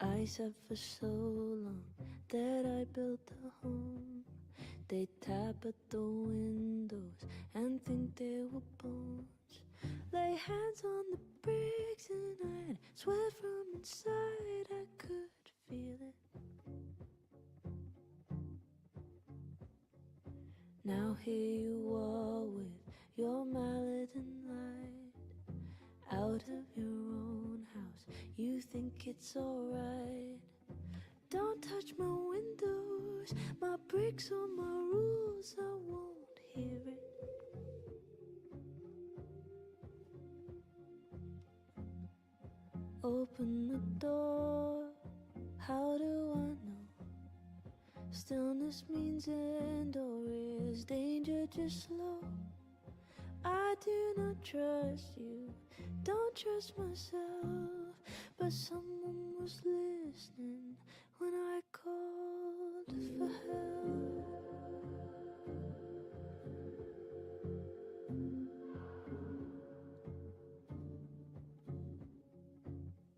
I said for so long that I built a home. They tap at the windows and think they were bones. Lay hands on the bricks and I'd swear from inside I could feel it. Now here you are with your mallet and light. Out of your own house, you think it's alright. Don't touch my windows, my bricks or my rules, I won't hear it. Open the door, how do I know? Stillness means end or is danger just slow? I do not trust you, don't trust myself, but someone was listening when I called for help.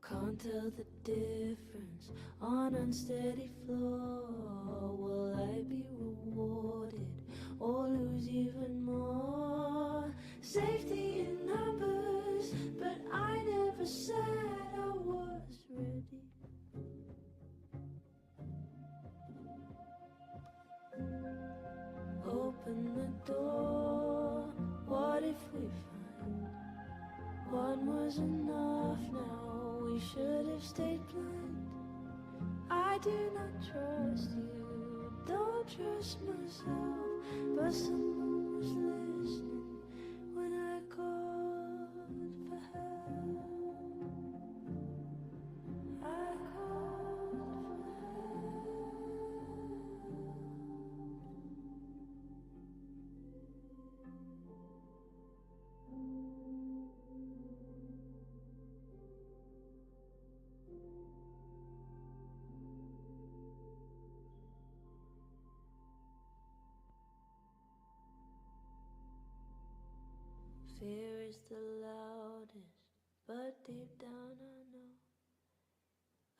Can't tell the difference on unsteady floor. Will I be rewarded or lose even more? Safety in numbers, but I never said I was ready. Open the door, what if we find one was enough now? We should have stayed blind. I do not trust you, don't trust myself, but someone was listening when I called for help. I called for Fear is the loudest, but deep down I know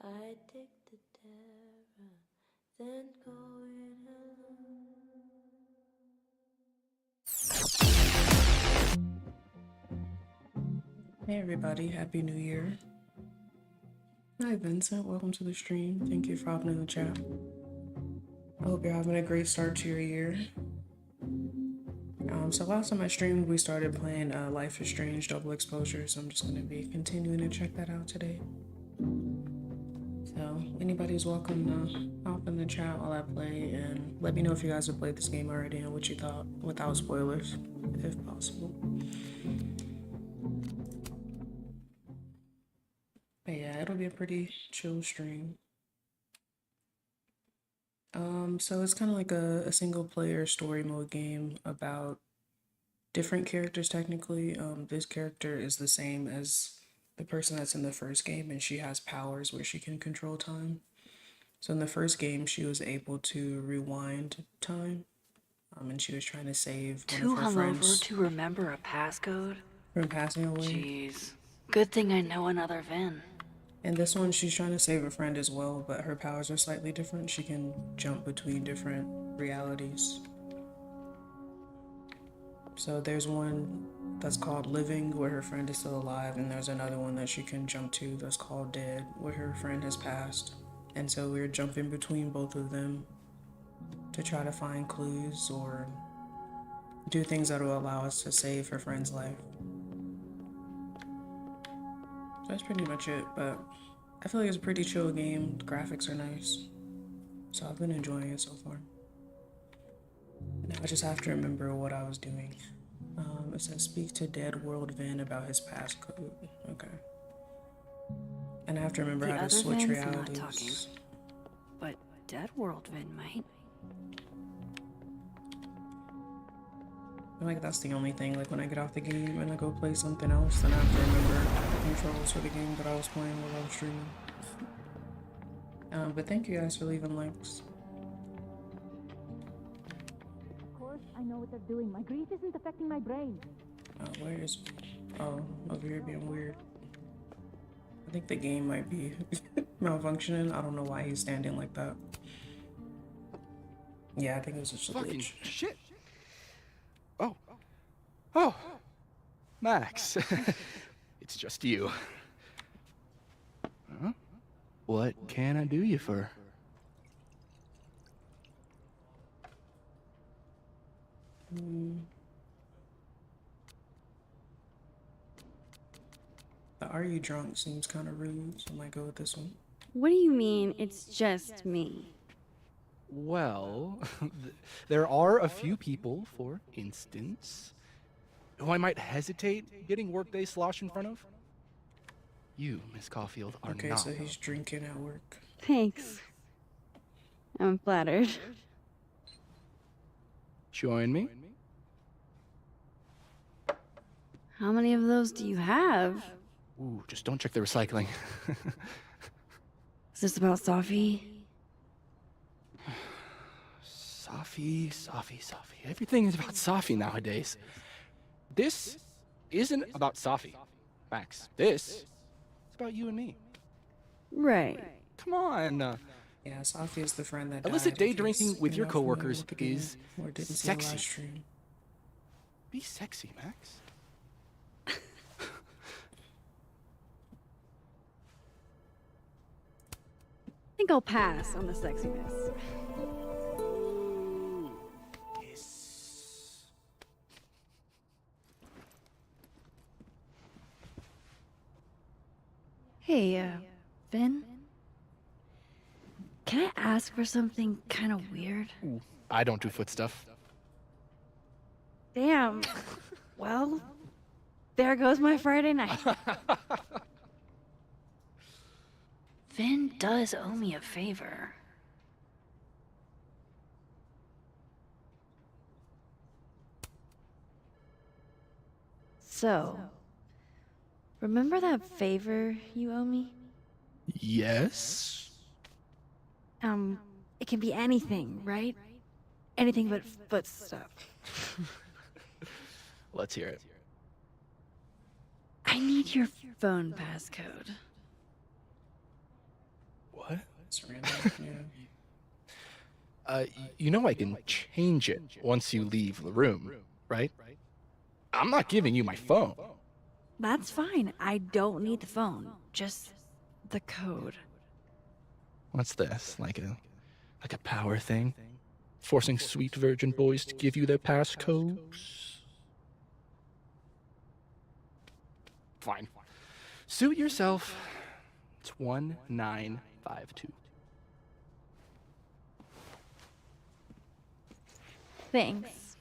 I take the terror, then go it alone. Hey everybody, Happy New Year. Hi Vincent, welcome to the stream. Thank you for hopping in the chat. I hope you're having a great start to your year. So last time I streamed, we started playing Life is Strange Double Exposure, so I'm just going to be continuing to check that out today. So anybody's welcome to hop in the chat while I play and let me know if you guys have played this game already and what you thought without spoilers, if possible. But yeah, it'll be a pretty chill stream. So it's kind of like a single player story mode game about different characters technically. This character is the same as the person that's in the first game, and she has powers where she can control time. So in the first game, she was able to rewind time, and she was trying to save one Too of her friends hungover to remember a passcode? from passing away. Jeez. Good thing I know another Vin. And this one, she's trying to save a friend as well, but her powers are slightly different. She can jump between different realities. So there's one that's called Living, where her friend is still alive, and there's another one that she can jump to that's called Dead, where her friend has passed. And so we're jumping between both of them to try to find clues or do things that will allow us to save her friend's life. That's pretty much it, but I feel like it's a pretty chill game. The graphics are nice, so I've been enjoying it so far. Now I just have to remember what I was doing. It says speak to Dead World Vin about his passcode. Okay. And I have to remember how to switch Vin's realities. not talking, but Dead World Vin might. I feel like that's the only thing. Like when I get off the game and I go play something else, then I have to remember the controls for the game that I was playing while I was streaming. But thank you guys for leaving likes. Of course, I know what they're doing. My grief isn't affecting my brain. Where is... Oh, over here being weird. I think the game might malfunctioning. I don't know why he's standing like that. Yeah, I think it was just a Fucking glitch. shit. Oh. Oh. Max. It's just you. Huh? What can I do you for? The "Are you drunk" seems kind of rude, so I might go with this one. What do you mean it's just me? Well, there are a few people, for instance, who I might hesitate getting workday slosh in front of. You, Miss Caulfield, are Okay, not. so he's drinking at work. Thanks. I'm flattered. Join me? How many of those do you have? Ooh, just don't check the recycling. Is this about Safi? Safi. Everything is about Safi nowadays. This isn't about Safi, Max. This is about you and me. Right. Come on. Yeah, Safi is the friend that died. Illicit day in case drinking with you're your not familiar coworkers with the game is or didn't see the sexy. live stream. Be sexy, Max. I think I'll pass on the sexiness. Yes. Hey, Vin? Can I ask for something kind of weird? Ooh, I don't do foot stuff. Damn. Well, there goes my Friday night. Vin does owe me a favor. So, remember that favor you owe me? Yes? It can be anything, right? Anything but foot stuff. Let's hear it. I need your phone passcode. What? It's random, yeah. You know I can change it once you leave the room, right? I'm not giving you my phone. That's fine. I don't need the phone. Just the code. What's this? Like a power thing? Forcing sweet virgin boys to give you their passcodes? Fine. Suit yourself. It's 1952. Thanks.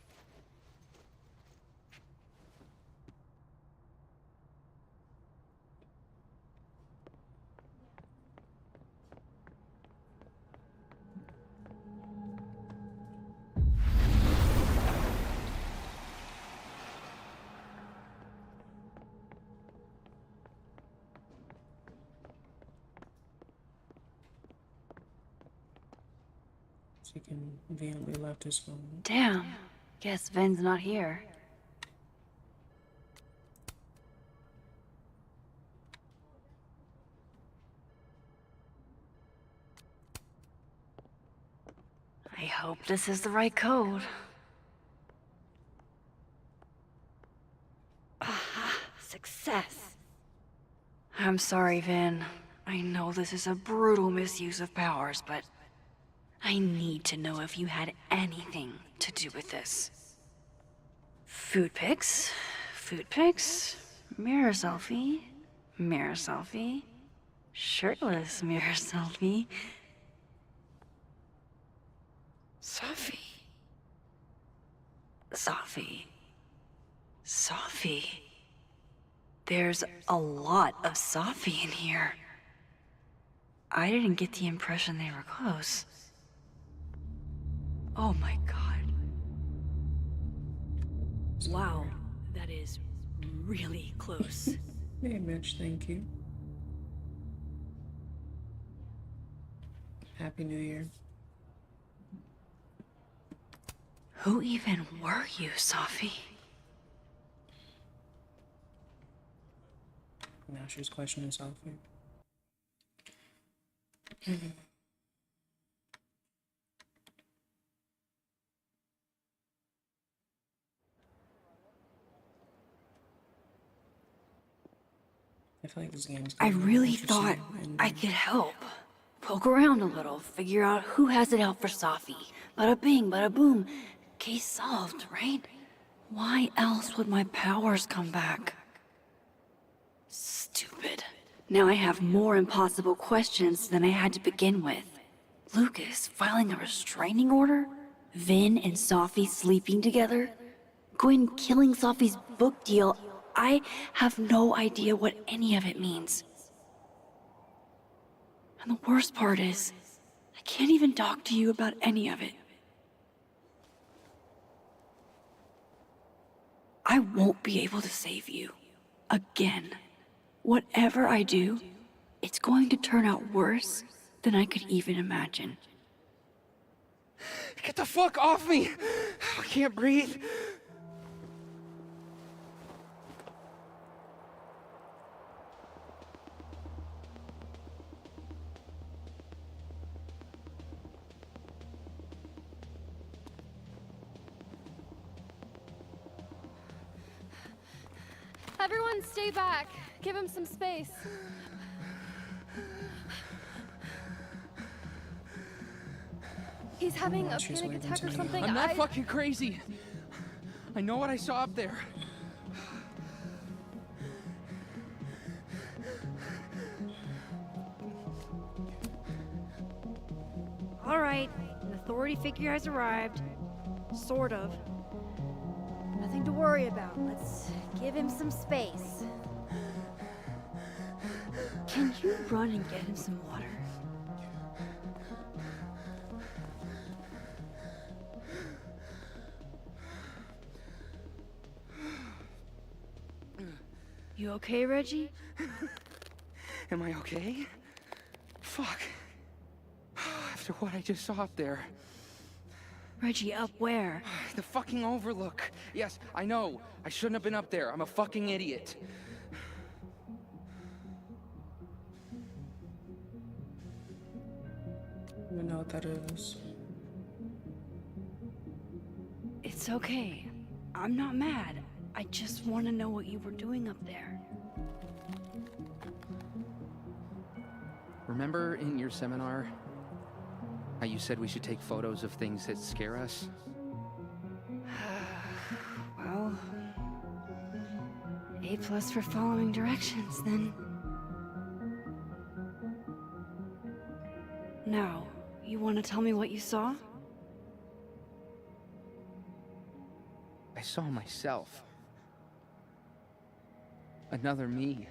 So he conveniently left his phone. Damn. Guess Ven's not here. I hope this is the right code. Aha, success. I'm sorry, Vin. I know this is a brutal misuse of powers, but I need to know if you had anything to do with this. Food pics, mirror selfie, shirtless mirror selfie. Safi. There's a lot of Safi in here. I didn't get the impression they were close. Oh my god. Wow, that is really close. Hey, Mitch, thank you. Happy New Year. Who even were you, Safi? Now she's questioning Safi. I feel like this game's I getting more really interesting thought and I could help. Poke around a little, figure out who has it out for Safi. Bada bing, bada boom. Case solved, right? Why else would my powers come back? Stupid. Now I have more impossible questions than I had to begin with. Lucas filing a restraining order? Vin and Safi sleeping together? Gwen killing Safi's book deal? I have no idea what any of it means. And the worst part is, I can't even talk to you about any of it. I won't be able to save you. Again. Whatever I do, it's going to turn out worse than I could even imagine. Get the fuck off me! I can't breathe. Everyone stay back. Give him some space. He's having a she's panic waving attack to or me. something. I'm not fucking crazy. I know what I saw up there. All right, an authority figure has arrived. Sort of. Nothing to worry about. Let's give him some space. Can you run and get him some water? You okay, Reggie? Am I okay? Fuck. After what I just saw up there. Reggie, up where? The fucking overlook. Yes, I know. I shouldn't have been up there. I'm a fucking idiot. I don't know what that is. It's okay. I'm not mad. I just want to know what you were doing up there. Remember in your seminar how you said we should take photos of things that scare us? Well, A+ for following directions, then. Now, you want to tell me what you saw? I saw myself. Another me.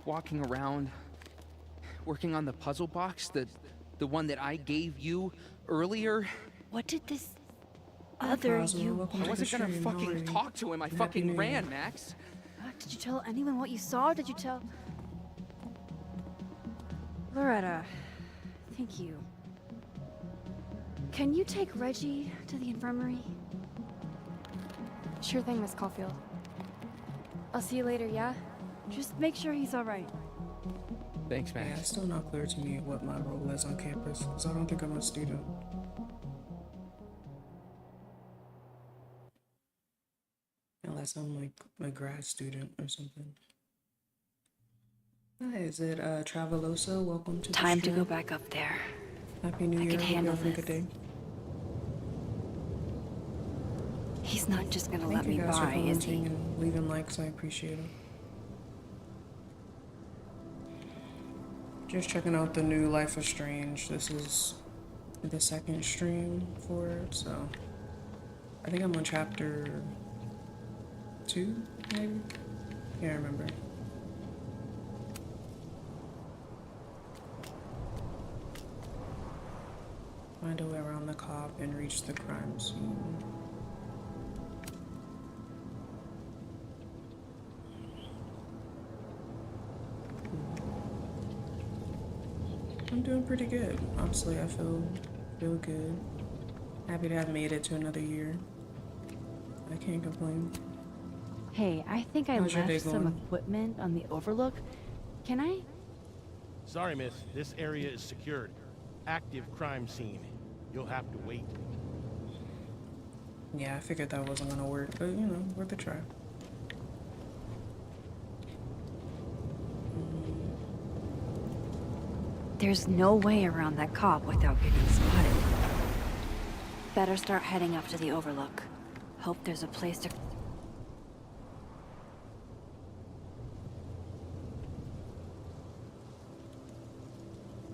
Walking around, working on the puzzle box, the one that I gave you earlier. What did this other Roswell, you... welcome I to the wasn't gonna stream. How are fucking you? talk to him. I Happy fucking New ran, Year. Max. Did you tell anyone what you saw? Did you tell... Loretta, thank you. Can you take Reggie to the infirmary? Sure thing, Miss Caulfield. I'll see you later, yeah? Just make sure he's all right. Thanks, Yeah, Max. it's still not clear to me what my role is on campus, because I don't think I'm a student. Unless I'm like a grad student or something. Hi, is it Travelosa? Welcome to the Time to stream. go back up there. Happy New I Year. can Hope you're handle having a good this. day. He's not just gonna Thank let you me guys for by, is he? commenting and leaving likes. I appreciate it. Just checking out the new Life is Strange. This is the second stream for it, so I think I'm on chapter 2, maybe? Can't remember. Find a way around the cop and reach the crime scene. I'm doing pretty good. Honestly, I feel good. Happy to have made it to another year. I can't complain. Hey, I think I How's your day left some going? equipment on the overlook. Can I Sorry, miss. This area is secured. Active crime scene. You'll have to wait. Yeah, I figured that wasn't gonna work, but you know, worth a try. There's no way around that cop without getting spotted. Better start heading up to the Overlook. Hope there's a place to...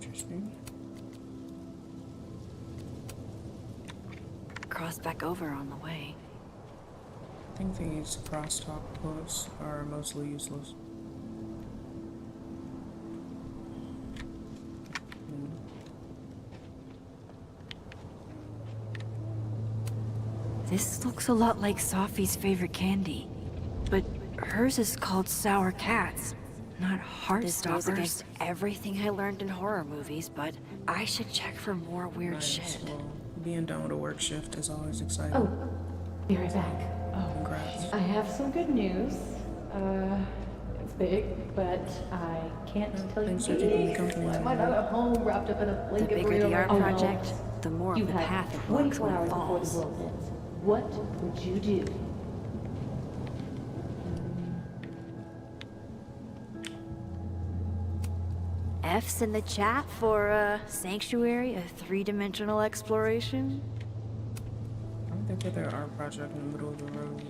Interesting. cross back over on the way. I think these crosstalk posts are mostly useless. This looks a lot like Sophie's favorite candy, but hers is called Sour Cats, not Heartstoppers. This goes against everything I learned in horror movies, but I should check for more weird Nice. shit. Well, being done with a work shift is always exciting. Oh, be right back. Oh, Congrats. I have some good news. It's big, but I can't tell you Thanks for keeping me anything. company I tonight. might not have home wrapped up in a The blanket bigger burrito. the art Oh, no. project, the more You of the have path it blocks 24 when it hours before the falls. world ends. What would you do? F's in the chat for Sanctuary, a three-dimensional exploration. I don't think that their art project in the middle of the road.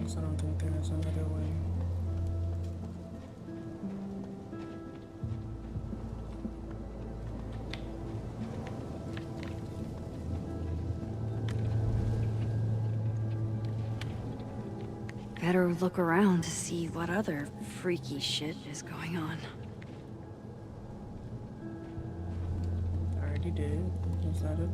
Yes, I don't think there's another way. Better look around to see what other freaky shit is going on. I already did. Is that it?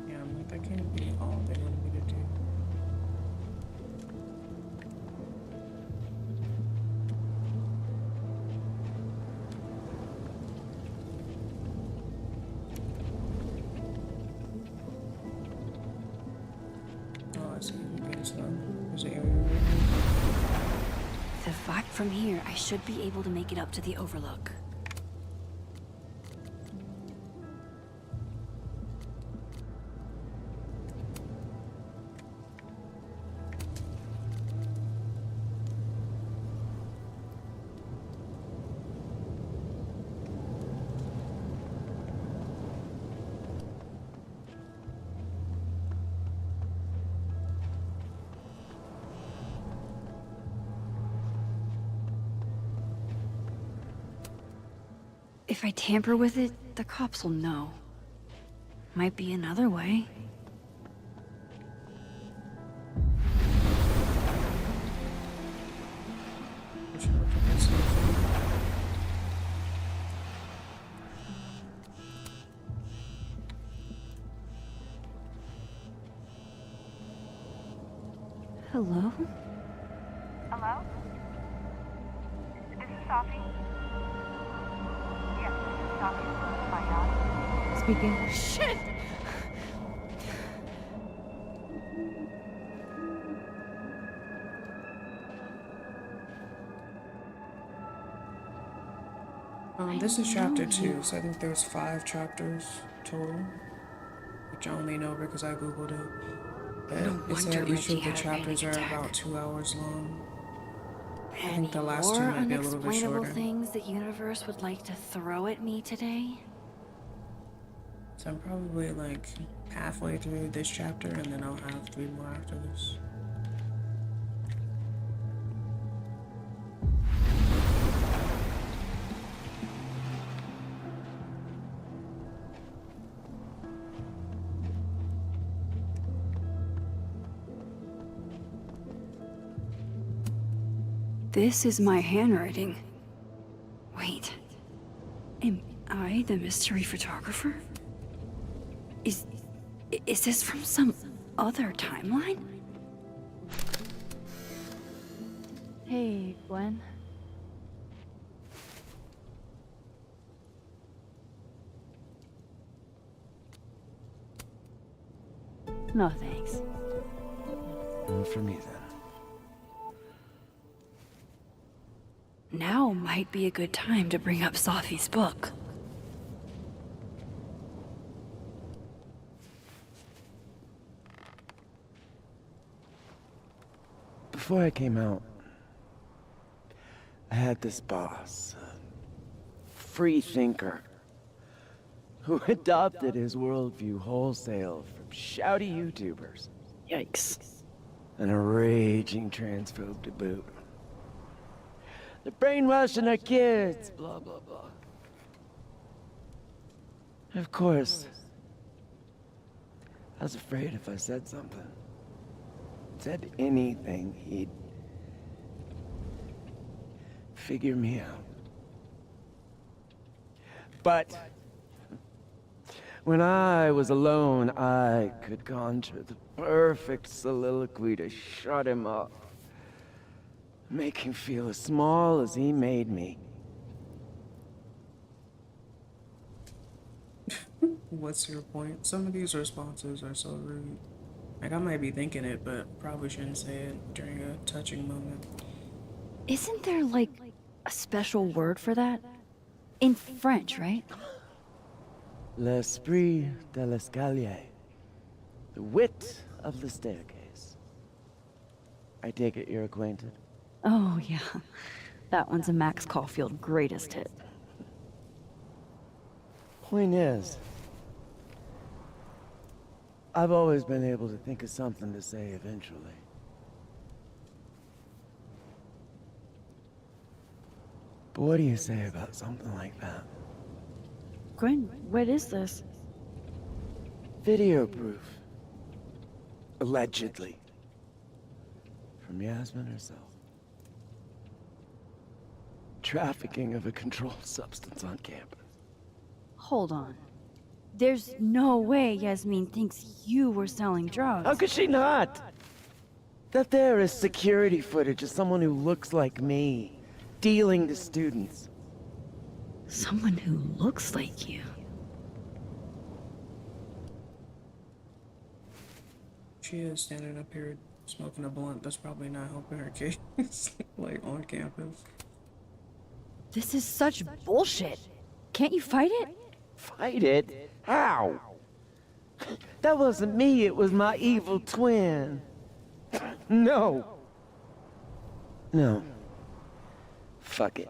Yeah, I'm like, that can't be all they wanted me to do. Oh, I see. Okay, so there's an area right The vibe from here, I should be able to make it up to the Overlook. If I tamper with it, the cops will know. Might be another way. We should look at this stuff. Hello? Hello? This is Sophie? Yes, this is Sophie. My God. Speaking. Shit! This is chapter 2, so I think there's 5 chapters total, which I only know because I googled it. But No it said wonder each Reggie of the had a chapters are panic attack. about 2 hours long. Any think the last two more might be a little bit unexplainable shorter. things the universe would like to throw at me today? So I'm probably like halfway through this chapter, and then I'll have 3 more after this. This is my handwriting. Wait. Am I the mystery photographer? Is this from some other timeline? Hey, Gwen. No thanks. Not for me, then. Now might be a good time to bring up Safi's book. Before I came out, I had this boss, a free thinker, who adopted his worldview wholesale from shouty YouTubers. Yikes. And a raging transphobe to boot. They're brainwashing our kids, blah, blah, blah. Of course, I was afraid if I said something, said anything, he'd figure me out. But when I was alone, I could conjure the perfect soliloquy to shut him up. Make him feel as small as he made me. What's your point? Some of these responses are so rude. Like, I might be thinking it, but probably shouldn't say it during a touching moment. Isn't there, like, a special word for that? In French, right? L'esprit de l'escalier. The wit of the staircase. I take it you're acquainted? Oh, yeah. That one's a Max Caulfield greatest hit. Point is, I've always been able to think of something to say eventually. But what do you say about something like that? Gwen, what is this? Video proof. Allegedly. From Yasmin herself. Trafficking of a controlled substance on campus. Hold on. There's no way Yasmin thinks you were selling drugs. How could she not? That there is security footage of someone who looks like me, dealing to students. Someone who looks like you. She is standing up here smoking a blunt. That's probably not helping her case, like, on campus. This is such bullshit. Can't you fight it? Fight it? How? That wasn't me, it was my evil twin. No. No. Fuck it.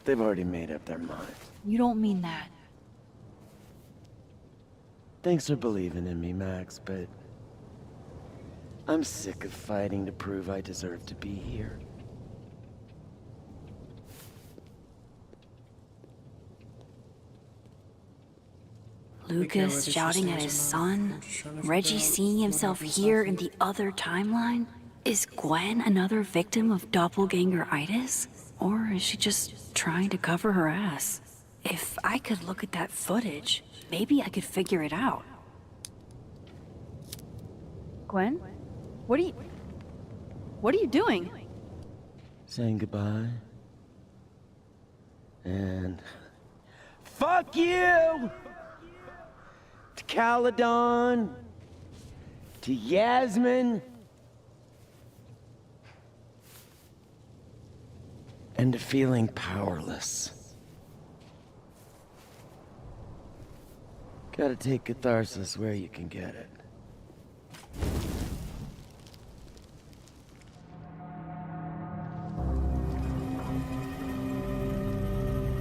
They've already made up their minds. You don't mean that. Thanks for believing in me, Max, but I'm sick of fighting to prove I deserve to be here. Lucas shouting at his son? Reggie seeing himself here in the other timeline? Is Gwen another victim of doppelganger-itis? Or is she just trying to cover her ass? If I could look at that footage, maybe I could figure it out. Gwen? What are you doing? Saying goodbye. And fuck you! To Caledon, to Yasmin, and to feeling powerless. Gotta take catharsis where you can get it.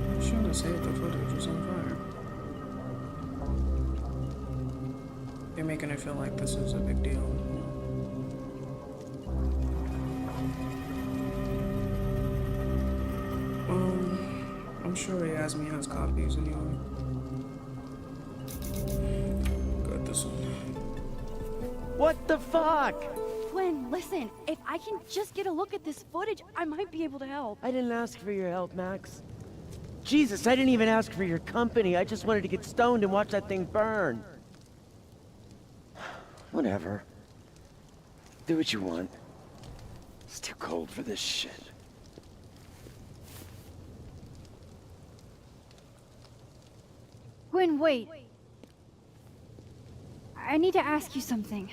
I should have saved the footage. It's on fire. You're making it feel like this is a big deal. I'm sure Yasmin has copies anyway. Got this one. What the fuck? Gwen, Vin, listen. If I can just get a look at this footage, I might be able to help. I didn't ask for your help, Max. Jesus, I didn't even ask for your company. I just wanted to get stoned and watch that thing burn. Whatever. Do what you want. It's too cold for this shit. Gwen, wait. I need to ask you something.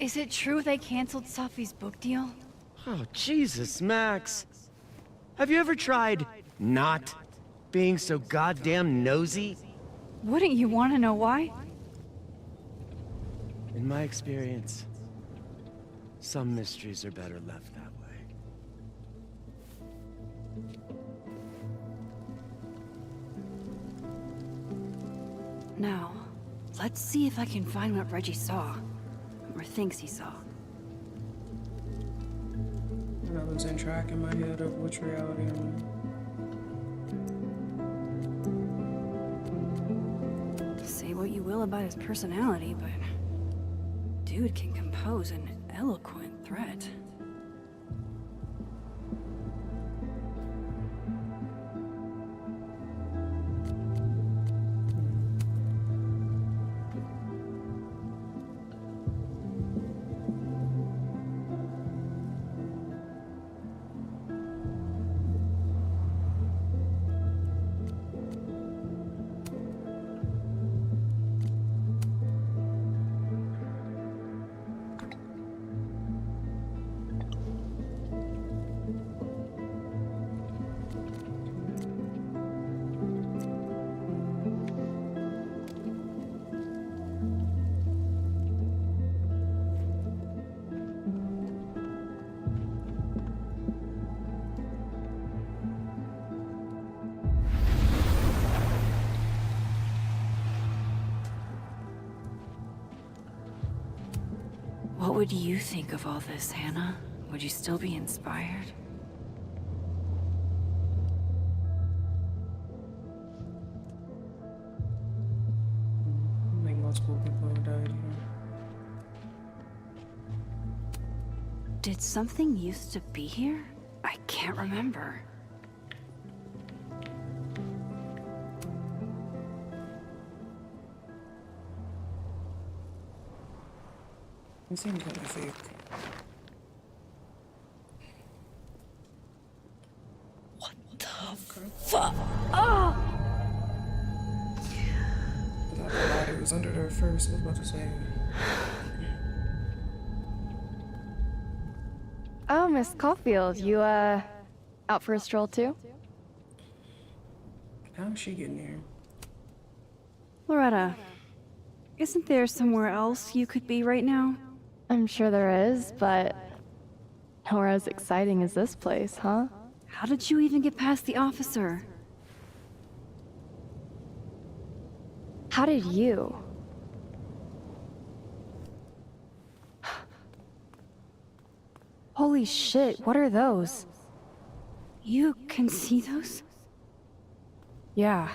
Is it true they canceled Safi's book deal? Oh, Jesus, Max. Have you ever tried not being so goddamn nosy? Wouldn't you want to know why? In my experience, some mysteries are better left that way. Now, let's see if I can find what Reggie saw. Or thinks he saw. And I was in track in my head of which reality I'm in. Say what you will about his personality, but dude can compose an eloquent threat. What would you think of all this, Hannah? Would you still be inspired? I think multiple people have died here. Did something used to be here? I can't remember. It seems kind of fake. What the fuck? Oh! I thought the body was under there first. I was about to say. Oh, Miss Caulfield, you, out for a stroll too? How is she getting here? Loretta, isn't there somewhere else you could be right now? I'm sure there is, but nowhere as exciting as this place, huh? How did you even get past the officer? How did you? Holy shit, what are those? You can see those? Yeah.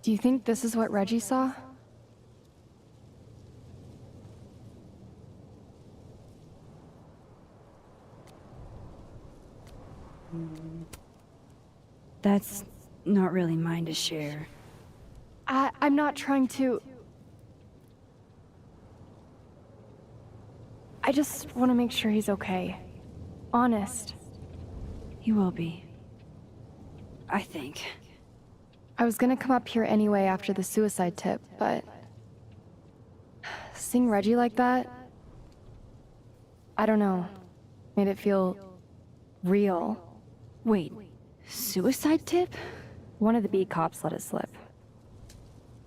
Do you think this is what Reggie saw? That's not really mine to share. I'm not trying to... I just want to make sure he's okay. Honest. He will be. I think. I was gonna come up here anyway after the suicide tip, but... seeing Reggie like that... I don't know. Made it feel... real. Wait, suicide tip? One of the beat cops let it slip.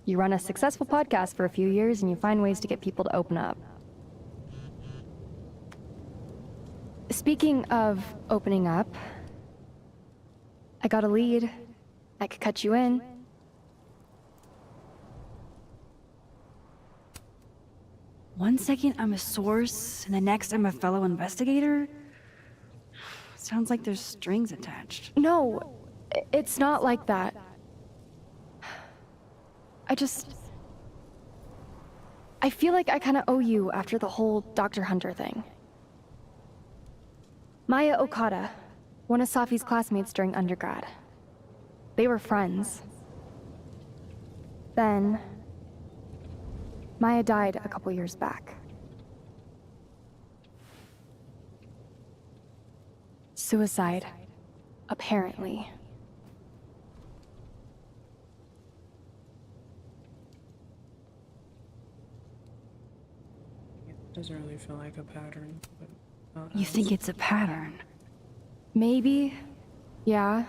You run a successful podcast for a few years and you find ways to get people to open up. Speaking of opening up, I got a lead. I could cut you in. One second I'm a source, and the next I'm a fellow investigator? Sounds like there's strings attached. No, it's not like that. I feel like I kind of owe you after the whole Dr. Hunter thing. Maya Okada, one of Safi's classmates during undergrad. They were friends. Then, Maya died a couple years back. Suicide, apparently. It doesn't really feel like a pattern, but You think it's a pattern? Maybe. Yeah.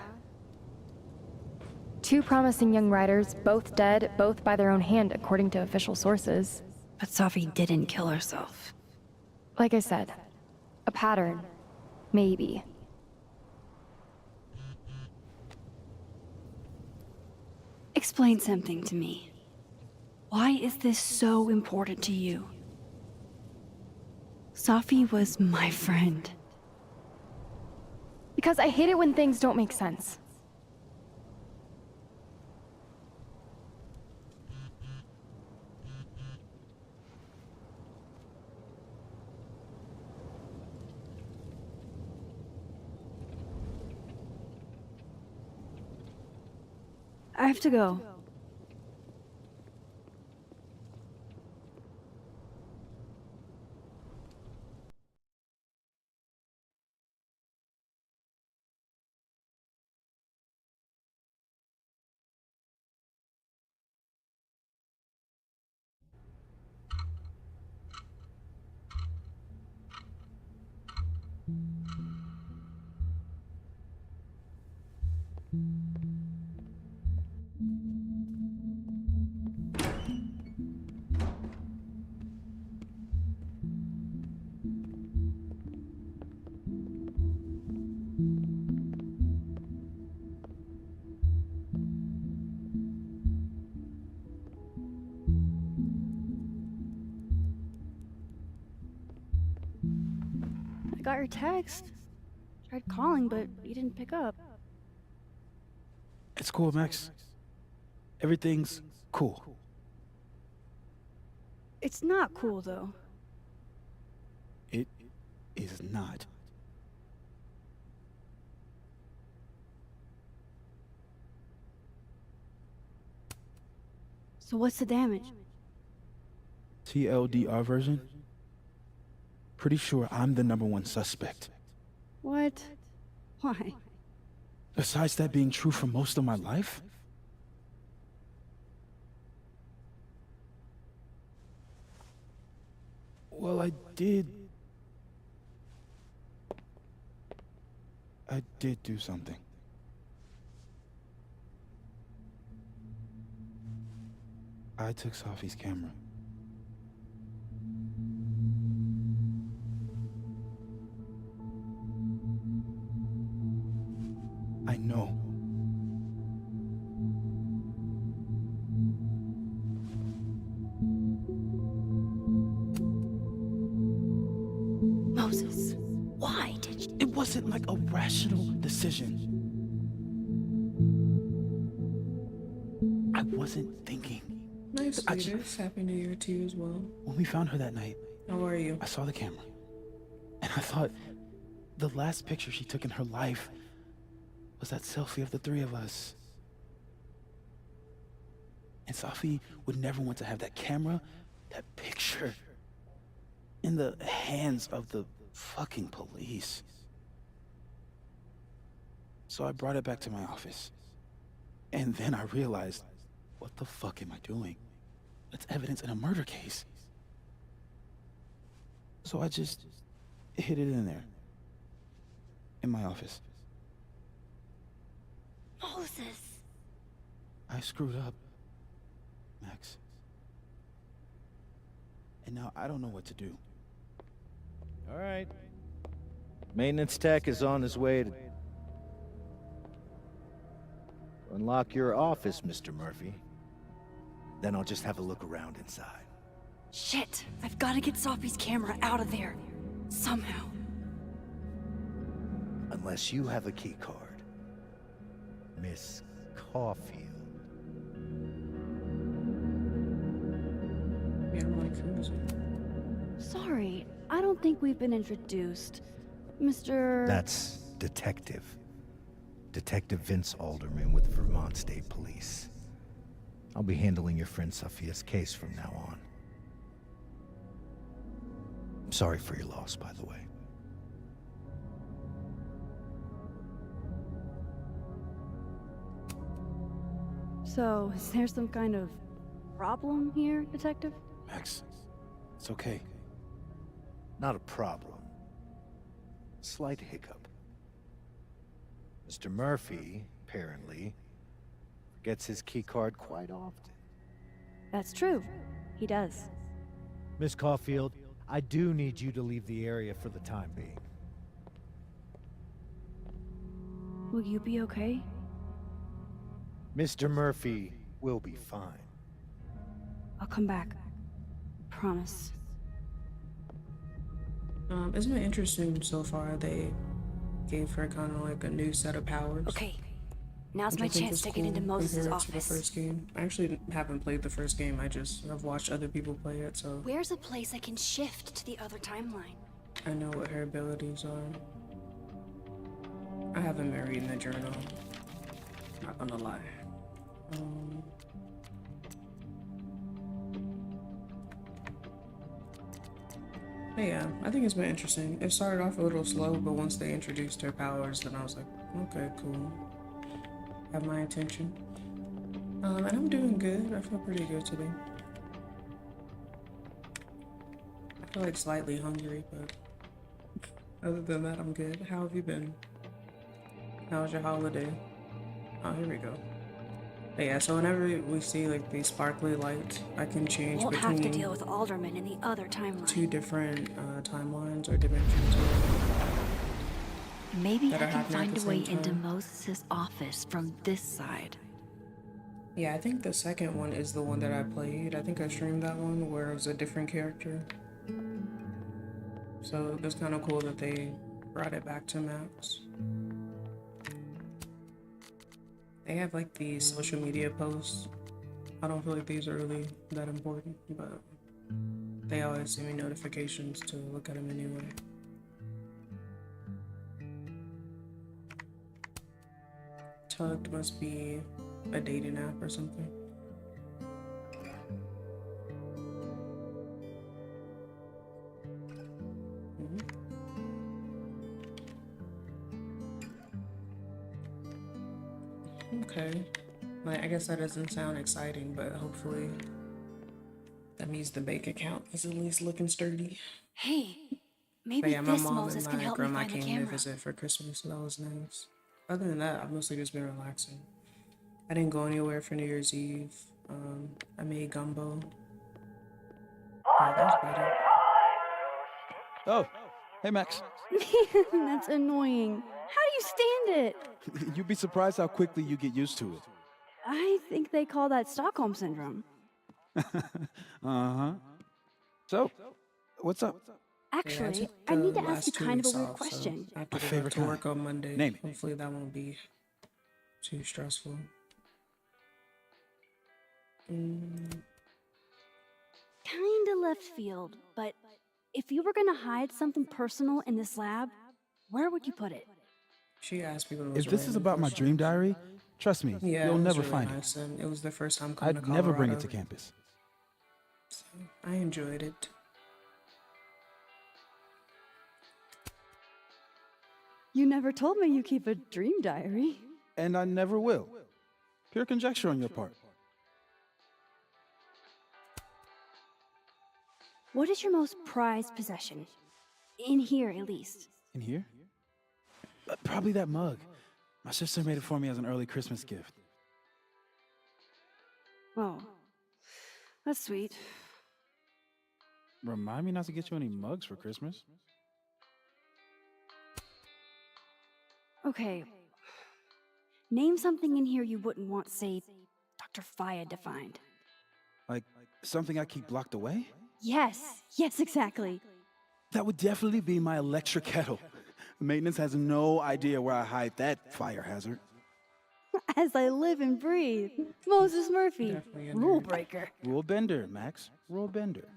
Two promising young writers, both dead, both by their own hand, according to official sources. But Safi didn't kill herself. Like I said, a pattern. Maybe. Explain something to me. Why is this so important to you? Safi was my friend. Because I hate it when things don't make sense. I have to go. I got your text. Tried calling, but you didn't pick up. It's cool, Max. Everything's cool. It's not cool, though. It is not. So what's the damage? TLDR version? Pretty sure I'm the #1 suspect. What? Why? Besides that being true for most of my life? Well, I did do something. I took Safi's camera. I know. Moses, why did you? It wasn't like a rational decision. I wasn't thinking. Nice, sweetest. Happy New Year to you as well. When we found her that night, how are you? I saw the camera, and I thought the last picture she took in her life was that selfie of the three of us. And Safi would never want to have that camera, that picture, in the hands of the fucking police. So I brought it back to my office. And then I realized, what the fuck am I doing? That's evidence in a murder case. So I just hid it in there. In my office. Moses. I screwed up, Max. And now I don't know what to do. All right. Maintenance tech is on his way to unlock your office, Mr. Murphy. Then I'll just have a look around inside. Shit! I've got to get Safi's camera out of there. Somehow. Unless you have a key card. Miss Caulfield. Sorry, I don't think we've been introduced. Mr. That's Detective. Detective Vince Alderman with Vermont State Police. I'll be handling your friend Sophia's case from now on. I'm sorry for your loss, by the way. So, is there some kind of problem here, Detective? Max, it's okay. Not a problem. Slight hiccup. Mr. Murphy, apparently, forgets his keycard quite often. That's true. He does. Miss Caulfield, I do need you to leave the area for the time being. Will you be okay? Mr. Murphy will be fine. I'll come back. Promise. It's been interesting so far. They gave her kind of like a new set of powers. Okay, now's which my I think chance is to get into cool Moses' compared to the office. first game. I actually haven't played the first game. I've watched other people play it, so Where's a place I can shift to the other timeline? I know what her abilities are. I haven't been reading the journal. Not gonna lie. But yeah, I think it's been interesting. It started off a little slow, but once they introduced her powers, then I was like, okay, cool. Have my attention. And I'm doing good. I feel pretty good today. I feel like slightly hungry, but other than that, I'm good. How have you been? How was your holiday? Oh, here we go. But yeah, so whenever we see like these sparkly lights, I can change Won't between have to deal with Alderman in the other timeline. two different timelines or dimensions. Maybe I that are can happening at find the a way same into time. Moses' office from this side. Yeah, I think the second one is the one that I played. I think I streamed that one where it was a different character. So it's kind of cool that they brought it back to Max. They have like these social media posts. I don't feel like these are really that important, but they always send me notifications to look at them anyway. Tugged must be a dating app or something. Okay. Like, I guess that doesn't sound exciting, but hopefully that means the bank account is at least looking sturdy. Hey, But maybe yeah, my this mom Moses and can my help me grandma find the came to camera. visit for Christmas, so that was nice. Other than that, I've mostly just been relaxing. I didn't go anywhere for New Year's Eve. I made gumbo. Yeah, that's better. Oh, hey Max. That's annoying. How do you stand it? You'd be surprised how quickly you get used to it. I think they call that Stockholm Syndrome. Uh-huh. So, what's up? Actually, took I need the to ask last you 2 kind of a weeks weird off, question. So I have My to go favorite back to kind. work on Monday. Name it. Hopefully that won't be too stressful. Kinda left field, but if you were gonna hide something personal in this lab, where would you put it? She asked me what it was. If this is about my dream diary, trust me, Yeah, you'll it was never really find nice, it. and it was the first time coming to I'd Colorado. never bring it to campus. So I enjoyed it. You never told me you keep a dream diary. And I never will. Pure conjecture on your part. What is your most prized possession? In here, at least. In here? Probably that mug. My sister made it for me as an early Christmas gift. Oh, that's sweet. Remind me not to get you any mugs for Christmas. Okay. Name something in here you wouldn't want, say, Dr. Fayed to find. Like something I keep locked away? Yes, exactly. That would definitely be my electric kettle. Maintenance has no idea where I hide that fire hazard. As I live and breathe. Moses Murphy, Definitely a rule nerd. breaker. Rule bender, Max. Rule bender.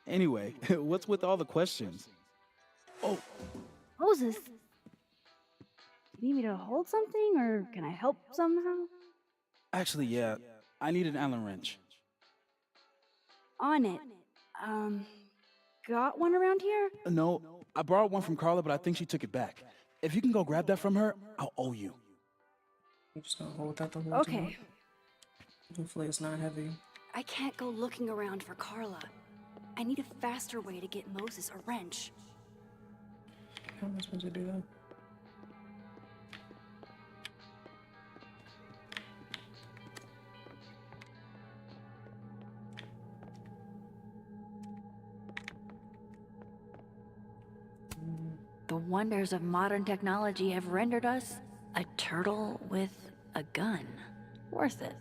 Anyway, what's with all the questions? Oh, Moses, do you need me to hold something, or can I help somehow? actually, yeah. I need an Allen wrench. On it. Got one around here? No, I borrowed one from Carla, but I think she took it back. If you can go grab that from her, I'll owe you. I'm just gonna hold that the whole Okay. time. Hopefully it's not heavy. I can't go looking around for Carla. I need a faster way to get Moses a wrench. How am I supposed to do that? The wonders of modern technology have rendered us a turtle with a gun. Worth it.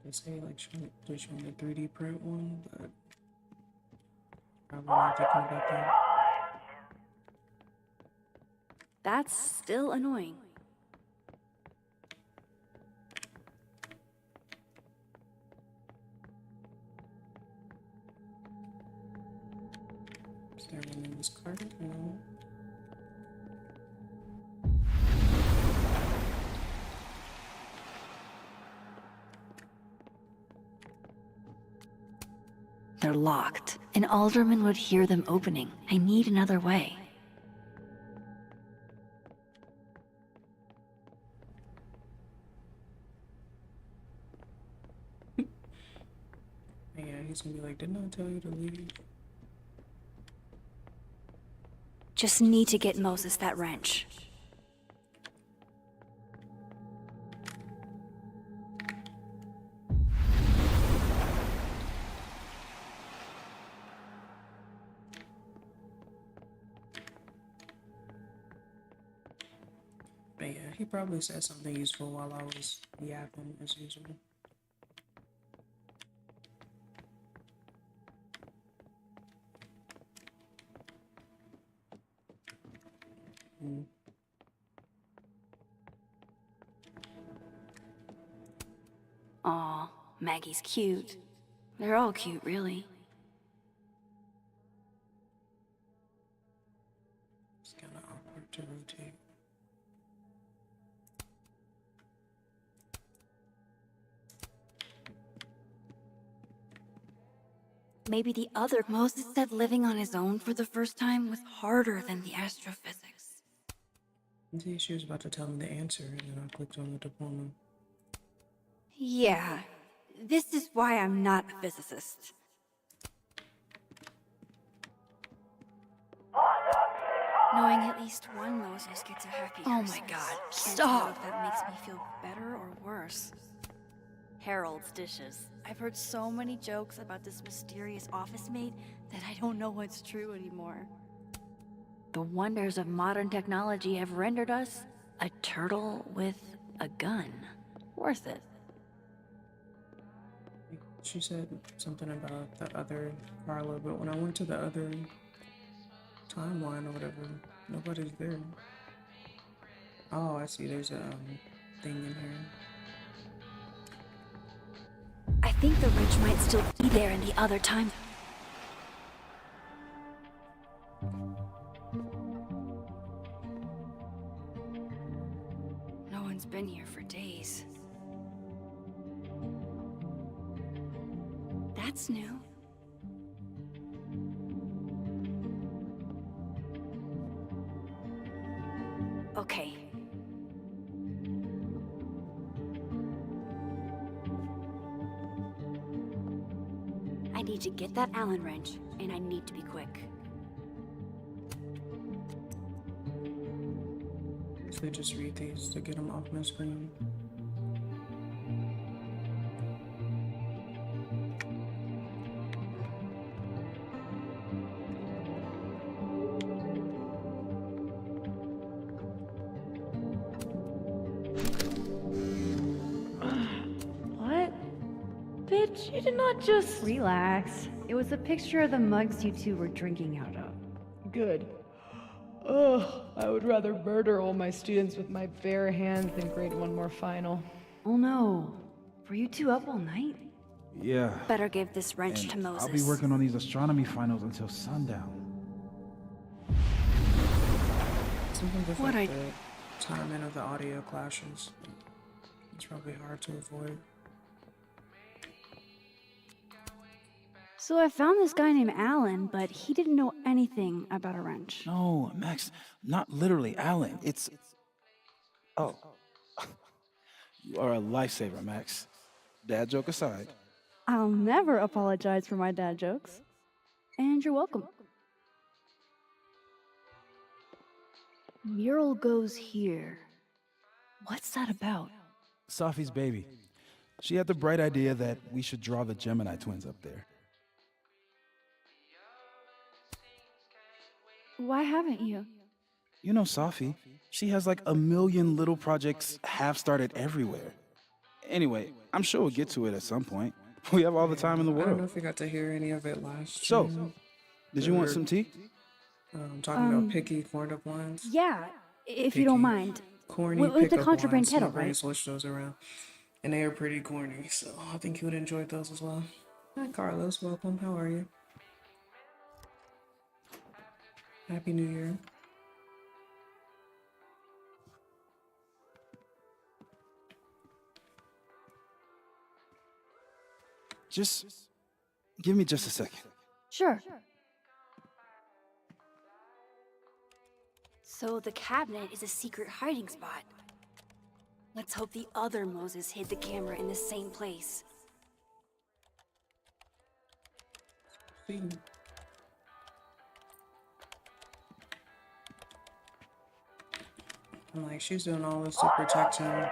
They say like they're showing a 3D print one, but probably not thinking about that. That's still annoying. Is there one in this card? No. They're locked. An alderman would hear them opening. I need another way. Yeah, he's gonna be like, didn't I tell you to leave? Just need to get Moses that wrench. But yeah, he probably said something useful while I was yapping as usual. Aw, Maggie's cute. They're all cute, really. It's kind of awkward to rotate. Maybe the other Moses said living on his own for the first time was harder than the astrophysics. See, she was about to tell me the answer, and then I clicked on the diploma. Yeah, this is why I'm not a physicist. Knowing at least one Moses gets a happy Oh my Christmas. God, Can't stop! tell if that makes me feel better or worse. Harold's dishes. I've heard so many jokes about this mysterious office mate that I don't know what's true anymore. The wonders of modern technology have rendered us a turtle with a gun. Worth it. She said something about the other Carla, but when I went to the other timeline or whatever, nobody's there. Oh, I see. There's a thing in here. I think the wrench might still be there in the other time. No one's been here for days. That's new. Okay. I need to get that Allen wrench, and I need to be quick. So just read these to get them off my screen. What? Bitch, you did not just... Relax. It was a picture of the mugs you two were drinking out of. Good. Ugh, I would rather murder all my students with my bare hands than grade one more final. Oh no. Were you two up all night? Yeah. Better give this wrench And to Moses. I'll be working on these astronomy finals until sundown. Sometimes I feel What like the timing of the audio clashes. It's probably hard to avoid. So I found this guy named Alan, but he didn't know anything about a wrench. No, Max, not literally Alan. It's... Oh. You are a lifesaver, Max. Dad joke aside. I'll never apologize for my dad jokes. And you're welcome. Mural goes here. What's that about? Safi's baby. She had the bright idea that we should draw the Gemini twins up there. Why haven't you? You know Safi. She has like a million little projects half-started everywhere. Anyway, I'm sure we'll get to it at some point. We have all the time in the I don't know world. if you got to hear any of it last So, stream. did you want some tea? Talking about picky corned up lines. Yeah, if you don't mind. Corny With the pickup contraband lines. kettle, My brain right? switched those around. And they are pretty corny, so I think you would enjoy those as well. Hi, Carlos. Welcome. How are you? Happy New Year. Just give me just a second. Sure. So the cabinet is a secret hiding spot. Let's hope the other Moses hid the camera in the same place. See. And like, she's doing all this to protect him.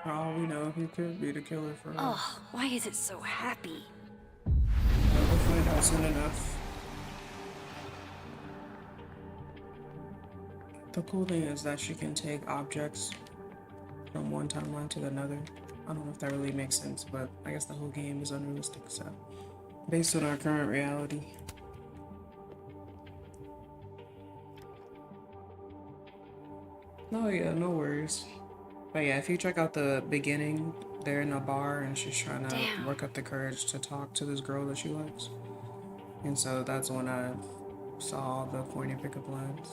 For all we know, he could be the killer for her. Ugh, why is it so happy? We'll find out soon enough. The cool thing is that she can take objects from one timeline to another. I don't know if that really makes sense, but I guess the whole game is unrealistic, so based on our current reality. Oh yeah, no worries. But yeah, if you check out the beginning, they're in a bar and she's trying to work up the courage to talk to this girl that she likes. And so that's when I saw all the corny pickup lines.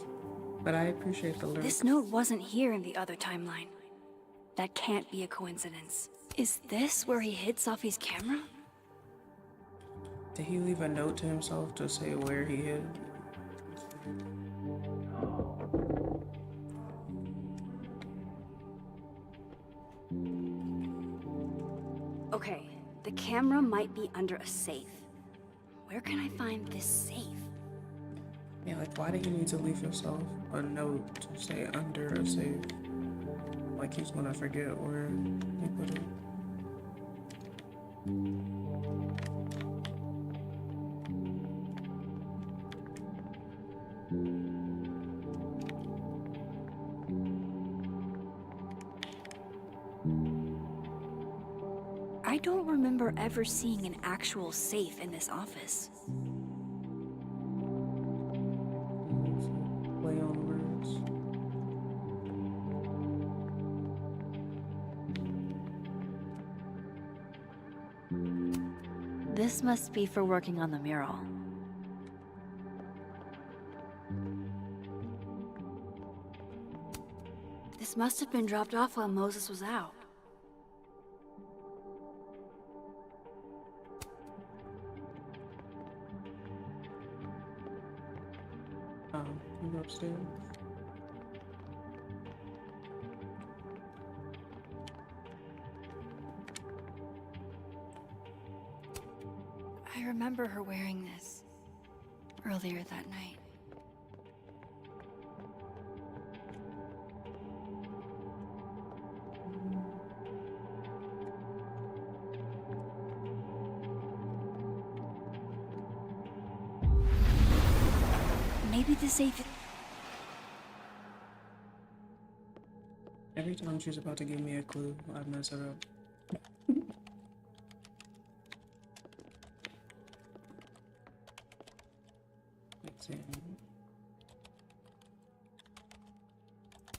But I appreciate the lyrics. This note wasn't here in the other timeline. That can't be a coincidence. Is this where he hid Safi's camera? Did he leave a note to himself to say where he hid? Okay, the camera might be under a safe. Where can I find this safe? Yeah, like why did he need to leave himself a note to say under a safe? Like he's gonna forget where he put it. I don't remember ever seeing an actual safe in this office. Play on words. This must be for working on the mural. This must have been dropped off while Moses was out. You upstairs. I remember her wearing this earlier that night. Maybe the safe. Every time she's about to give me a clue, I mess it up.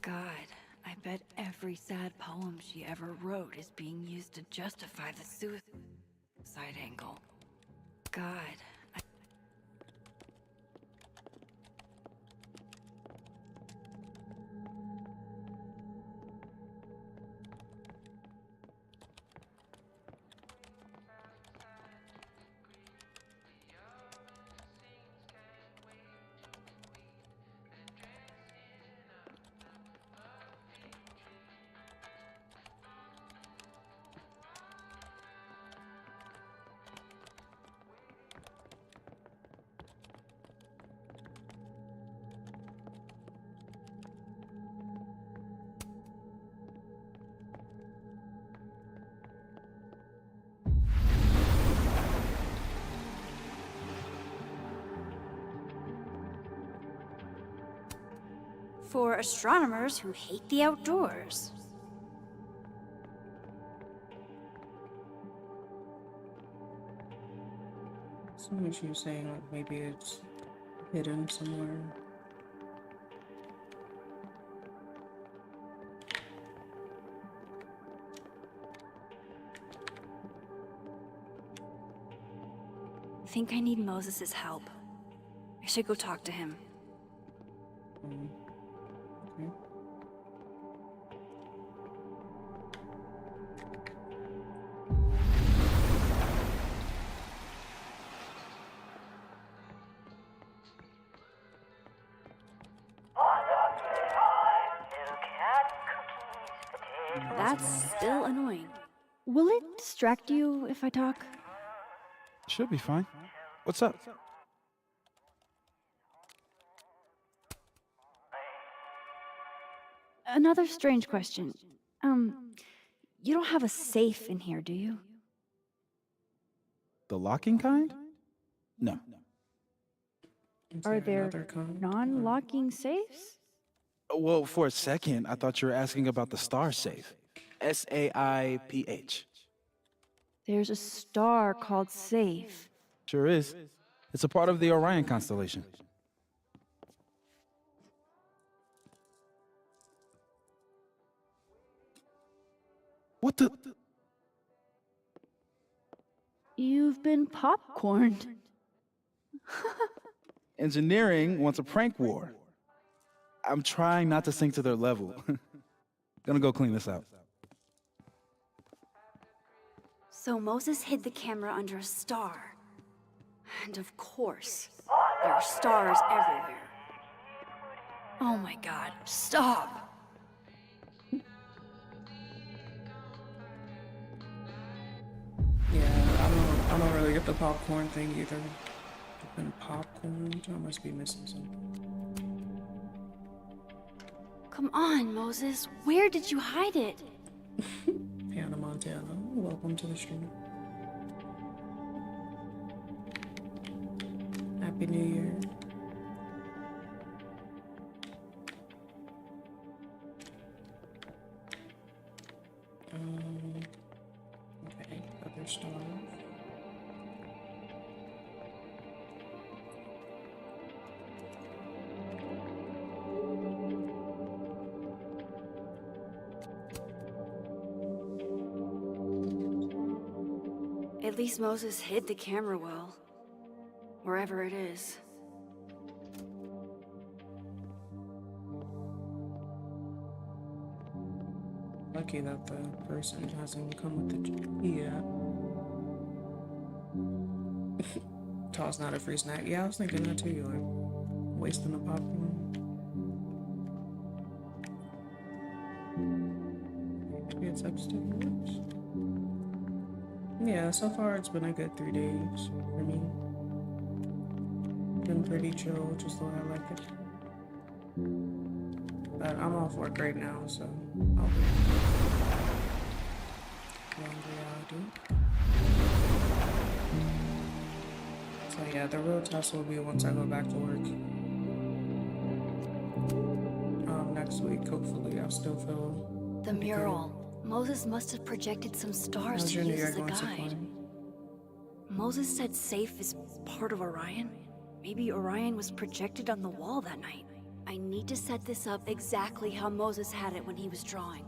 God, I bet every sad poem she ever wrote is being used to justify the side angle. God. For astronomers who hate the outdoors. So what you saying, like maybe it's hidden somewhere. I think I need Moses's help. I should go talk to him. Okay. That's still annoying. Will it distract you if I talk? Should be fine. What's up? Another strange question. You don't have a safe in here, do you? The locking kind? No. Are there non-locking safes? Well, for a second, I thought you were asking about the star safe. SAIPH. There's a star called Safe. Sure is. It's a part of the Orion constellation. What the? You've been popcorned. Engineering wants a prank war. I'm trying not to sink to their level. Gonna go clean this out. So Moses hid the camera under a star. And of course, there are stars everywhere. Oh my god, stop! Yeah, I don't really get the popcorn thing either. And popcorn? I must be missing something. Come on, Moses, where did you hide it? Hannah Montana, welcome to the stream. Happy New Year. Okay, other stars. At least Moses hid the camera well. Wherever it is. Lucky that the person hasn't come with the key yet. Toss not a free snack. Yeah, I was thinking that too. Like, wasting the popcorn. Maybe it's upstairs. Yeah, so far it's been a good 3 days for me. Been pretty chill, just the way I like it. But I'm off work right now, so I'll be laundry I'll do. So yeah, the real test will be once I go back to work. Next week, hopefully I'll still feel The mural. Moses must have projected some stars How's to your New use Year as a going so guide. far? Moses said Safe is part of Orion. Maybe Orion was projected on the wall that night. I need to set this up exactly how Moses had it when he was drawing.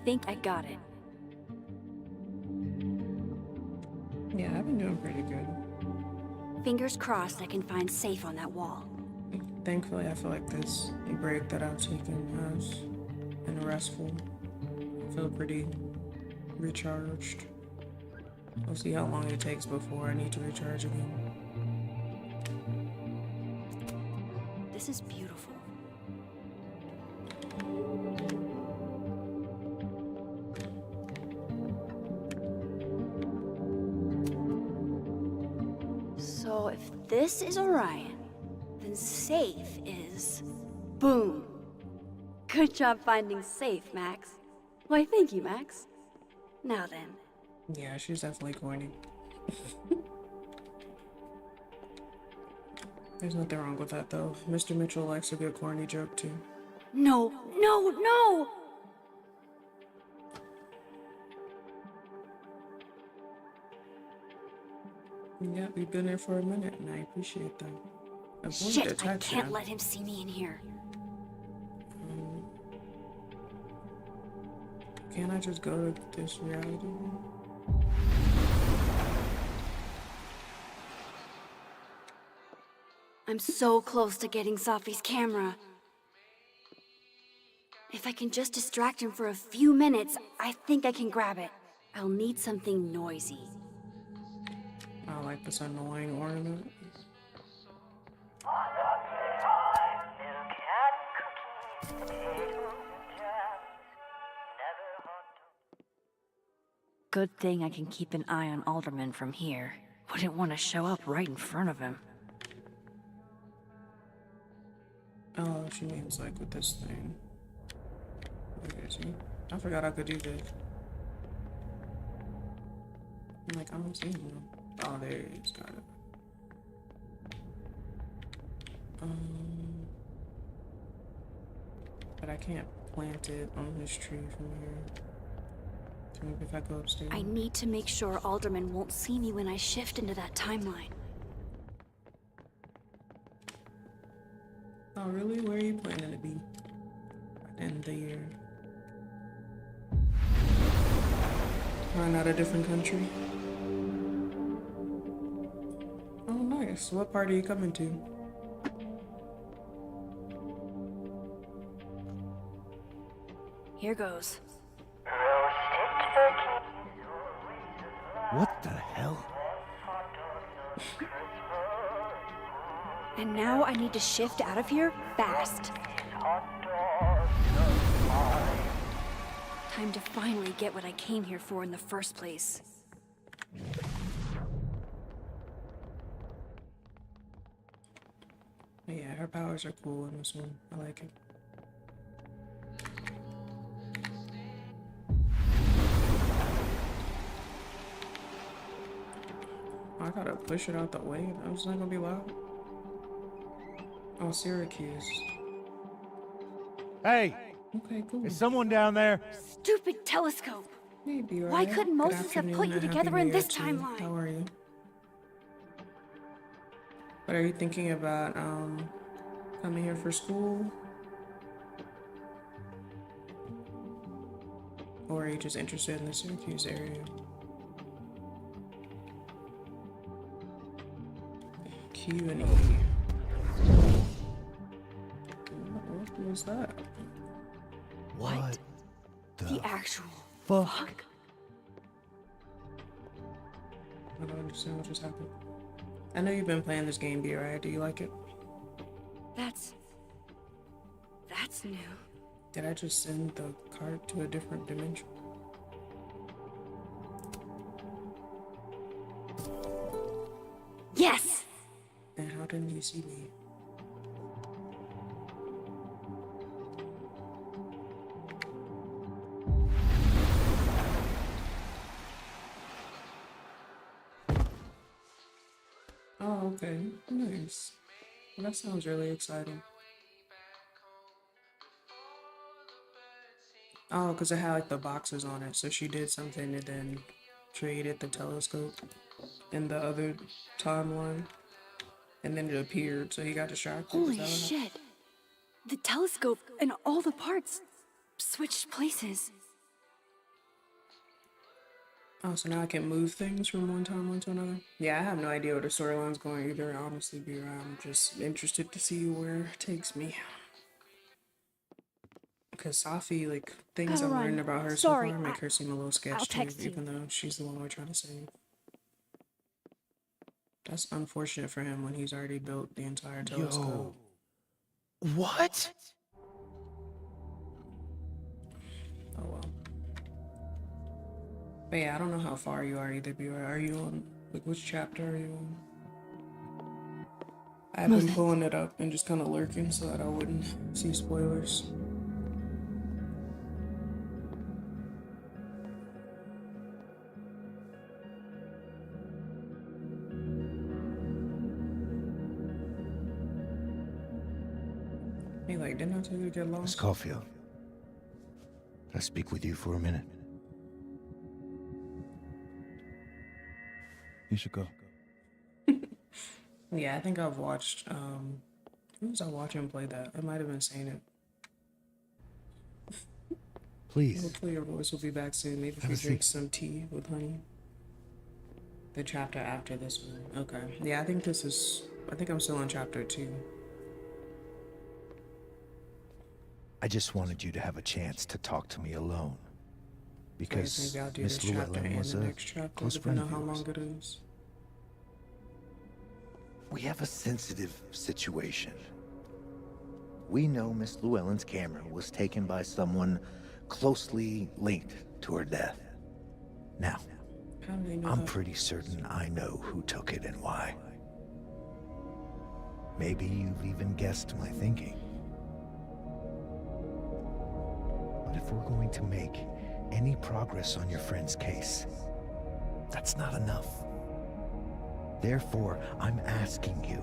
think I got it. Yeah, I've been doing pretty good. Fingers crossed I can find safe on that wall. Thankfully, I feel like this break that I've taken has been restful. I feel pretty recharged. We'll see how long it takes before I need to recharge again. This is beautiful. So if this is Orion, then safe is... boom. Good job finding safe, Max. Why, thank you, Max. Now then. Yeah, she's definitely corny. There's nothing wrong with that, though. Mr. Mitchell likes a good corny joke, too. No, no, no! Yeah, we've been there for a minute, and I appreciate that. Avoid Shit, I detection. can't let him see me in here. Can't I just go to this reality? I'm so close to getting Safi's camera. If I can just distract him for a few minutes, I think I can grab it. I'll need something noisy. I like this annoying ornament. Good thing I can keep an eye on Alderman from here. Wouldn't want to show up right in front of him. Oh, she means like with this thing. Where is he? I forgot I could do this. I'm like, I don't see him. Oh, there he is. Got it. But I can't plant it on this tree from here. So maybe if I go upstairs. I need to make sure Alderman won't see me when I shift into that timeline. Oh, really? Where are you planning to be? By the end of the year. Why not a different country? Oh, nice. What part are you coming to? Here goes. What the hell? And now I need to shift out of here fast. Time to finally get what I came here for in the first place. Yeah, her powers are cool in this one. I like it. I gotta push it out the way. That was not gonna be loud. Oh, Syracuse. Hey! Okay, cool. Is someone down there? Stupid telescope! Maybe, right? Why couldn't Good Moses have put afternoon you and together Happy in New this Year to you. timeline? How are you? What are you thinking about, coming here for school? Or are you just interested in the Syracuse area? Q and E. What was that? What The actual fuck? I don't understand what just happened. I know you've been playing this game, B, right? Do you like it? That's new. Did I just send the cart to a different dimension? Yes! And how didn't you see me? Oh, okay. Nice. Well, that sounds really exciting. Oh, because it had like the boxes on it, so she did something and then created the telescope in the other timeline. And then it appeared, so he got distracted. Holy shit! The telescope and all the parts switched places. Oh, so now I can move things from one timeline to another? Yeah, I have no idea where the storyline's going either, honestly, B. I'm just interested to see where it takes me. Because Safi, like, things Gotta I'm learning run. about her Sorry, so far make her seem a little sketch I'll too, text you. even though she's the one we're trying to save. That's unfortunate for him when he's already built the entire telescope. Yo. What? Oh well. But yeah, I don't know how far you are either, B. Are you on, like, which chapter are you on? I've been pulling it up and just kind of lurking so that I wouldn't see spoilers. Hey, like, didn't I tell you to get lost? Miss Caulfield, can I speak with you for a minute? You should go. Yeah, I think I've watched, who was I watching play that? I might have been saying it. Please. Hopefully your voice will be back soon. Maybe if Have we a drink seat. some tea with honey. The chapter after this one. Okay. Yeah, I think I'm still on chapter 2. I just wanted you to have a chance to talk to me alone. Because Maybe I'll do Miss this chapter Llewellyn and was the a next chapter, close friend depending of on how yours. long it is. We have a sensitive situation. We know Miss Llewellyn's camera was taken by someone closely linked to her death. Now, How do they know I'm that? pretty certain I know who took it and why. Maybe you've even guessed my thinking. But if we're going to make any progress on your friend's case, that's not enough. Therefore, I'm asking you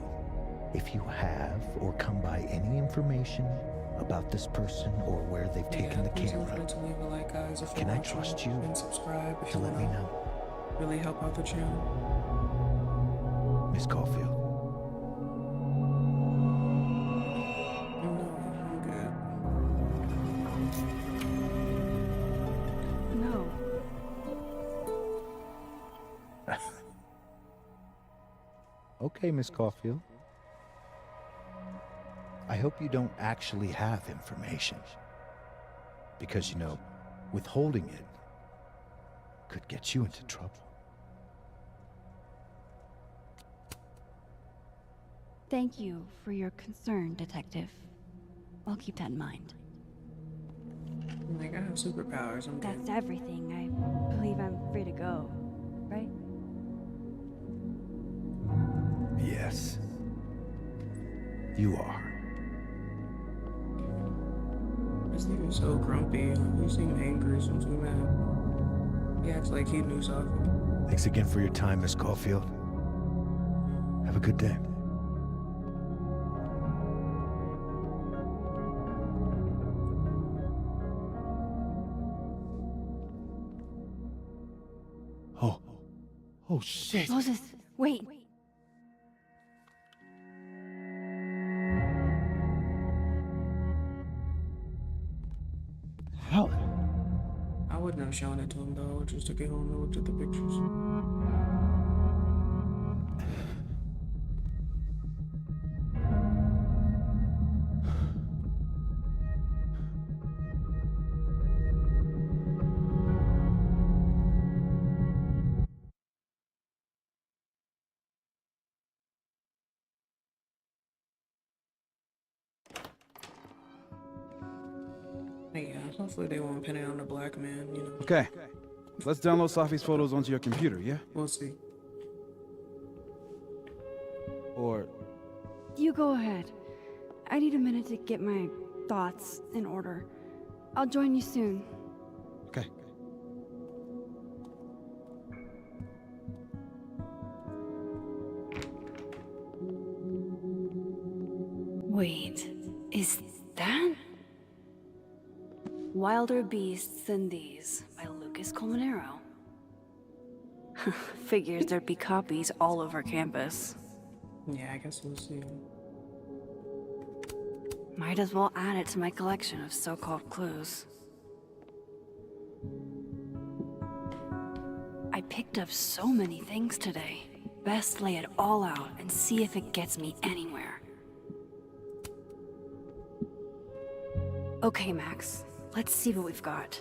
if you have or come by any information about this person or where they've taken the please don't camera. forget to leave a like, guys, if you're Can I watching, trust you and subscribe if to you let me wanna know? really help out the channel. Miss Caulfield. No, I'm good. No. Okay, Miss Caulfield. I hope you don't actually have information. Because, you know, withholding it could get you into trouble. Thank you for your concern, Detective. I'll keep that in mind. Like, I have superpowers, I'm That's good. everything. I believe I'm free to go, right? Yes. You are. This nigga's so grumpy. He seemed angry since we met. He acts like he knew something. Thanks again for your time, Miss Caulfield. Have a good day. Oh, shit. Moses, wait. How? I wouldn't have shown it to him though, just to get home and looked at the pictures. Yeah, hopefully they won't pin it on the black man, you know. Okay. Let's download Safi's photos onto your computer, yeah? We'll see. Or You go ahead. I need a minute to get my thoughts in order. I'll join you soon. okay. Wait, is that? Wilder Beasts Than These by Lucas Colmenero. Figures there'd be copies all over campus. Yeah, I guess we'll see. Might as well add it to my collection of so-called clues. I I picked up so many things today. Best lay it all out and see if it gets me anywhere. Okay, Max. Let's see what we've got.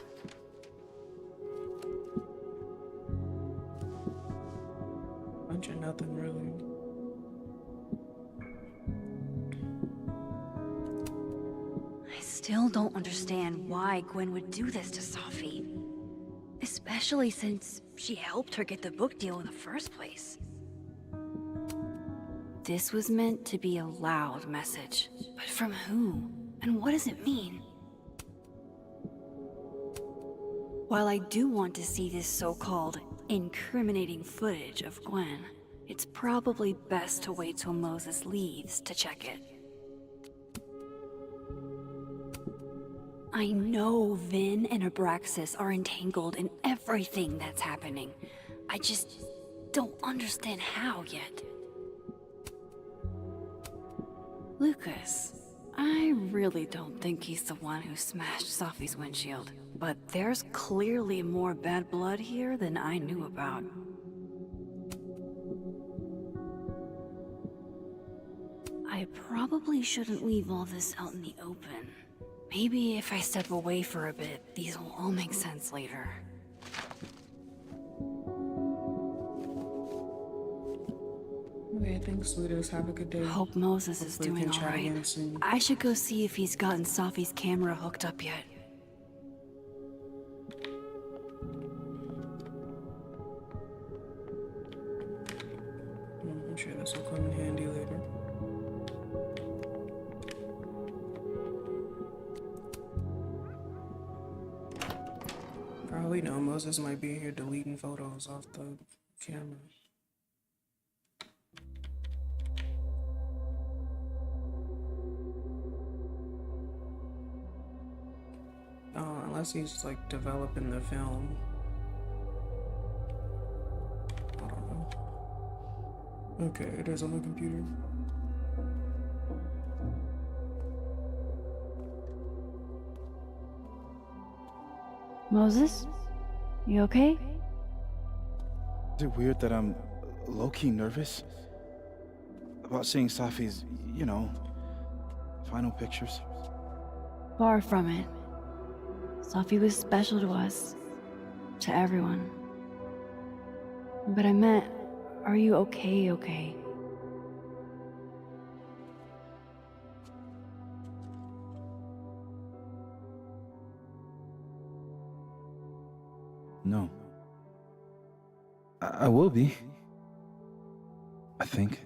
Bunch of nothing, really. I still don't understand why Gwen would do this to Safi. Especially since she helped her get the book deal in the first place. This was meant to be a loud message. But from who? And what does it mean? While I do want to see this so-called incriminating footage of Gwen, it's probably best to wait till Moses leaves to check it. I know Vin and Abraxas are entangled in everything that's happening. I just don't understand how yet. Lucas, I really don't think he's the one who smashed Safi's windshield. But there's clearly more bad blood here than I knew about. I probably shouldn't leave all this out in the open. Maybe if I step away for a bit, these will all make sense later. Okay, thanks, Ludos. Have a good day. Hope Moses is doing all right. I should go see if he's gotten Safi's camera hooked up yet. I'm sure this will come in handy later. For all we know, Moses might be here deleting photos off the camera. Unless he's like developing the film. I don't know. Okay, it is on the computer. Moses? You okay? Is it weird that I'm low-key nervous about seeing Safi's, you know, final pictures? Far from it. Safi was special to us. To everyone. But I meant, are you okay? No. I will be. I think.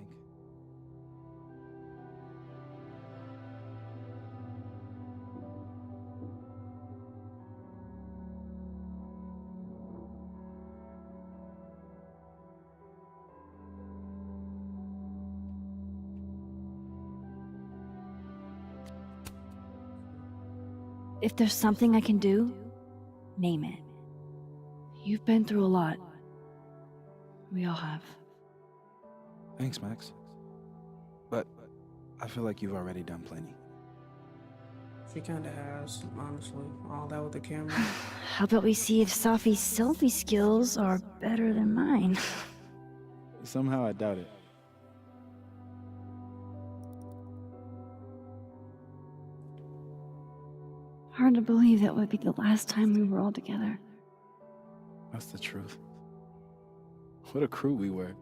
If there's something I can do, name it. You've been through a lot. We all have. Thanks, Max. But I feel like you've already done plenty. She kinda has, honestly. All that with the camera. How about we see if Safi's selfie skills are better than mine? Somehow I doubt it. Hard to believe that would be the last time we were all together. That's the truth. What a crew we were.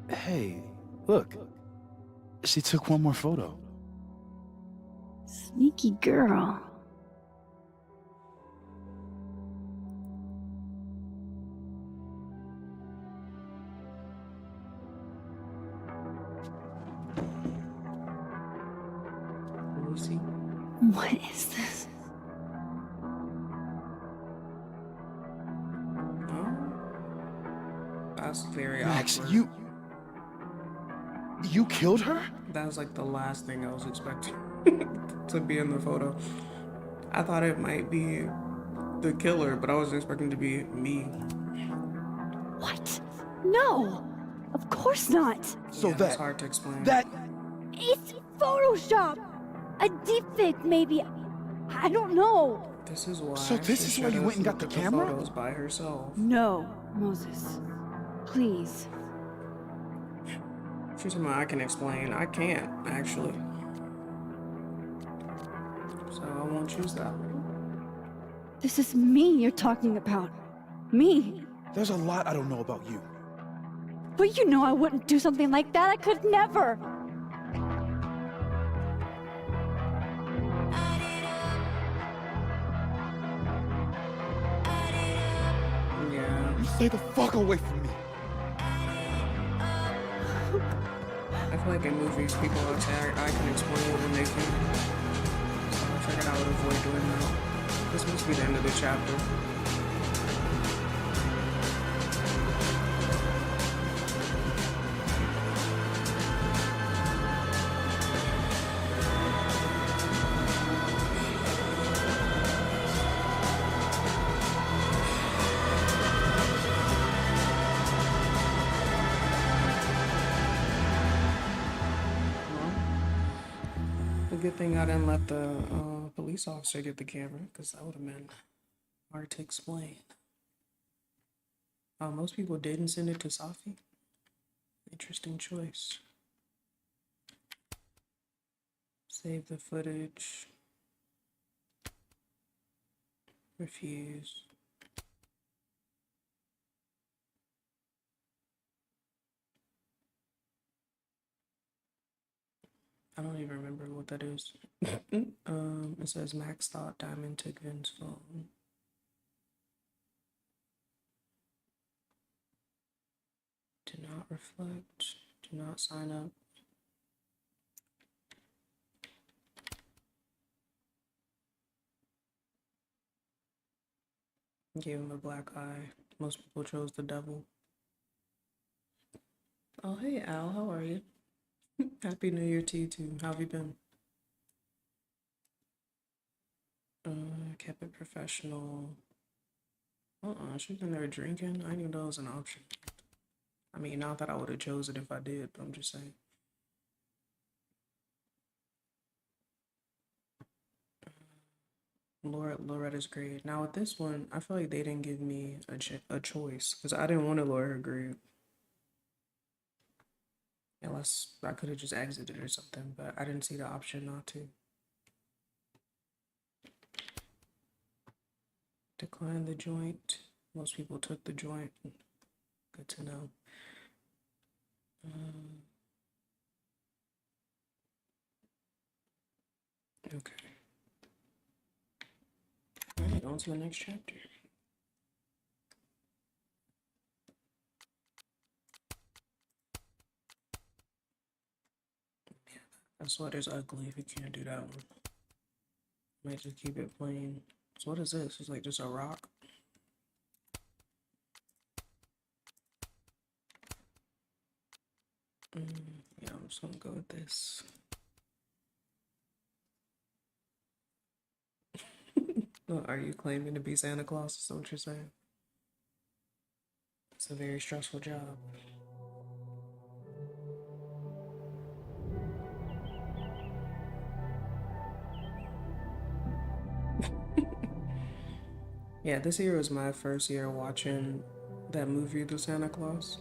Hey, look. She took one more photo. Sneaky girl. Lucy? What is this? That's very Max, awkward. You killed her? That was like the last thing I was expecting to be in the photo. I thought it might be the killer, but I wasn't expecting to be me. What? No! Of course not! So It's hard to explain. It's Photoshop! A deepfake, maybe. I don't know. This is why. So this she is why you should've went and got looked the at camera? photos by herself. No, Moses. Please. She's talking about I can explain. I can't, actually. So I won't choose that one. This is me you're talking about. Me. There's a lot I don't know about you. But you know I wouldn't do something like that. I could never. Yeah. You stay the fuck away from me. I feel like in movies, people always say I can explain when they can. So I figured I would avoid doing that. This must be the end of the chapter. The good thing I didn't let the police officer get the camera, because that would have been hard to explain. Most people didn't send it to Safi. Interesting choice. Save the footage. Refuse. I don't even remember what that is. It says Max thought Diamond took Vin's phone. Do not reflect. Do not sign up. Gave him a black eye. Most people chose the devil. Oh, hey, Al. How are you? Happy New Year to you, too. How have you been? Kept it professional. She's in there drinking. I didn't even know it was an option. I mean, not that I would have chosen if I did, but I'm just saying. Loretta's grade. Now with this one, I feel like they didn't give me a choice because I didn't want to lower her grade. Unless I could have just exited or something, but I didn't see the option not to. Decline the joint. Most people took the joint. Good to know. Okay. Alright, on to the next chapter. Yeah, that sweater's ugly if you can't do that one. Might just keep it plain. So what is this? It's like just a rock? Yeah, I'm just gonna go with this. Well, are you claiming to be Santa Claus? Is that what you're saying? It's a very stressful job. Yeah, this year was my first year watching that movie, The Santa Claus.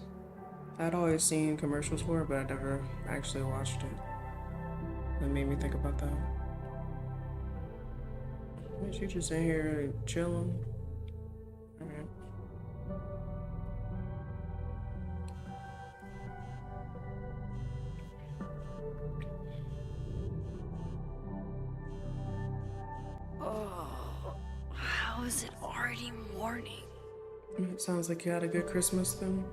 I'd always seen commercials for it, but I never actually watched it. That made me think about that. She just in here chilling. Alright. Oh, how is it already morning? It sounds like you had a good Christmas then.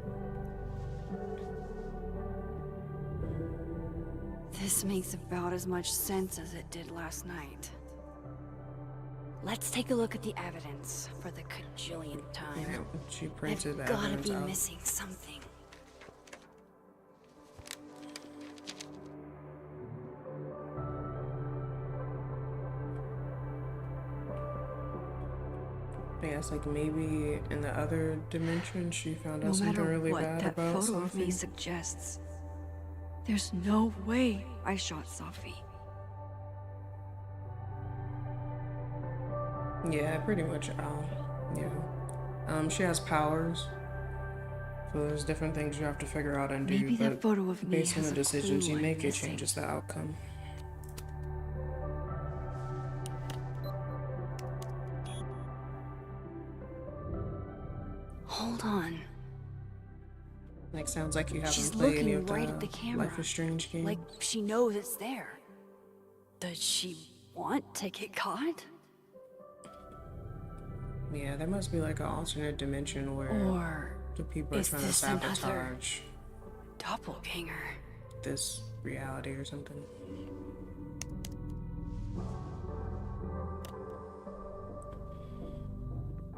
This makes about as much sense as it did last night. Let's take a look at the evidence for the cajillionth time. Yeah, she printed I've the gotta evidence be out. missing something. Yeah, it's like maybe in the other dimension she found out No something matter really what bad that about photo of me Safi. suggests, there's no way I shot Safi. Yeah, pretty much. Yeah. She has powers. So there's different things you have to figure out and do, Maybe that but photo of me based on has the a decisions clue you I'm make, it missing. changes the outcome. Hold on. Like, sounds like you haven't She's played any looking of the right at the camera. Life is Strange games. Like she knows it's there. Does she want to get caught? Yeah, there must be like an alternate dimension where Or the people are is trying to this another sabotage doppelganger? this reality or something.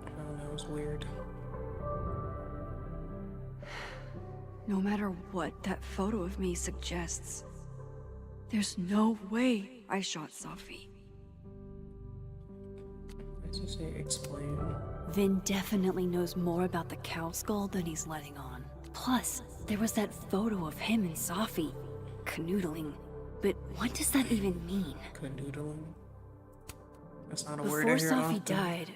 I don't know, it's weird. No matter what that photo of me suggests, there's no way I shot Safi. Let's just say explain. Vin definitely knows more about the cow skull than he's letting on. Plus, there was that photo of him and Safi canoodling. But what does that even mean? Canoodling? That's not a Before word I hear Safi often. died,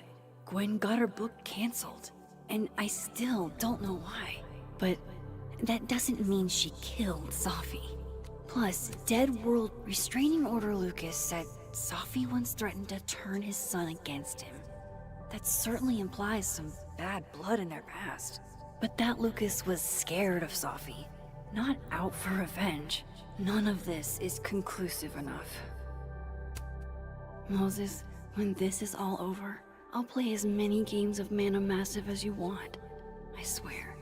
Gwen got her book canceled. And I still don't know why. But that doesn't mean she killed Safi. Plus, Dead World Restraining Order Lucas said Safi once threatened to turn his son against him. That certainly implies some bad blood in their past. But that Lucas was scared of Safi, not out for revenge. None of this is conclusive enough. Moses, when this is all over, I'll play as many games of Mana Massive as you want. I swear.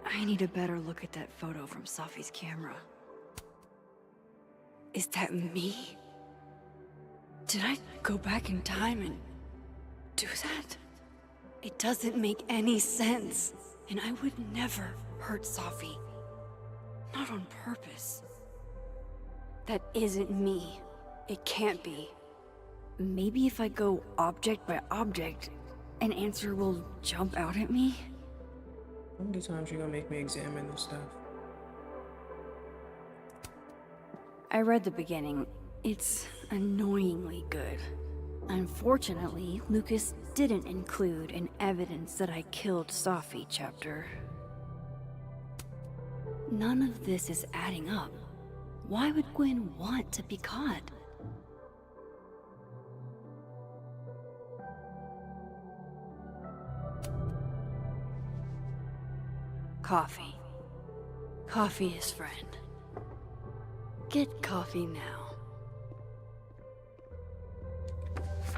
I need a better look at that photo from Safi's camera. Is that me? Did I go back in time and do that? It doesn't make any sense. And I would never hurt Safi. Not on purpose. That isn't me. It can't be. Maybe if I go object by object, an answer will jump out at me? How many times you gonna make me examine this stuff? I read the beginning. It's annoyingly good. Unfortunately, Lucas didn't include an evidence that I killed Safi chapter. None of this is adding up. Why would Gwen want to be caught? Coffee. Coffee is friend. Get coffee now.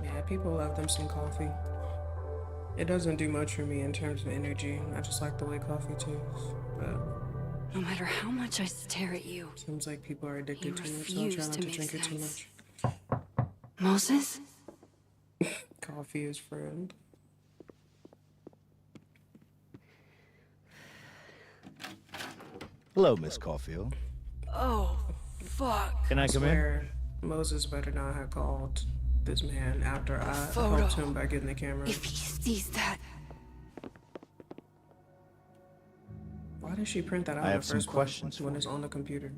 Yeah, people love them some coffee. It doesn't do much for me in terms of energy. I just like the way coffee tastes. But No matter how much I stare at you, seems like people are addicted to it, so I refuse try not to to make drink it too sense. much. Moses? Coffee is friend. Hello, Miss Caulfield. Oh, fuck. Can I come in? swear, Moses better not have called this man after I Photo. helped him by getting the camera. If he sees that, Why did she print that out I in have the some first place questions when for it's you. on the computer?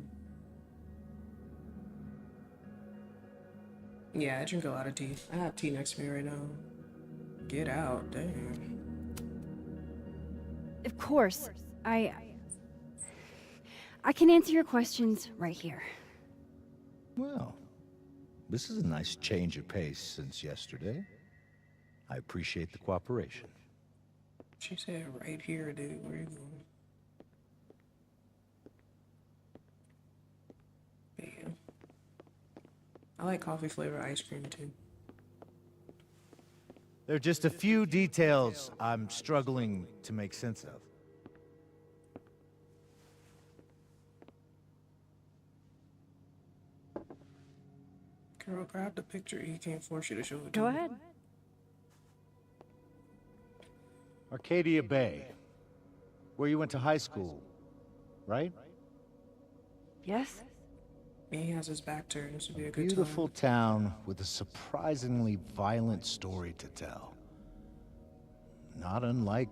Yeah, I drink a lot of tea. I have tea next to me right now. Get out, damn. Of course, I can answer your questions right here. Well, this is a nice change of pace since yesterday. I appreciate the cooperation. She said right here, dude. Where you going? Damn. I like coffee flavor ice cream too. There are just a few details I'm struggling to make sense of. Girl, grab the picture. He can't force you to show it. Go to me. ahead. Arcadia Bay, where you went to high school, right? Yes? He has his back turned. This would be a good Beautiful town with a surprisingly violent story to tell. Not unlike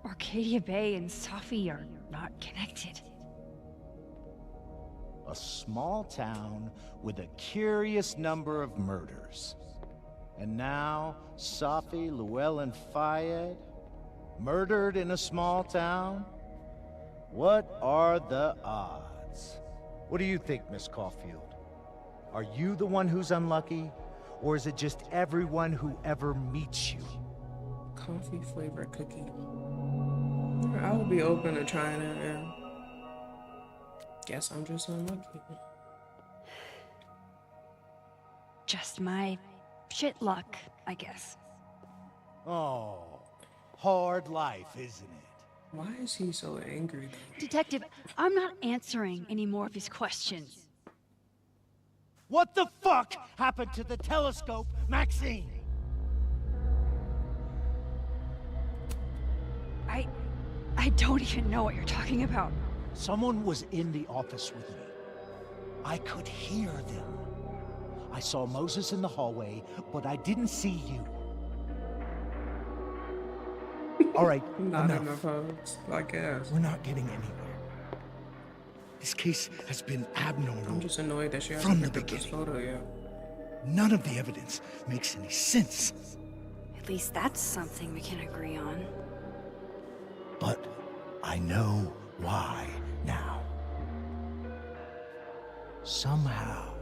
Arcadia Bay and Safi are not connected. A small town with a curious number of murders. And now, Safi, Llewellyn Fayed, murdered in a small town? What are the odds? What do you think, Miss Caulfield? Are you the one who's unlucky? Or is it just everyone who ever meets you? Coffee flavored cookie. I would be open to trying it, yeah. Guess I'm just unlucky. Just my shit luck, I guess. Oh, hard life, isn't it? Why is he so angry though? Detective, I'm not answering any more of his questions. What the fuck happened to the telescope, Maxine? I don't even know what you're talking about. Someone was in the office with me. I could hear them. I saw Moses in the hallway, but I didn't see you. All right, Not enough. enough votes, I guess. We're not getting anywhere. This case has been abnormal. I'm just annoyed that she from hasn't the picked up this beginning. photo yet. None of the evidence makes any sense. At least that's something we can agree on. But I know why now. Somehow,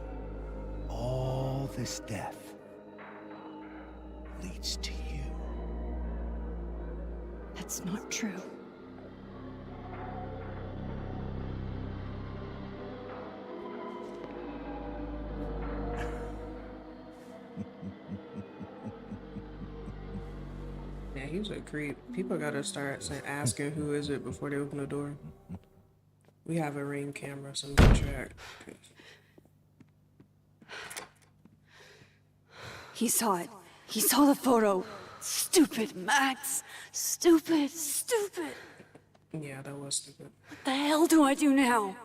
all this death leads to you. That's not true. Yeah, he's a creep. People gotta start asking who is it before they open the door. We have a Ring camera, so we can track. He saw it. He saw the photo. Stupid, Max. Stupid, stupid. Yeah, that was stupid. What the hell do I do now?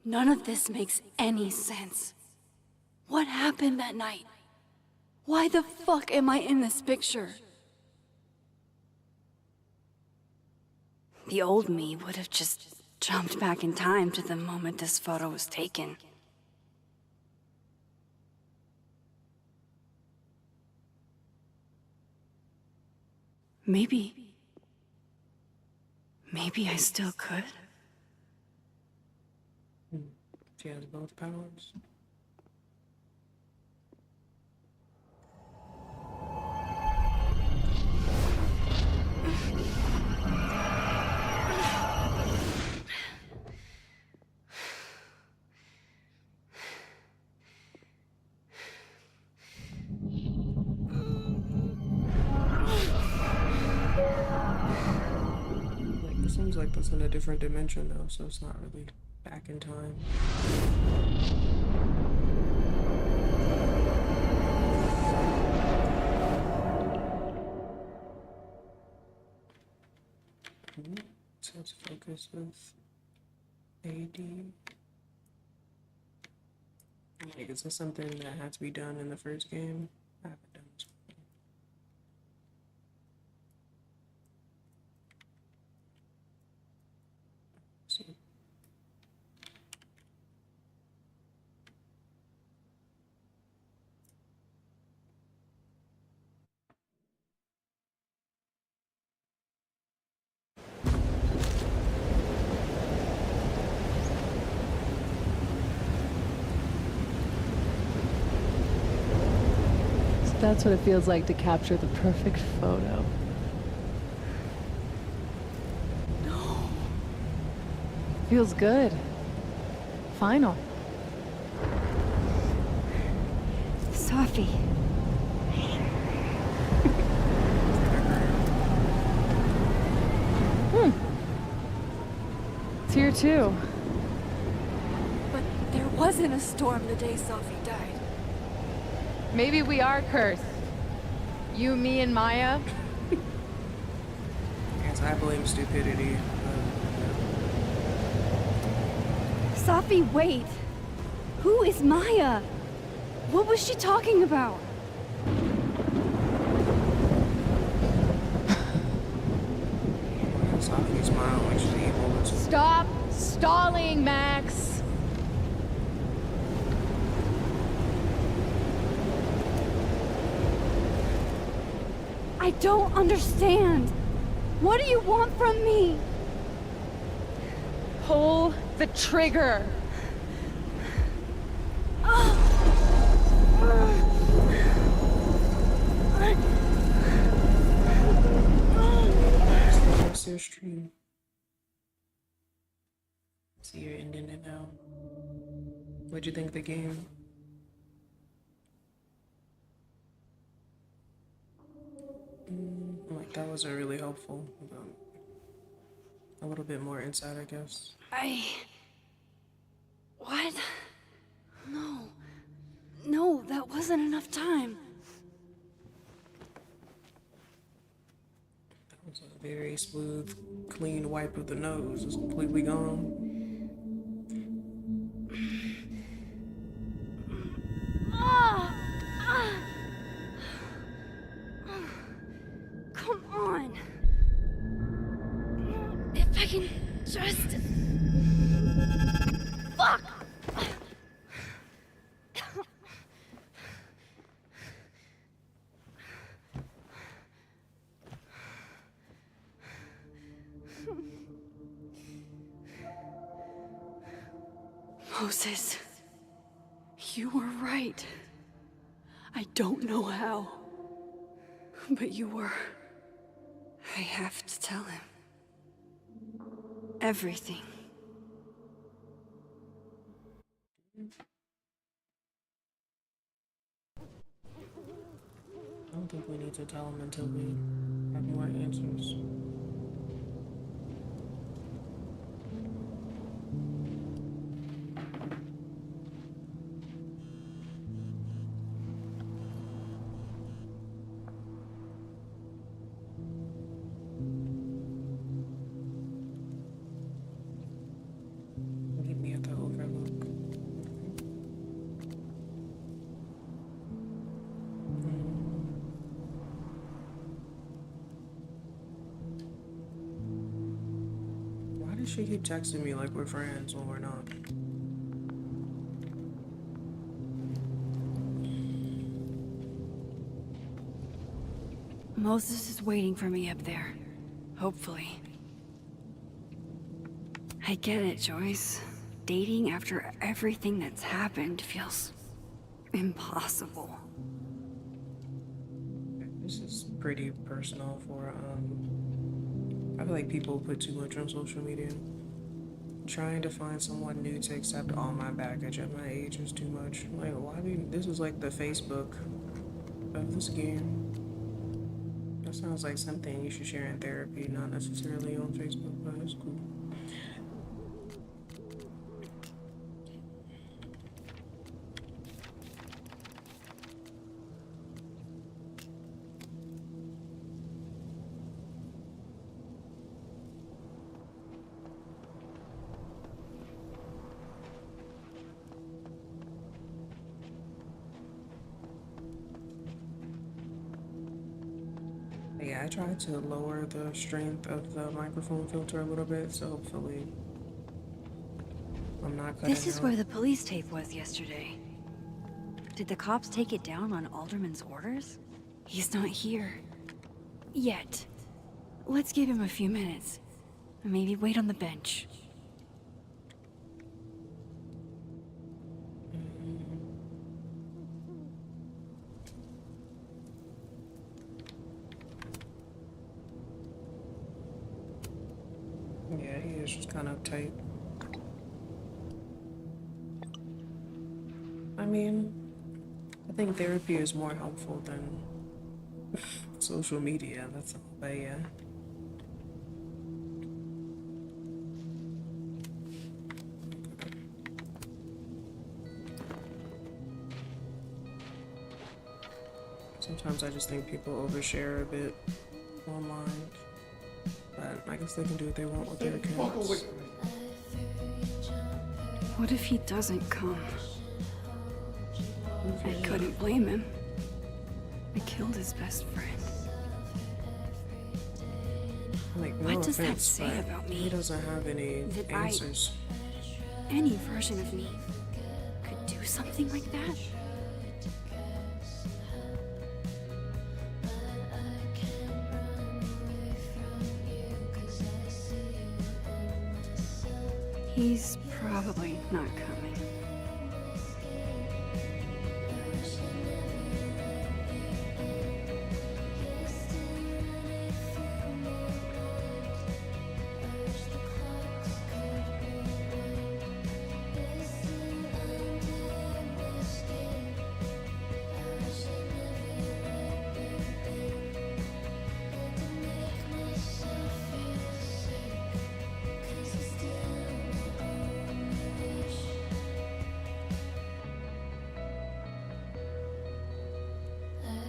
None of this makes any sense. What happened that night? Why the fuck am I in this picture? The old me would have just jumped back in time to the moment this photo was taken. Maybe I still could. She has both powers. It seems like that's in a different dimension though, so it's not really back in time. So let's focus with AD. Like, is this something that had to be done in the first game? I haven't done this before. See. So that's what it feels like to capture the perfect photo. No. Feels good. Final. Safi. It's here too. But there wasn't a storm the day Safi died. Maybe we are cursed. You, me, and Maya. Yes, I blame stupidity. Safi, wait. Who is Maya? What was she talking about? Sophie smile like she's evil. Stop stalling, Max! I don't understand. What do you want from me? Pull the trigger! What's your stream? See, you're ending it now. What'd you think of the game? Like, that wasn't really helpful. A little bit more insight, I guess. What? No, that wasn't enough time. That was a very smooth, clean wipe of the nose. It's completely gone. Come on. If I can just... Fuck! Moses, you were right. I don't know how, but you were. I have to tell him. Everything. I don't think we need to tell him until we have more answers. Meet me at the Overlook. Why does she keep texting me like we're friends when we're not? Moses is waiting for me up there. Hopefully. I get it, Joyce. Dating after everything that's happened feels impossible. This is pretty personal for, I feel like people put too much on social media. Trying to find someone new to accept all my baggage at my age is too much. Like, why this is like the Facebook of this game. That sounds like something you should share in therapy, not necessarily on Facebook, but it's cool. Yeah, I tried to lower the strength of the microphone filter a little bit, so hopefully I'm not cutting This is out. where the police tape was yesterday. Did the cops take it down on Alderman's orders? He's not here. Yet. Let's give him a few minutes. Maybe wait on the bench. Yeah, he is just kind of uptight. I mean, I think therapy is more helpful than social media, that's all, but yeah. Sometimes I just think people overshare a bit online. But I guess they can do what they want with their accounts. What if he doesn't come? I couldn't blame him. I killed his best friend. Like, no What does that offense, say but about he me? doesn't have any That answers. Any version of me could do something like that? He's probably not coming.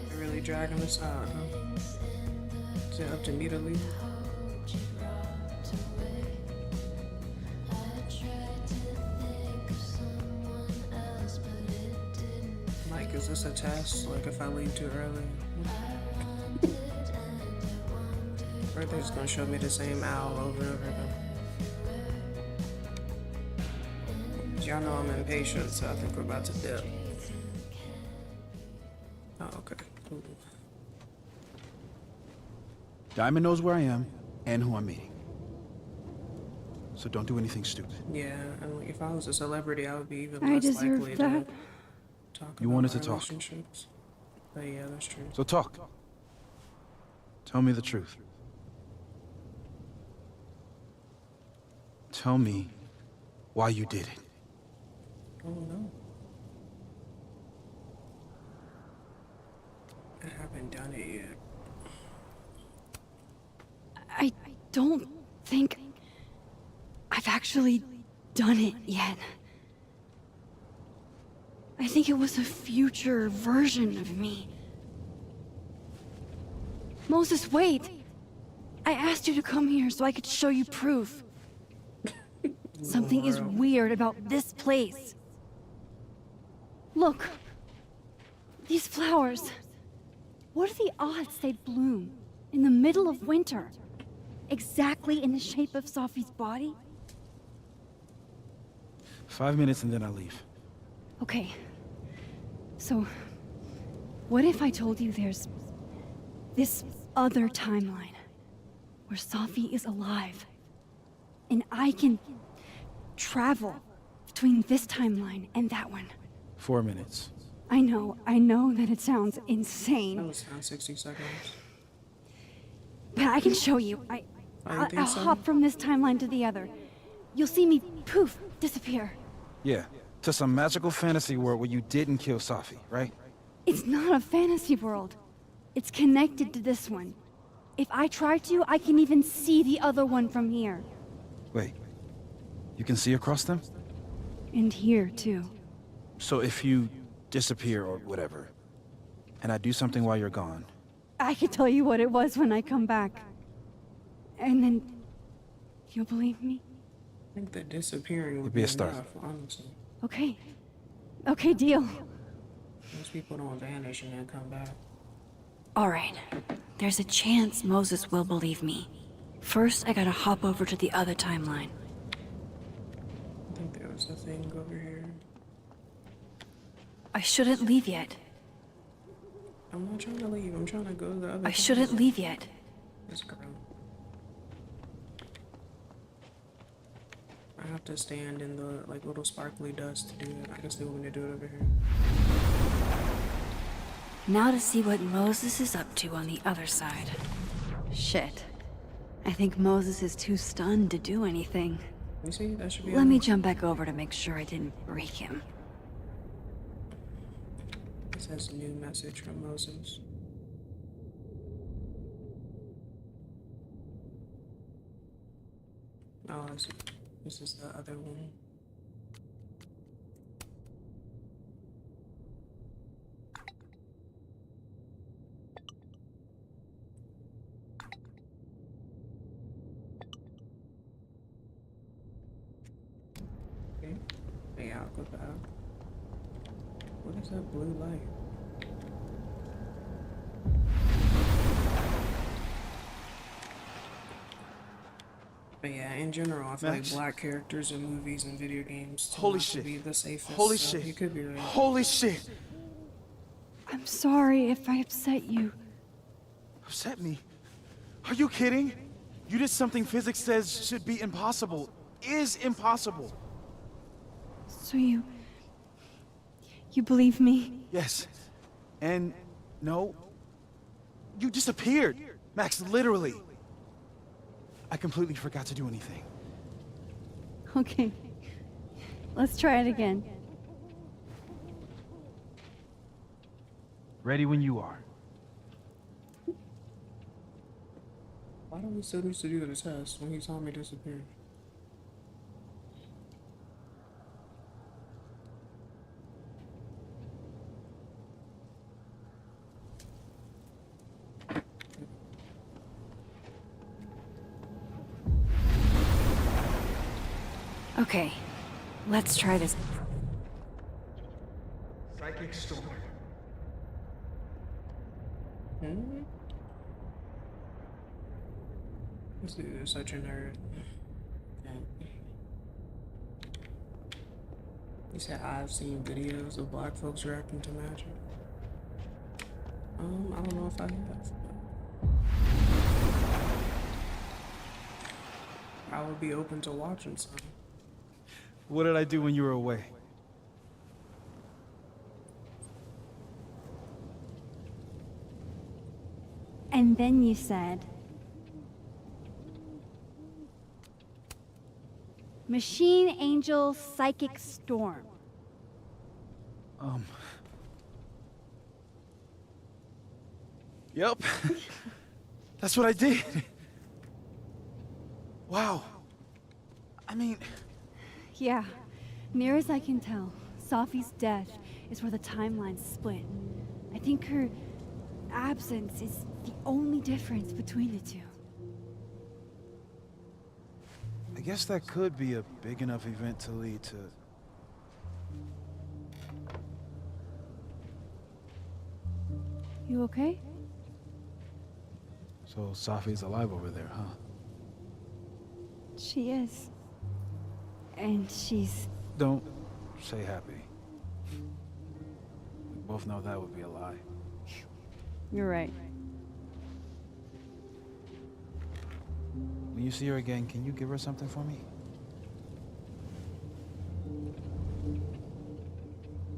They're really dragging this out, huh? Is it up to me to leave? Like, is this a test? Like, if I leave too early? Or they're just gonna show me the same owl over and over again? Y'all know I'm impatient, so I think we're about to dip. Oh, okay. Cool. Diamond knows where I am and who I'm meeting. So don't do anything stupid. Yeah, and like, if I was a celebrity, I would be even I less deserve likely that. to talk You about wanted my to talk. relationships. But yeah, that's true. So talk. Tell me the truth. Tell me why you did it. Oh no. I haven't done it yet. I don't think I've actually done it yet. I think it was a future version of me. Moses, wait! I asked you to come here so I could show you proof. Something is weird about this place. Look. These flowers. What are the odds they'd bloom in the middle of winter? Exactly in the shape of Sophie's body? 5 minutes and then I leave. Okay. So, what if I told you there's this other timeline where Sophie is alive and I can travel between this timeline and that one? 4 minutes. I know that it sounds insane. That was around 60 seconds. But I can show you. I'll hop from this timeline to the other. You'll see me, poof, disappear. Yeah, to some magical fantasy world where you didn't kill Safi, right? It's not a fantasy world. It's connected to this one. If I try to, I can even see the other one from here. Wait, you can see across them? And here, too. So if you disappear or whatever, and I do something while you're gone, I can tell you what it was when I come back. And then... you'll believe me? I think that disappearing would It'd be a start. enough, honestly. Okay. Okay, deal. Most people don't vanish and then come back. Alright. There's a chance Moses will believe me. First, I gotta hop over to the other timeline. I think there was a thing over here. I shouldn't leave yet. I'm not trying to leave. I'm trying to go to the other I shouldn't timeline. leave yet. This girl. I have to stand in the like little sparkly dust to do it. I guess they want me to do it over here. Now to see what Moses is up to on the other side. Shit. I think Moses is too stunned to do anything. You see, that should be Let me enough. jump back over to make sure I didn't break him. It says new message from Moses. Oh, I see. This is the other one. Okay. Yeah, I'll go back. What is that blue light? But yeah, in general, I feel Max? like black characters in movies and video games tend Holy not to shit. be the safest. Holy so shit. You could be right. Holy shit! I'm sorry if I upset you. Upset me? Are you kidding? You did something physics says should be impossible. Is impossible. So you believe me? Yes. And no. You disappeared. Max, literally. I completely forgot to do anything. Okay. Let's try it again. Ready when you are. Why don't we still need to do the test when he saw me disappear? Okay, let's try this. Psychic storm. This dude is such a nerd. He said, I've seen videos of black folks reacting to magic. I don't know if I have. I would be open to watching some. What did I do when you were away? And then you said, Machine Angel Psychic Storm. Yep. That's what I did. Wow. I mean... Yeah, near as I can tell, Sophie's death is where the timelines split. I think her absence is the only difference between the two. I guess that could be a big enough event to lead to... You okay? So Sophie's alive over there, huh? She is. And she's... Don't say happy. We both know that would be a lie. You're right. When you see her again, can you give her something for me?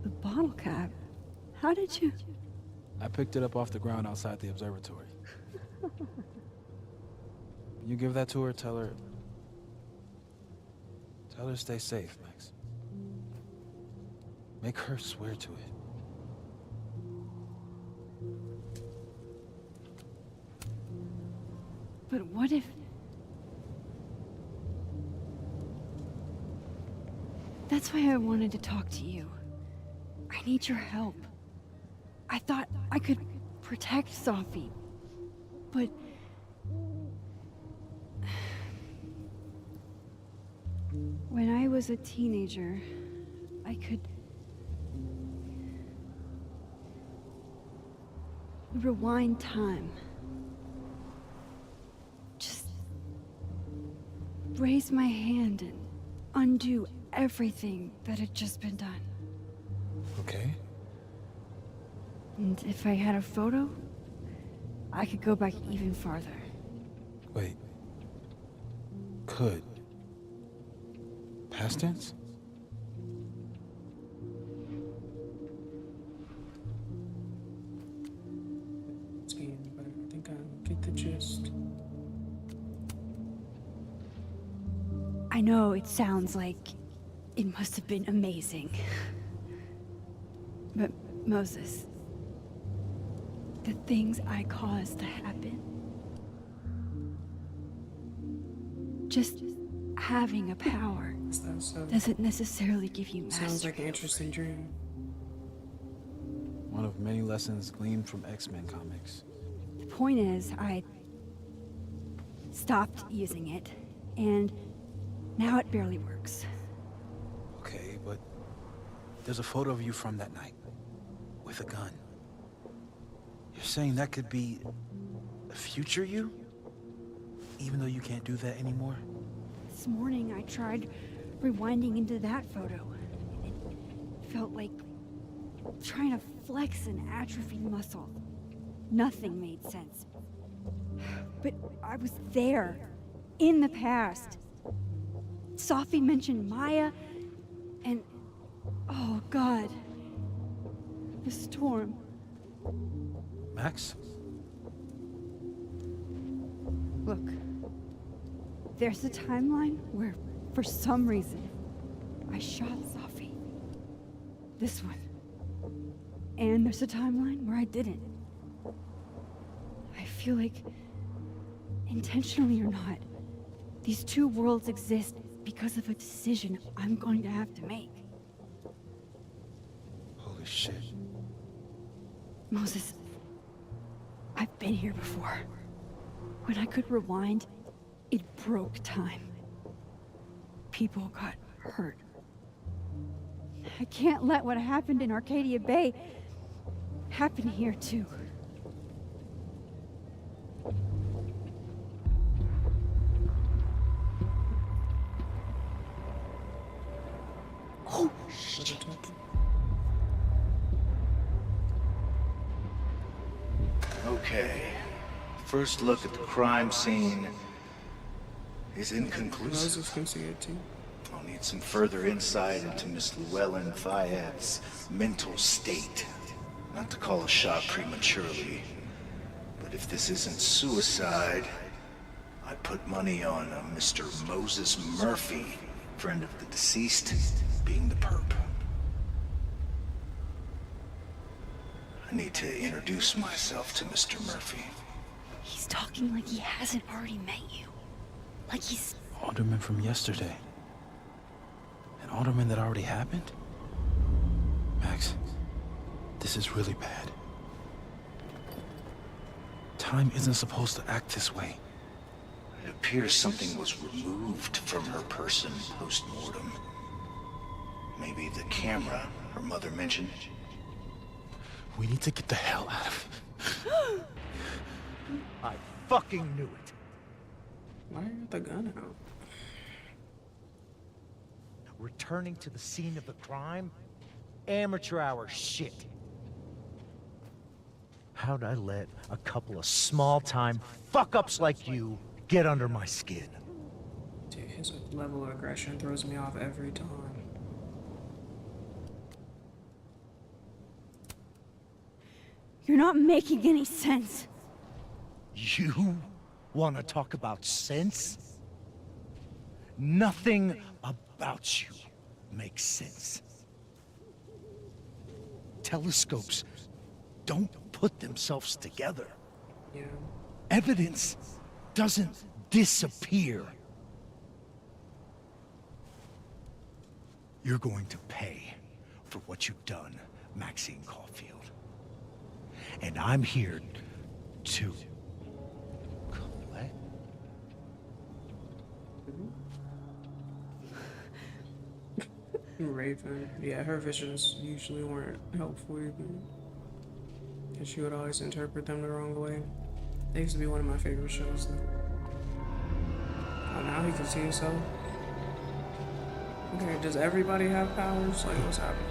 The bottle cap? How did you... I picked it up off the ground outside the observatory. You give that to her, tell her to stay safe, Max. Make her swear to it. But what if... That's why I wanted to talk to you. I need your help. I thought I could protect Sophie, but... When I was a teenager, I could... rewind time. Just... raise my hand and undo everything that had just been done. Okay. And if I had a photo, I could go back even farther. Wait. Could. Past tense? It's getting better. I think I get the gist. I know it sounds like it must have been amazing. But Moses, the things I caused to happen, just having a power doesn't necessarily give you mastery. Sounds like an interesting dream. One of many lessons gleaned from X-Men comics. The point is, I stopped using it, and now it barely works. Okay, but there's a photo of you from that night, with a gun. You're saying that could be a future you? Even though you can't do that anymore? This morning I tried rewinding into that photo. It felt like trying to flex an atrophied muscle. Nothing made sense. But I was there, in the past. Safi mentioned Maya, and oh God, the storm. Max? Look, there's a timeline where, for some reason, I shot Safi. This one. And there's a timeline where I didn't. I feel like, intentionally or not, these two worlds exist because of a decision I'm going to have to make. Holy shit. Moses, I've been here before. When I could rewind, it broke time. People got hurt. I can't let what happened in Arcadia Bay happen here too. Oh, shit. Okay. First look at the crime scene is inconclusive. Moses can see it too. I'll need some further insight into Miss Llewellyn Fayette's mental state. Not to call a shot prematurely, but if this isn't suicide, I put money on a Mr. Moses Murphy, friend of the deceased, being the perp. I need to introduce myself to Mr. Murphy. He's talking like he hasn't already met you. Like he's... Alderman from yesterday. An alderman that already happened? Max, this is really bad. Time isn't supposed to act this way. It appears something was removed from her person post-mortem. Maybe the camera her mother mentioned. We need to get the hell out of here. I fucking knew it. Why you got the gun out? Returning to the scene of the crime? Amateur hour shit. How'd I let a couple of small-time fuck-ups like you get under my skin? Dude, his level of aggression throws me off every time. You're not making any sense. You want to talk about sense? Nothing about you makes sense. Telescopes don't put themselves together. Yeah. Evidence doesn't disappear. You're going to pay for what you've done, Maxine Caulfield. And I'm here to collect. Raven. Yeah, her visions usually weren't helpful even. And she would always interpret them the wrong way. They used to be one of my favorite shows though. Oh, now he can see himself. Okay, does everybody have powers? Like, what's happening?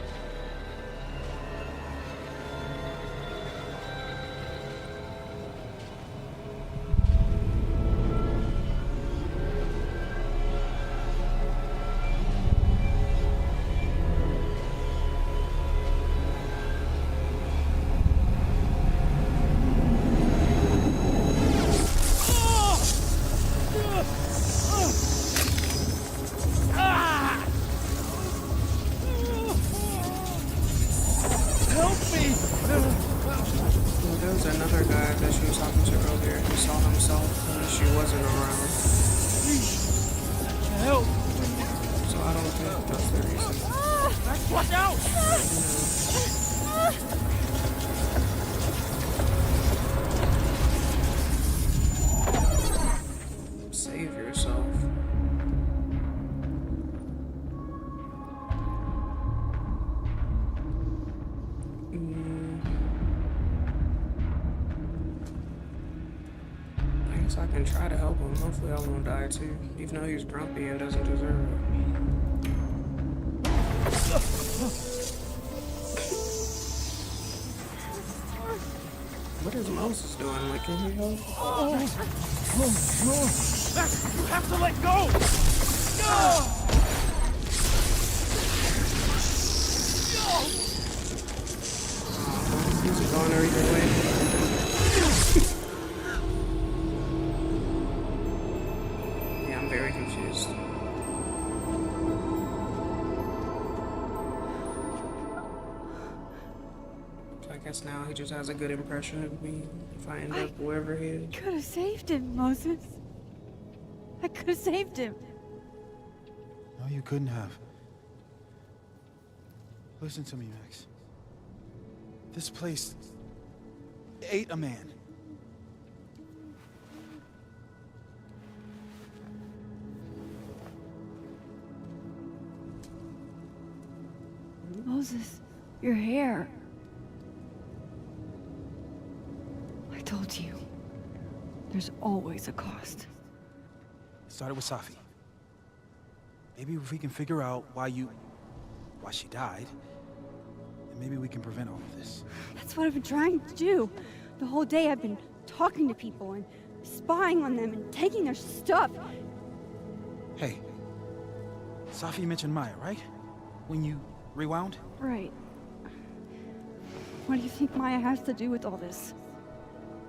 mean, try to help him. Hopefully I won't die too, even though he's grumpy and doesn't deserve it. What is Moses doing? Like, can he help? Max, you have to let go! He's a goner either way. Yeah, I'm very confused. So I guess now he just has a good impression of me if I end up wherever he is. Could have saved him, Moses. I could have saved him. No, you couldn't have. Listen to me, Max. This place ate a man. Moses, your hair. I told you. There's always a cost. It started with Safi. Maybe if we can figure out why she died, then maybe we can prevent all of this. That's what I've been trying to do. The whole day I've been talking to people and spying on them and taking their stuff. Hey, Safi mentioned Maya, right? When you rewound? Right. What do you think Maya has to do with all this?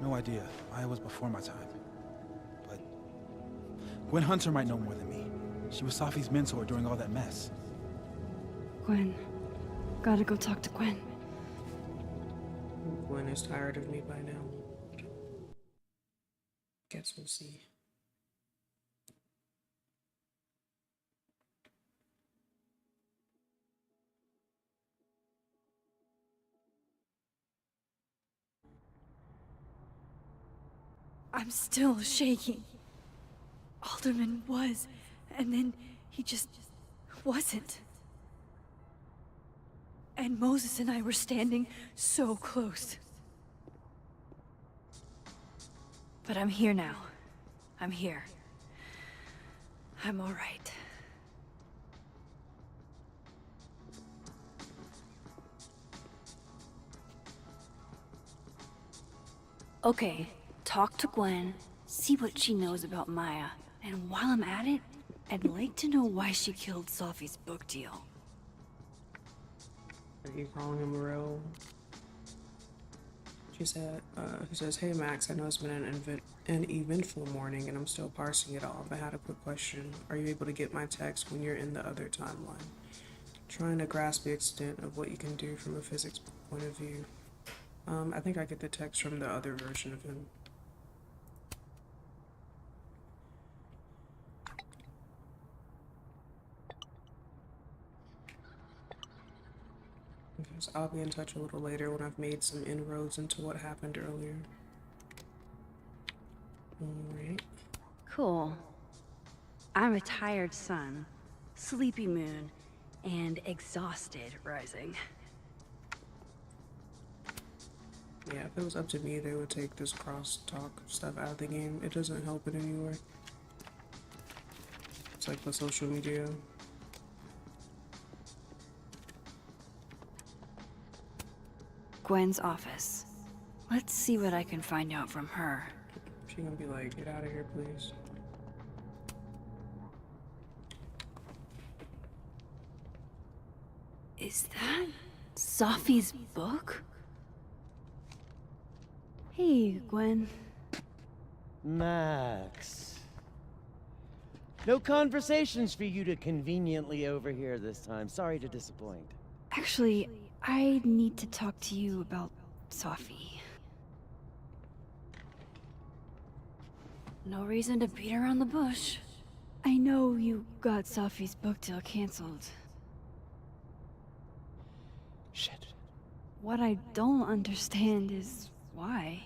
No idea. Maya was before my time. But Gwen Hunter might know more than me. She was Safi's mentor during all that mess. Gwen. Gotta go talk to Gwen. Gwen is tired of me by now. Guess we'll see. I'm still shaking. Alderman was, and then he just wasn't. And Moses and I were standing so close. But I'm here now. I'm here. I'm all right. Okay, talk to Gwen, see what she knows about Maya, and while I'm at it, I'd like to know why she killed Safi's book deal. Are you calling him Morel? She says, hey Max, I know it's been an eventful morning and I'm still parsing it all, but I had a quick question. Are you able to get my text when you're in the other timeline? Trying to grasp the extent of what you can do from a physics point of view. I think I get the text from the other version of him. Okay, so I'll be in touch a little later when I've made some inroads into what happened earlier. Alright. Cool. I'm a tired sun, sleepy moon, and exhausted rising. Yeah, if it was up to me, they would take this cross-talk stuff out of the game. It doesn't help it anyway. It's like the social media. Gwen's office. Let's see what I can find out from her. She gonna be like, get out of here, please. Is that Safi's book? Hey, Gwen. Max. No conversations for you to conveniently overhear this time. Sorry to disappoint. Actually, I need to talk to you about Safi. No reason to beat around the bush. I know you got Safi's book deal canceled. Shit. What I don't understand is why.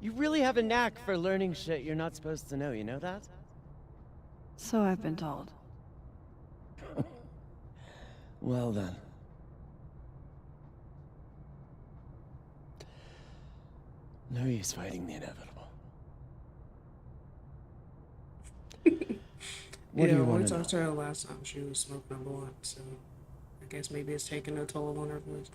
You really have a knack for learning shit you're not supposed to know, you know that? So I've been told. Well then. No use fighting the inevitable. What do Yeah, you when we want to know? talked to her last time, she was smoking a blunt, so I guess maybe it's taking a toll on her voice.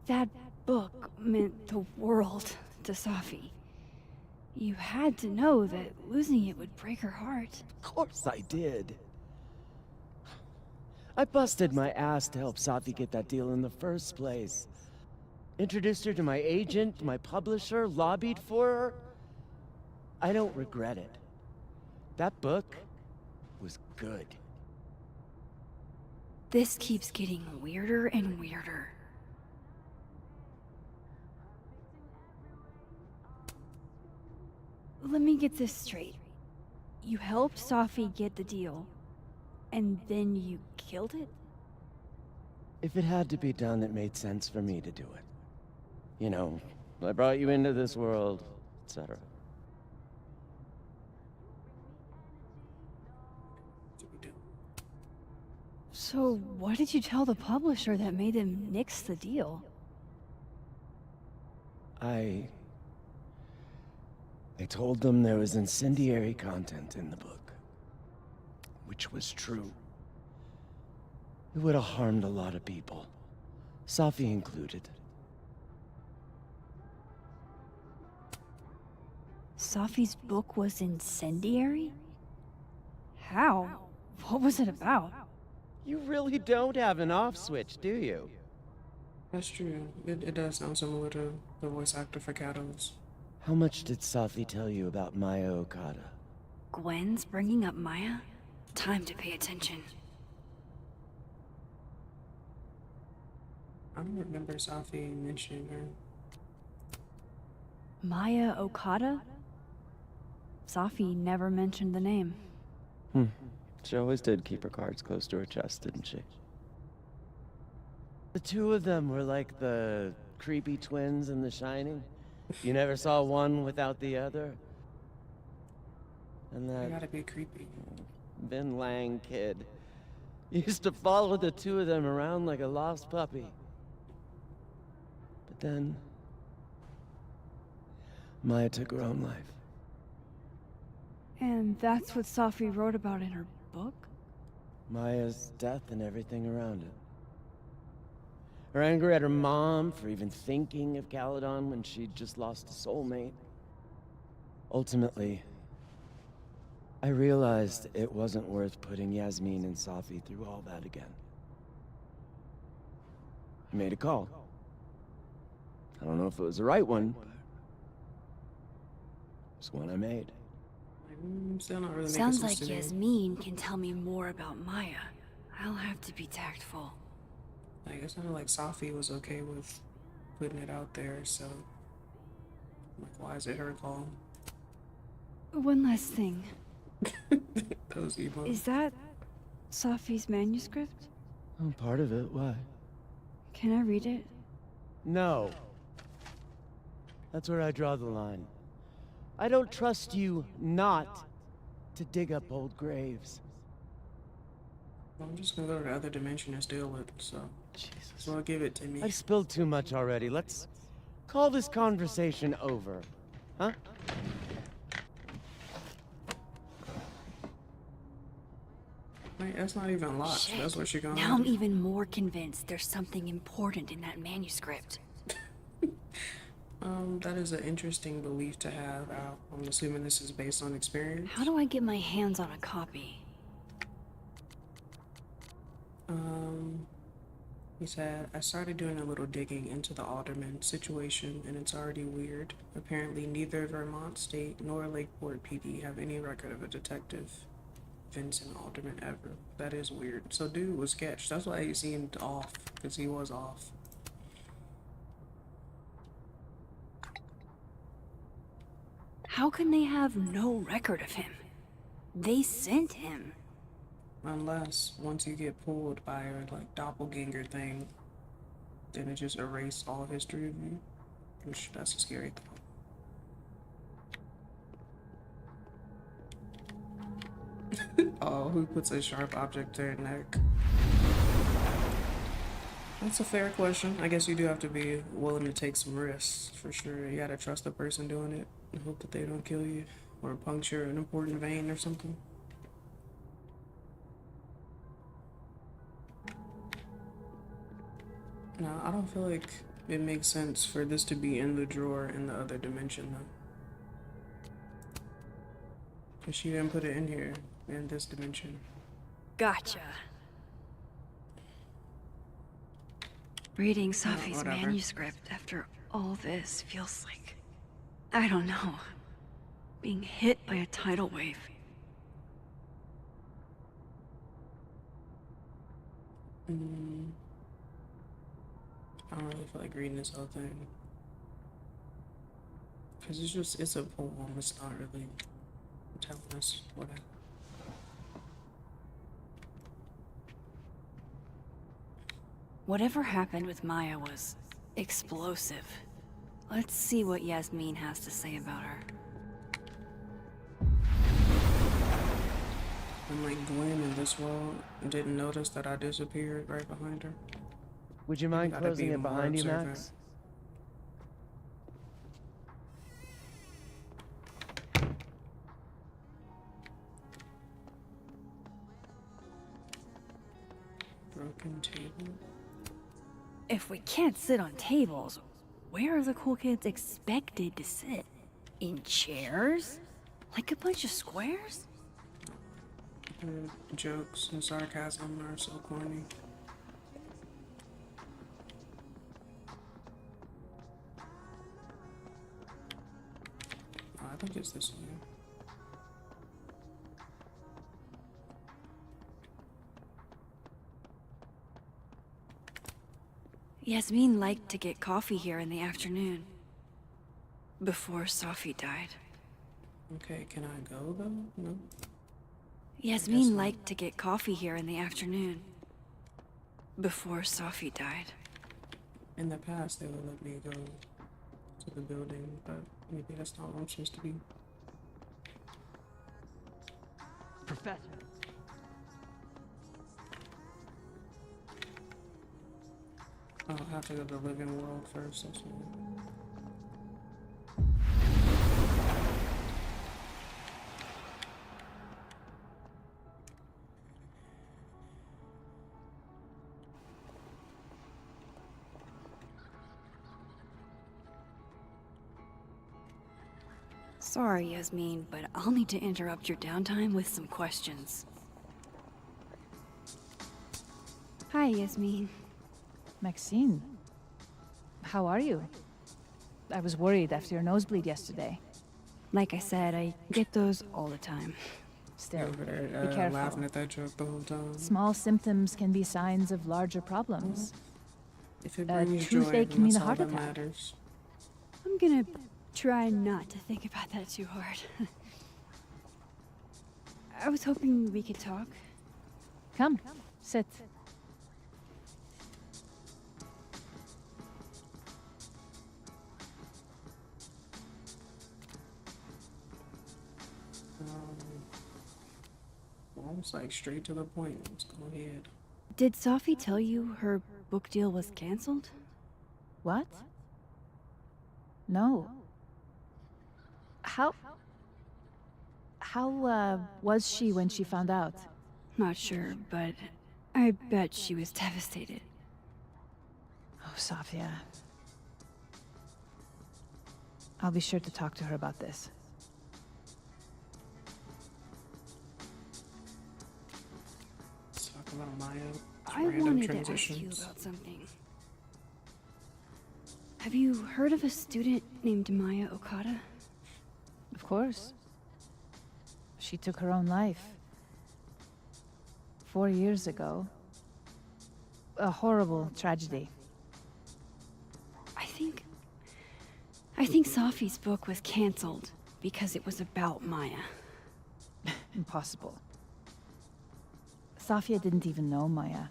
That book meant the world to Safi. You had to know that losing it would break her heart. Of course I did. I busted my ass to help Safi get that deal in the first place. Introduced her to my agent, my publisher, lobbied for her. I don't regret it. That book was good. This keeps getting weirder and weirder. Let me get this straight. You helped Safi get the deal, and then you killed it? If it had to be done, it made sense for me to do it. You know, I brought you into this world, etc. So, what did you tell the publisher that made them nix the deal? I told them there was incendiary content in the book, which was true. It would have harmed a lot of people, Safi included. Safi's book was incendiary? How? What was it about? You really don't have an off switch, do you? That's true. It does sound similar to the voice actor for Catalyst. How much did Safi tell you about Maya Okada? Gwen's bringing up Maya? Time to pay attention. I don't remember Safi mentioning her. Maya Okada? Safi never mentioned the name. She always did keep her cards close to her chest, didn't she? The two of them were like the creepy twins in The Shining. You never saw one without the other. And They that gotta be creepy. Vin Lang kid used to follow the two of them around like a lost puppy. But then Maya took her own life. And that's what Safi wrote about in her book? Maya's death and everything around it. Her anger at her mom for even thinking of Caledon when she'd just lost a soulmate. Ultimately, I realized it wasn't worth putting Yasmin and Safi through all that again. I made a call. I don't know if it was the right one, but it's one I made. Still not really making Sounds sense like to me. Yasmin can tell me more about Maya. I'll have to be tactful. Like, it sounded like Safi was okay with putting it out there, so like, why is it her call? One last thing. Those emo. Is that Safi's manuscript? Oh, part of it. Why? Can I read it? No. That's where I draw the line. I don't trust you not to dig up old graves. I'm just gonna go to the other dimension and steal it, so. Jesus. So I'll give it to me. I've spilled too much already. Let's call this conversation over. Huh? Wait, that's not even locked. Shit. That's what you're gonna Now I'm do. even more convinced there's something important in that manuscript. That is an interesting belief to have. I'm assuming this is based on experience. How do I get my hands on a copy? He said, I started doing a little digging into the Alderman situation, and it's already weird. Apparently, neither Vermont State nor Lakeport PD have any record of a detective, Vincent Alderman, ever. That is weird. So, dude was sketched. That's why he seemed off, because he was off. How can they have no record of him? They sent him. Unless, once you get pulled by your, like, doppelganger thing, then it just erased all history of you. Which, that's a scary thought. Oh, who puts a sharp object to their neck? That's a fair question. I guess you do have to be willing to take some risks, for sure. You gotta trust the person doing it and hope that they don't kill you or puncture an important vein or something. No, I don't feel like it makes sense for this to be in the drawer in the other dimension, though. Because she didn't put it in here, in this dimension. Gotcha. Reading Safi's whatever. manuscript after all this feels like, I don't know, being hit by a tidal wave. I don't really feel like reading this whole thing. Because it's a poem, it's not really telling us what happened. Whatever happened with Maya was explosive. Let's see what Yasmin has to say about her. And like Gwen in this world didn't notice that I disappeared right behind her. Would you mind Gotta closing be it more behind you, observant. Max? Broken table. If we can't sit on tables, where are the cool kids expected to sit? In chairs? Like a bunch of squares? The jokes and sarcasm are so corny. Oh, I think it's this one. Yasmin liked to get coffee here in the afternoon. Before Safi died. Okay, can I go though? No. Yasmin liked to get coffee here in the afternoon. Before Safi died. In the past, they would let me go to the building, but maybe that's not where I'm supposed to be. Professor. I'll have to go to the living world first. That's all. Sorry, Yasmin, but I'll need to interrupt your downtime with some questions. Hi, Yasmin. Maxine, how are you? I was worried after your nosebleed yesterday. Like I said, I get those all the time. Still, Over there, be careful. laughing at that joke the whole time. Small symptoms can be signs of larger problems. If it A brings joy, toothache then can mean that's a all heart that attack. matters. I'm gonna try not to think about that too hard. I was hoping we could talk. Come, sit. Almost like straight to the point. Let's go ahead. Did Safi tell you her book deal was canceled? What? No. How was she when she found out? Not sure, but I bet she was devastated. Oh, Safia. I'll be sure to talk to her about this. Let's talk about Maya. I Random wanted to ask you transitions. about something. Have you heard of a student named Maya Okada? Of course. She took her own life. 4 years ago. A horrible tragedy. I think Safi's book was canceled because it was about Maya. Impossible. Safia didn't even know Maya.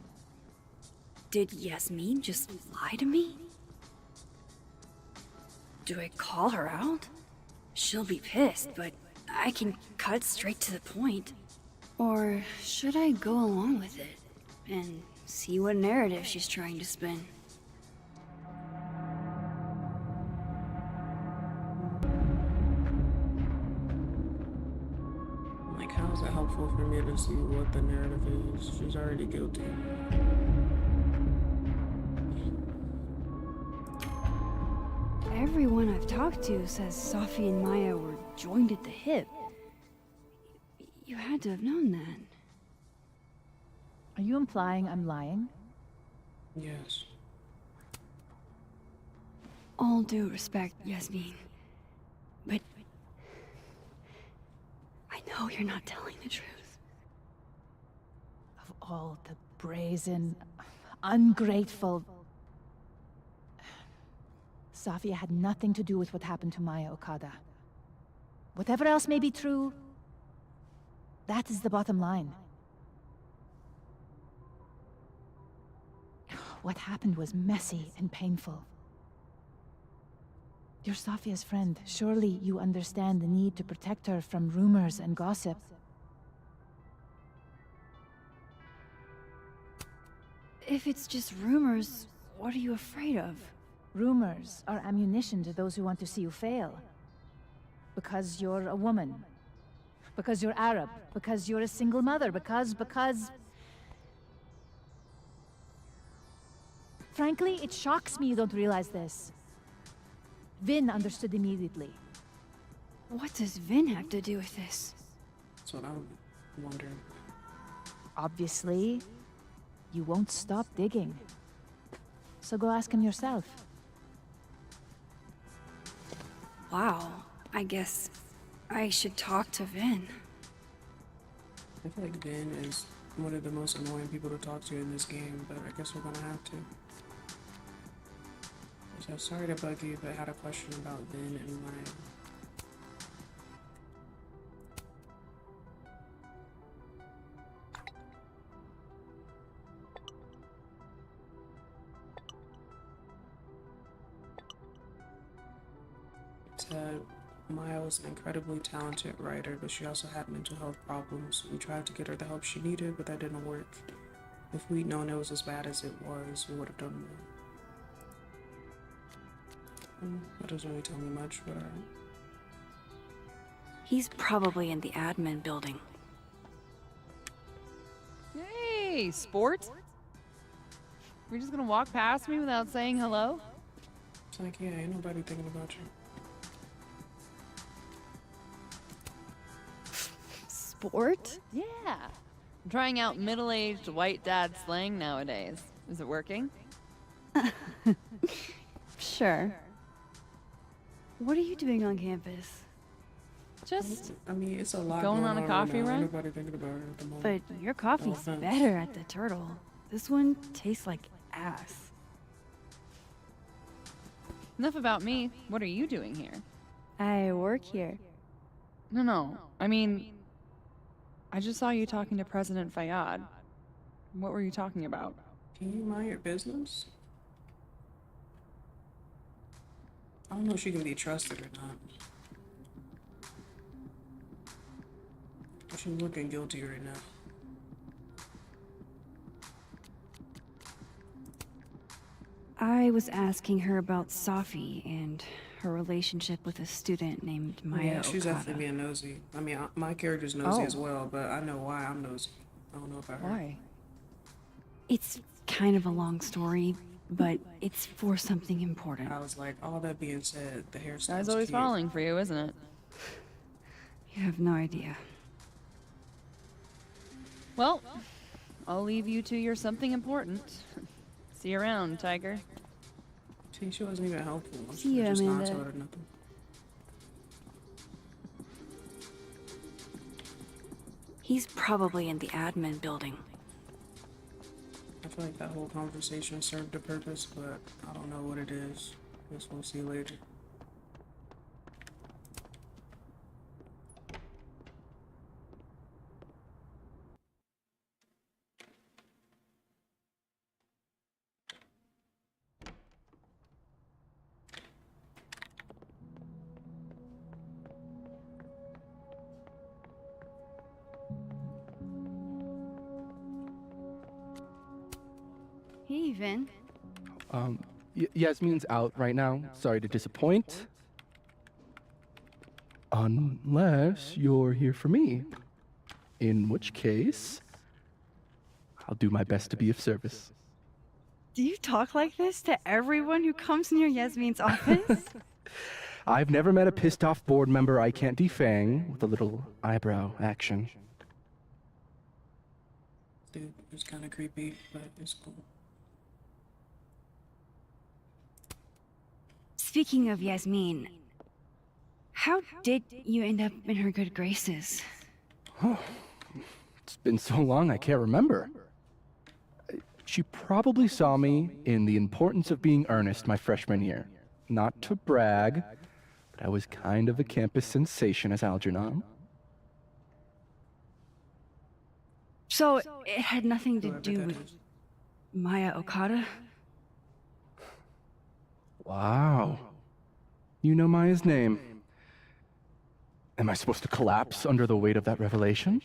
Did Yasmin just lie to me? Do I call her out? She'll be pissed, but I can cut straight to the point. Or should I go along with it and see what narrative she's trying to spin. Like, how is it helpful for me to see what the narrative is? She's already guilty. Everyone I've talked to says Safi and Maya were joined at the hip. You had to have known that. Are you implying I'm lying? Yes. All due respect, Yasmin. But I know you're not telling the truth. Of all the brazen, ungrateful... Safia had nothing to do with what happened to Maya Okada. Whatever else may be true, that is the bottom line. What happened was messy and painful. You're Safia's friend. Surely you understand the need to protect her from rumors and gossip. If it's just rumors, what are you afraid of? Rumors are ammunition to those who want to see you fail. Because you're a woman. Because you're Arab. Because you're a single mother. Because... Frankly, it shocks me you don't realize this. Vin understood immediately. What does Vin have to do with this? That's what I'm wondering. Obviously, you won't stop digging. So go ask him yourself. Wow, I guess I should talk to Vin. I feel like Vin is one of the most annoying people to talk to in this game, but I guess we're gonna have to. So sorry to bug you, but I had a question about Vin and Maya. Said Maya was an incredibly talented writer, but she also had mental health problems. We tried to get her the help she needed, but that didn't work. If we'd known it was as bad as it was, we would have done more. That doesn't really tell me much, but alright. He's probably in the admin building. Hey, sport? You're just gonna walk past me without saying hello? It's like, yeah, ain't nobody thinking about you. Sport? Yeah. I'm trying out middle-aged white dad slang nowadays. Is it working? Sure. What are you doing on campus? Just I mean, it's a lot going on a coffee right now. run? Ain't nobody thinking about it at the moment. But your coffee's offense. better at the Turtle. This one tastes like ass. Enough about me. What are you doing here? I work here. No. I mean, I just saw you talking to President Fayyad. What were you talking about? Can you mind your business? I don't know if she can be trusted or not. She's looking guilty right now. I was asking her about Safi and her relationship with a student named Maya Yeah, she's Okada. definitely being nosy. I mean, my character's nosy Oh. as well, but I know why I'm nosy. I don't know about her. Why? It's kind of a long story, but it's for something important. I was like, all that being said, the hairstyle's Guy's always cute. falling for you, isn't it? You have no idea. Well, I'll leave you to your something important. See you around, Tiger. See, she wasn't even helpful. See ya, just not Amanda. told her nothing. He's probably in the admin building. I feel like that whole conversation served a purpose, but I don't know what it is. Guess we'll see later. Vin. Yasmin's out right now. Sorry to disappoint. Unless you're here for me. In which case, I'll do my best to be of service. Do you talk like this to everyone who comes near Yasmin's office? I've never met a pissed off board member I can't defang with a little eyebrow action. Dude, it's kind of creepy, but it's cool. Speaking of Yasmin, how did you end up in her good graces? Oh, it's been so long I can't remember. She probably saw me in The Importance of Being Earnest my freshman year. Not to brag, but I was kind of a campus sensation as Algernon. So it had nothing to do with Maya Okada? Wow. You know Maya's name. Am I supposed to collapse under the weight of that revelation?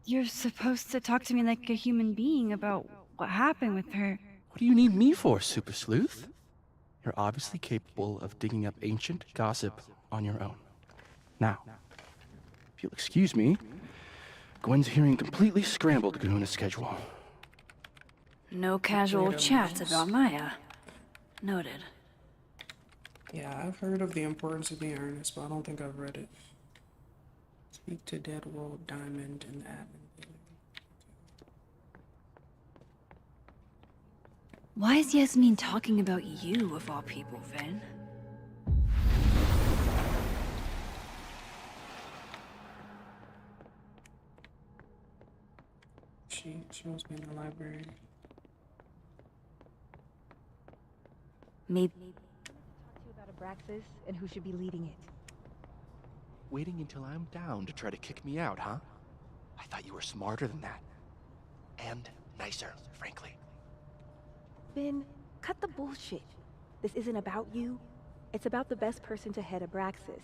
You're supposed to talk to me like a human being about what happened with her. What do you need me for, Super Sleuth? You're obviously capable of digging up ancient gossip on your own. Now, if you'll excuse me, Gwen's hearing completely scrambled Kahuna schedule. No casual chats about Maya. Noted. Yeah, I've heard of The Importance of Being Earnest, but I don't think I've read it. Speak to Dead World Diamond and the admin. Why is Yasmin talking about you, of all people, Vin? She must be in the library. Maybe. Talk to you about Abraxas and who should be leading it. Waiting until I'm down to try to kick me out, huh? I thought you were smarter than that. And nicer, frankly. Ben, cut the bullshit. This isn't about you. It's about the best person to head Abraxas.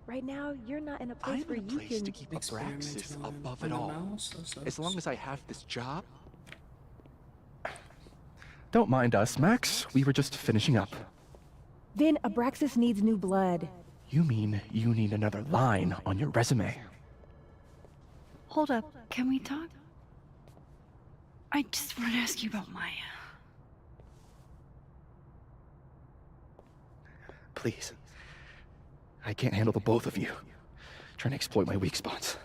Right now, you're not in a place I'm where in a you place can... to keep Abraxas above it all. As long as I have this job. Don't mind us, Max. We were just finishing up. Then Abraxas needs new blood. You mean you need another line on your resume? Hold up, can we talk? I just want to ask you about Maya. Please. I can't handle the both of you. Trying to exploit my weak spots.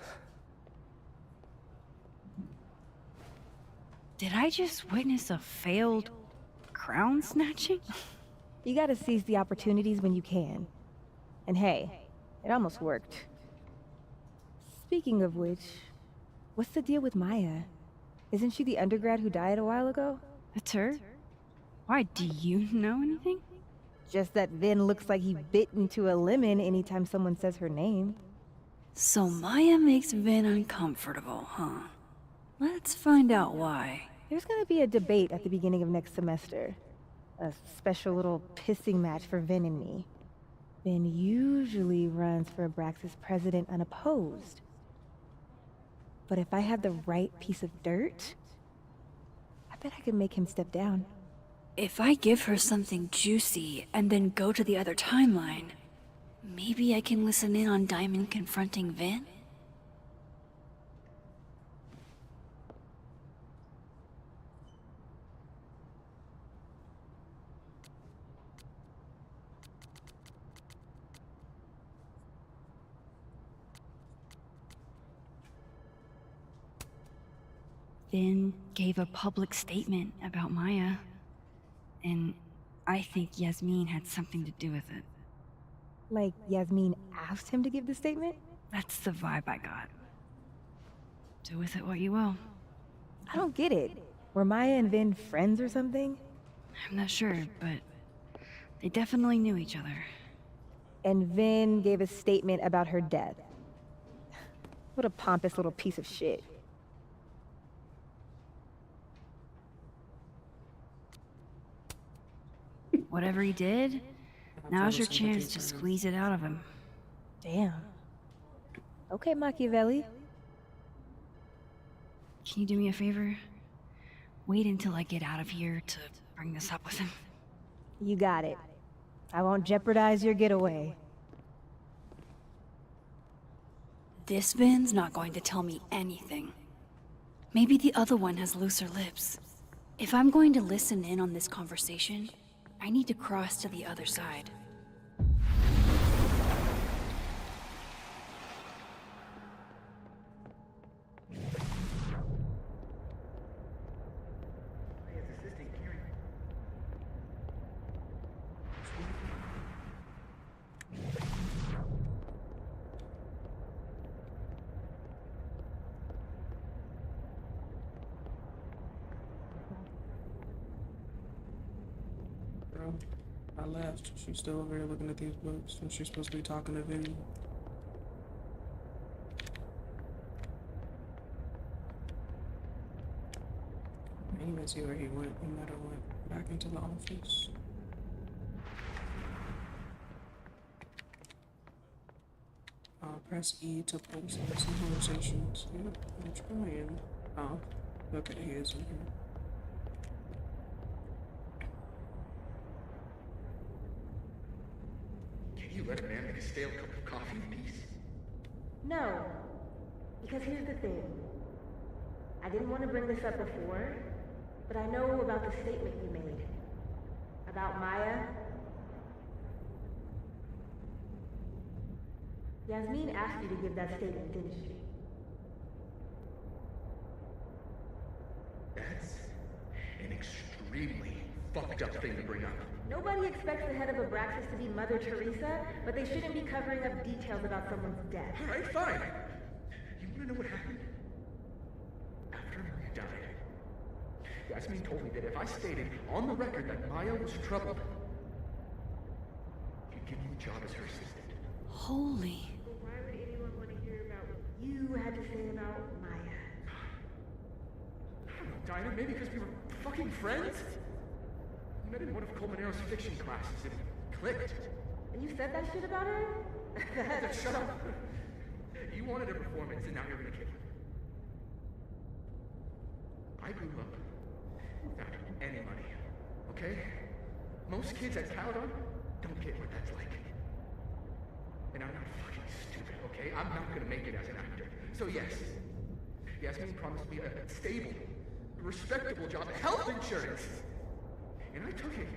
Did I just witness a failed crown snatching? You gotta seize the opportunities when you can. And hey, it almost worked. Speaking of which, what's the deal with Maya? Isn't she the undergrad who died a while ago? That's her? Why, do you know anything? Just that Vin looks like he bit into a lemon anytime someone says her name. So Maya makes Vin uncomfortable, huh? Let's find out why. There's gonna be a debate at the beginning of next semester. A special little pissing match for Vin and me. Vin usually runs for Abraxas president unopposed. But if I had the right piece of dirt, I bet I could make him step down. If I give her something juicy and then go to the other timeline, maybe I can listen in on Diamond confronting Vin? Vin gave a public statement about Maya. And I think Yasmin had something to do with it. Like Yasmin asked him to give the statement? That's the vibe I got. Do with it what you will. I don't get it. Were Maya and Vin friends or something? I'm not sure, but they definitely knew each other. And Vin gave a statement about her death. What a pompous little piece of shit. Whatever he did, now's your chance to squeeze it out of him. Damn. Okay, Machiavelli. Can you do me a favor? wait until I get out of here to bring this up with him. You got it. I won't jeopardize your getaway. This Vin's not going to tell me anything. Maybe the other one has looser lips. If I'm going to listen in on this conversation, I need to cross to the other side. Bro, I left. She's still over here looking at these books, and she's supposed to be talking to Vin. I didn't even see where he went. He might have went back into the office. Press E to pull some conversations. Yep, I'm trying. Oh, okay, he is in here. Can you let a man make a stale cup of coffee in peace? No. Because here's the thing. I didn't want to bring this up before, but I know about the statement you made. About Maya. Yasmin asked you to give that statement, didn't she? That's an extremely fucked up thing to bring up. Nobody expects the head of Abraxas to be Mother Teresa, but they shouldn't be covering up details about someone's death. Alright, fine. You wanna know what happened? After Maya died, Yasmin told me that if I stated on the record that Maya was troubled, she'd give me the job as her assistant. Holy. Why would anyone want to hear about what you had to say about Maya? I don't know, Dinah, maybe because we were fucking friends? We met in one of Colmenaro's fiction classes and it clicked. And you said that shit about her? Shut up. You wanted a performance and now you're gonna kill it. I grew up without any money, okay? Most kids at Caledon don't get what that's like. And I'm not fucking stupid, okay? I'm not gonna make it as an actor. So yes, Yasmin promised me a stable, respectable job, health insurance. And I took it.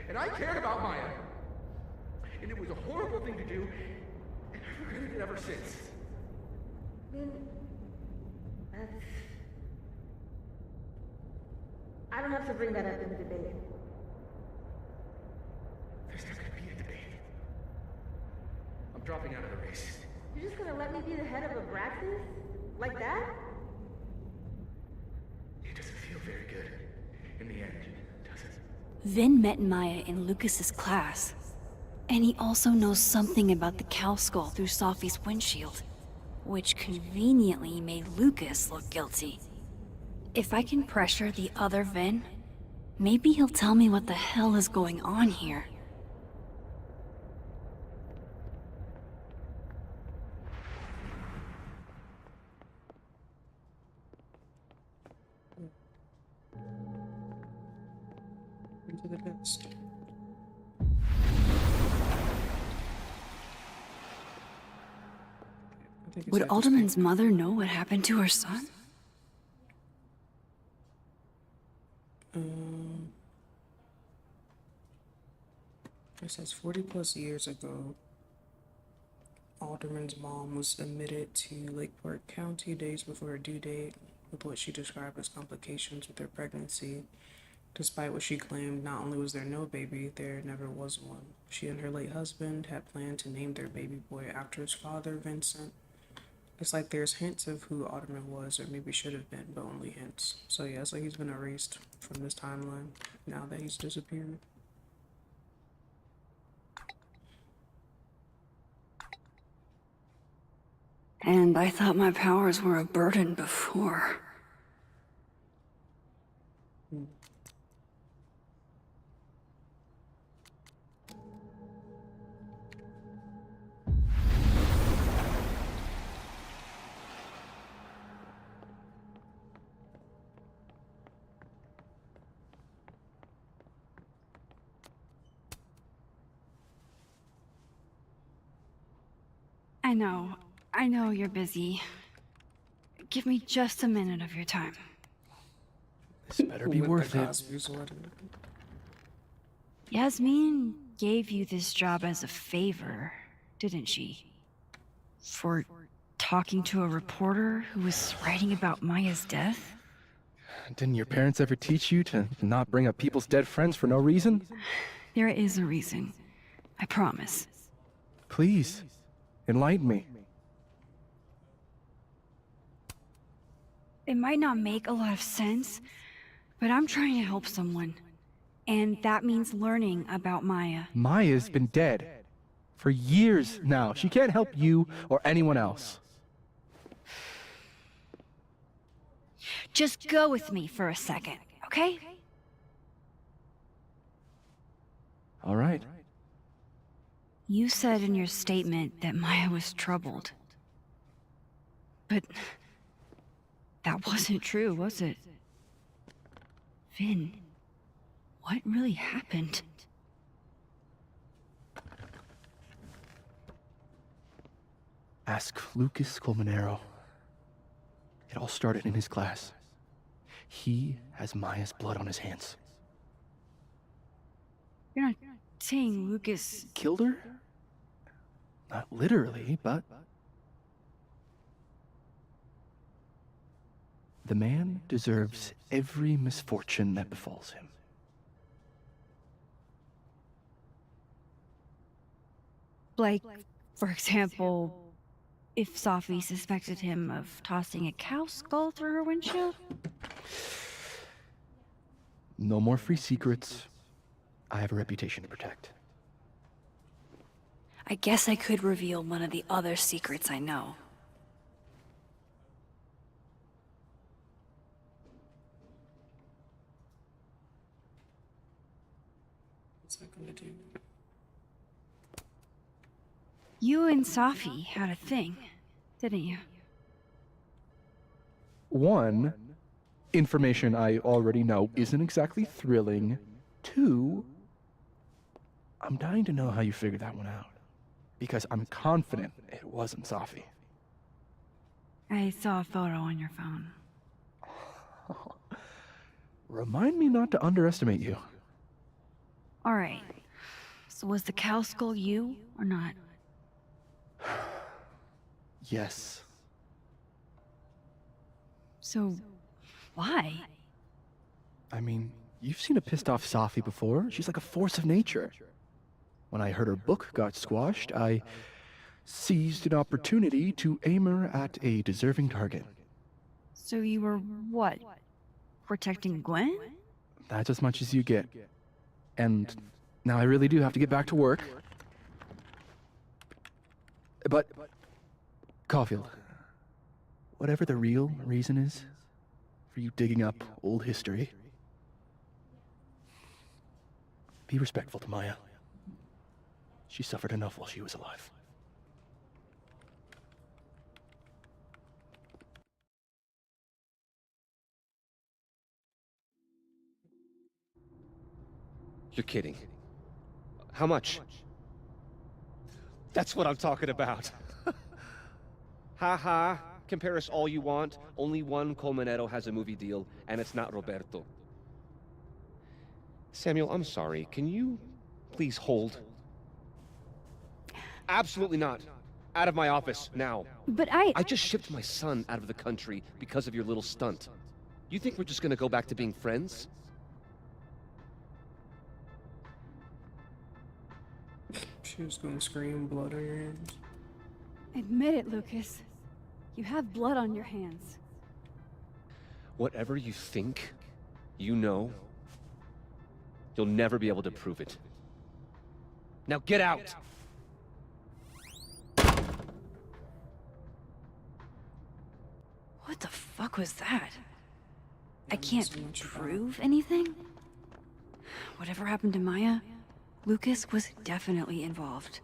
And I cared about Maya. And it was a horrible thing to do, and I've regretted it ever since. That's... I don't have to bring that up in the debate. There's not gonna be a debate. I'm dropping out of the race. You're just gonna let me be the head of Abraxas? Like that? It doesn't feel very good in the end, does it? Vin met Maya in Lucas's class, and he also knows something about the cow skull through Sophie's windshield, which conveniently made Lucas look guilty. If I can pressure the other Vin, maybe he'll tell me what the hell is going on here. Into the past. Would Alderman's mother know what happened to her son? It says 40 plus years ago, Alderman's mom was admitted to Lakeport County days before her due date with what she described as complications with her pregnancy. Despite what she claimed, not only was there no baby, there never was one. She and her late husband had planned to name their baby boy after his father, Vincent. It's like there's hints of who Alderman was, or maybe should have been, but only hints. So yeah, it's like he's been erased from this timeline now that he's disappeared. And I thought my powers were a burden before. I know you're busy. Give me just a minute of your time. This better be With worth the it. Cosby sweater. Yasmin gave you this job as a favor, didn't she? For talking to a reporter who was writing about Maya's death? Didn't your parents ever teach you to not bring up people's dead friends for no reason? There is a reason. I promise. Please, enlighten me. It might not make a lot of sense, but I'm trying to help someone. And that means learning about Maya. Maya's been dead for years now. She can't help you or anyone else. Just go with me for a second, okay? All right. You said in your statement that Maya was troubled. But that wasn't true, was it? Vin, what really happened? Ask Lucas Colmenero. It all started in his class. He has Maya's blood on his hands. You're not saying Lucas... Killed her? Not literally, but... The man deserves every misfortune that befalls him. Like, for example, if Safi suspected him of tossing a cow skull through her windshield? No more free secrets. I have a reputation to protect. I guess I could reveal one of the other secrets I know. What's that gonna do? You and Safi had a thing, didn't you? One, information I already know isn't exactly thrilling. Two, I'm dying to know how you figured that one out. Because I'm confident it wasn't Safi. I saw a photo on your phone. Remind me not to underestimate you. Alright. So was the cow skull you, or not? Yes. So, why? I mean, you've seen a pissed off Safi before. She's like a force of nature. When I heard her book got squashed, I seized an opportunity to aim her at a deserving target. So you were, what? Protecting Gwen? That's as much as you get. And now I really do have to get back to work. But, Caulfield, whatever the real reason is for you digging up old history, be respectful to Maya. She suffered enough while she was alive. You're kidding. How much? That's what I'm talking about. Ha ha. Compare us all you want. Only one Colmenero has a movie deal, and it's not Roberto. Samuel, I'm sorry. Can you please hold? Absolutely not. Out of my office, now. But I just shipped my son out of the country because of your little stunt. You think we're just gonna go back to being friends? She was gonna scream, blood on your hands. Admit it, Lucas. You have blood on your hands. Whatever you think, you know, you'll never be able to prove it. Now get out! What the fuck was that? I can't prove anything? Whatever happened to Maya, Lucas was definitely involved.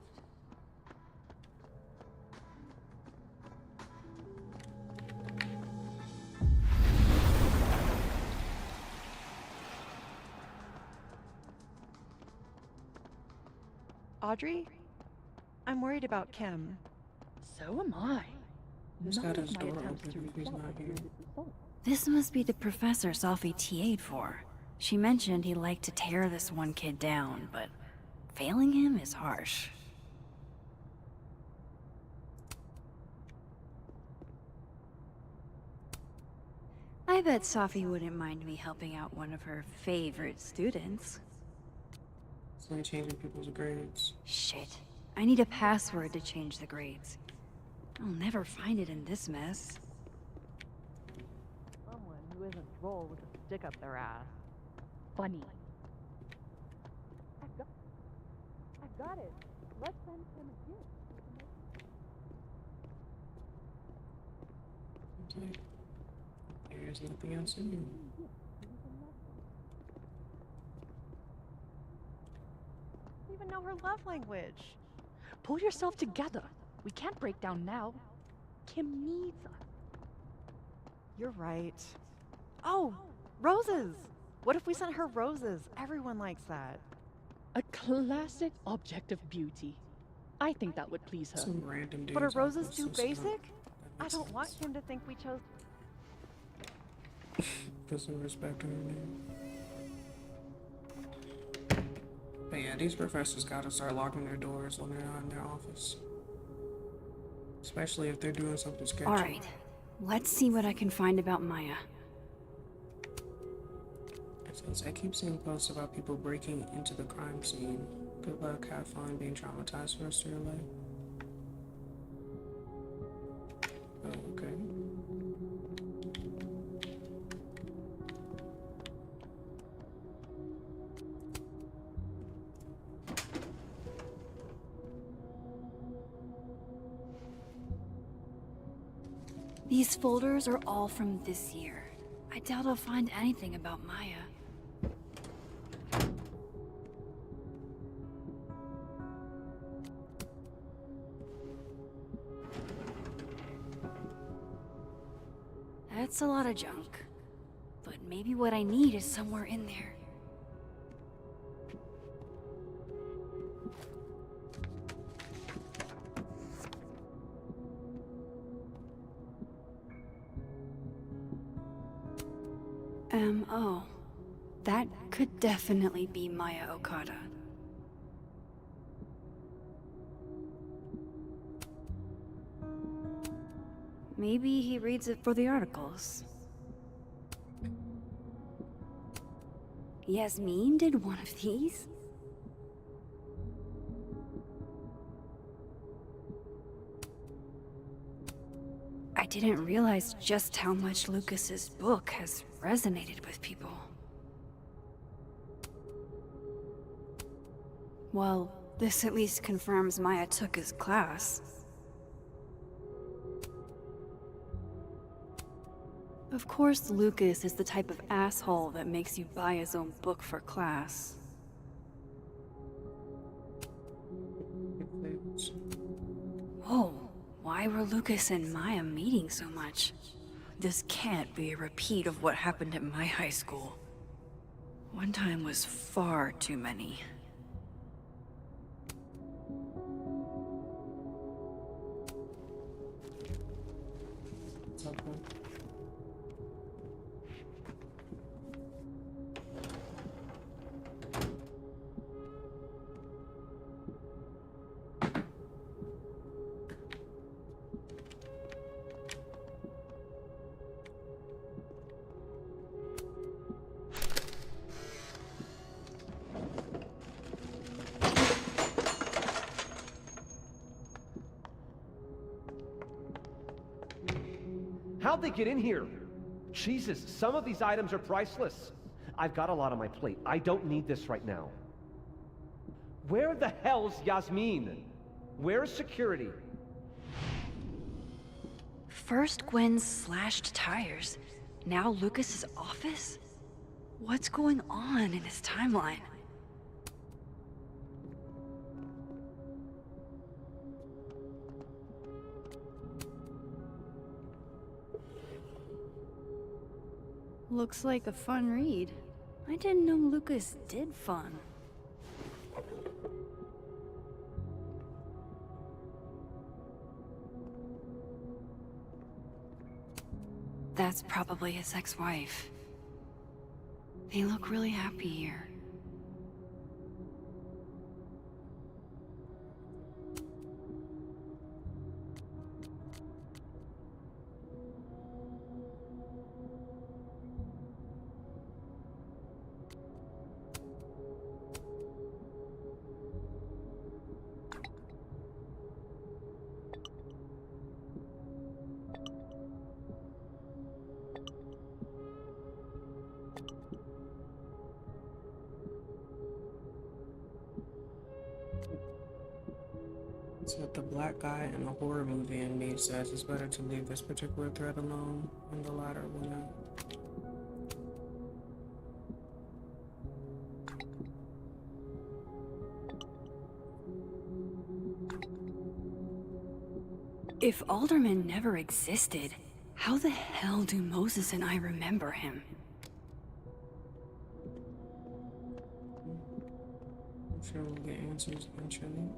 Audrey? I'm worried about Kim. So am I. He's None got of his my door attempts open to if he's rebut not here. yielded results. This must be the professor Safi TA'd for. She mentioned he liked to tear this one kid down, but failing him is harsh. I bet Safi wouldn't mind me helping out one of her favorite students. It's like changing people's grades. Shit. I need a password to change the grades. I'll never find it in this mess. Someone who isn't droll with a stick up their ass. Funny. I've got it. Let's send him a gift. It's like, there's nothing else in here. I don't even know her love language. Pull yourself together. We can't break down now. Kim needs us. You're right. Oh, roses! What if we sent her roses? Everyone likes that. A classic object of beauty. I think that would please her. Some random dude. But are roses too basic? I don't want him to think we chose. Put some respect on her name. But yeah, these professors gotta start locking their doors when they're not in their office. Especially if they're doing something sketchy. Alright, let's see what I can find about Maya. Since I keep seeing posts about people breaking into the crime scene. Good luck, have fun, being traumatized for the rest of your life. Oh, okay. These folders are all from this year. I doubt I'll find anything about Maya. That's a lot of junk. But maybe what I need is somewhere in there. Oh. That could definitely be Maya Okada. Maybe he reads it for the articles. Yasmin did one of these? I didn't realize just how much Lucas's book has resonated with people. Well, this at least confirms Maya took his class. Of course, Lucas is the type of asshole that makes you buy his own book for class. Whoa, why were Lucas and Maya meeting so much? This can't be a repeat of what happened at my high school. One time was far too many. How'd they get in here? Jesus, some of these items are priceless. I've got a lot on my plate. I don't need this right now. Where the hell's Yasmin? Where's security? First Gwen's slashed tires, now Lucas's office? What's going on in his timeline? Looks like a fun read. I didn't know Lucas did fun. That's probably his ex-wife. They look really happy here. It's what the black guy in a horror movie in me says. It's better to leave this particular thread alone, and the latter will not. If Alderman never existed, how the hell do Moses and I remember him? I'm sure we'll get answers eventually.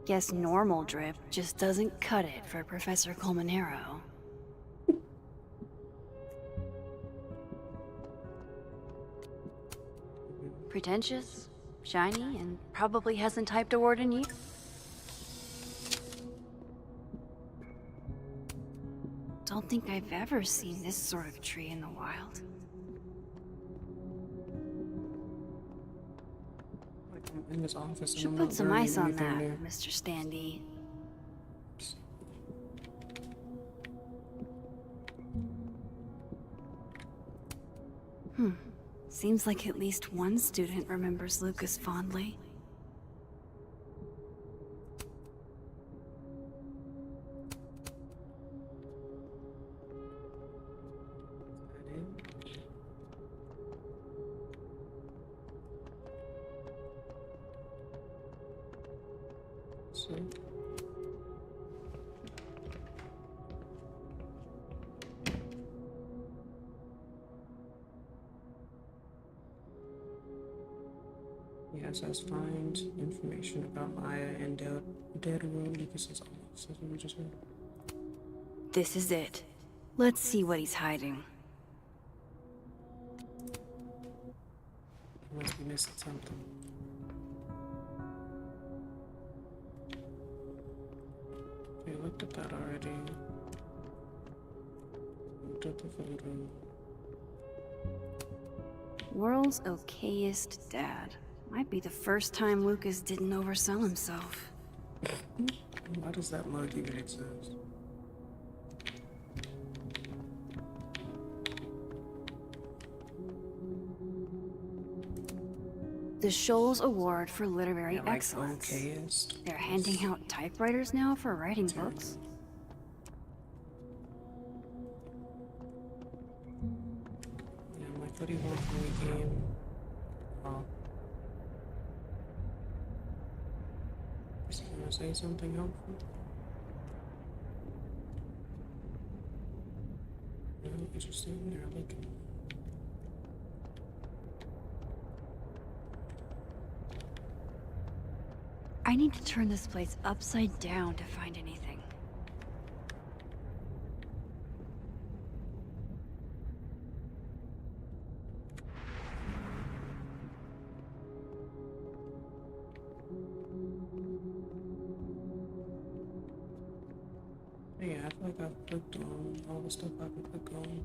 Guess normal drip just doesn't cut it for Professor Colmenero. Pretentious, shiny, and probably hasn't typed a word in years. Don't think I've ever seen this sort of tree in the wild. I'm in this office and Should I'm put not some learning ice on anything that, new. Mr. Standy. Seems like at least one student remembers Lucas fondly. So, yeah, says find information about Maya and Dead World. Lucas is almost says what we just heard. This is it. Let's see what he's hiding. I must be missing something. We looked at that already. Looked at the photo. World's okayest dad. Might be the first time Lucas didn't oversell himself. Why does that mug even exist? The Scholes Award for Literary Yeah, like Excellence. okayest. They're handing out typewriters now for writing books. Yeah, my footy won't play game. Oh. Is he gonna say something helpful? No, interesting. They're looking. I need to turn this place upside down to find anything. Yeah, I feel like I've clicked on all the stuff I can click on.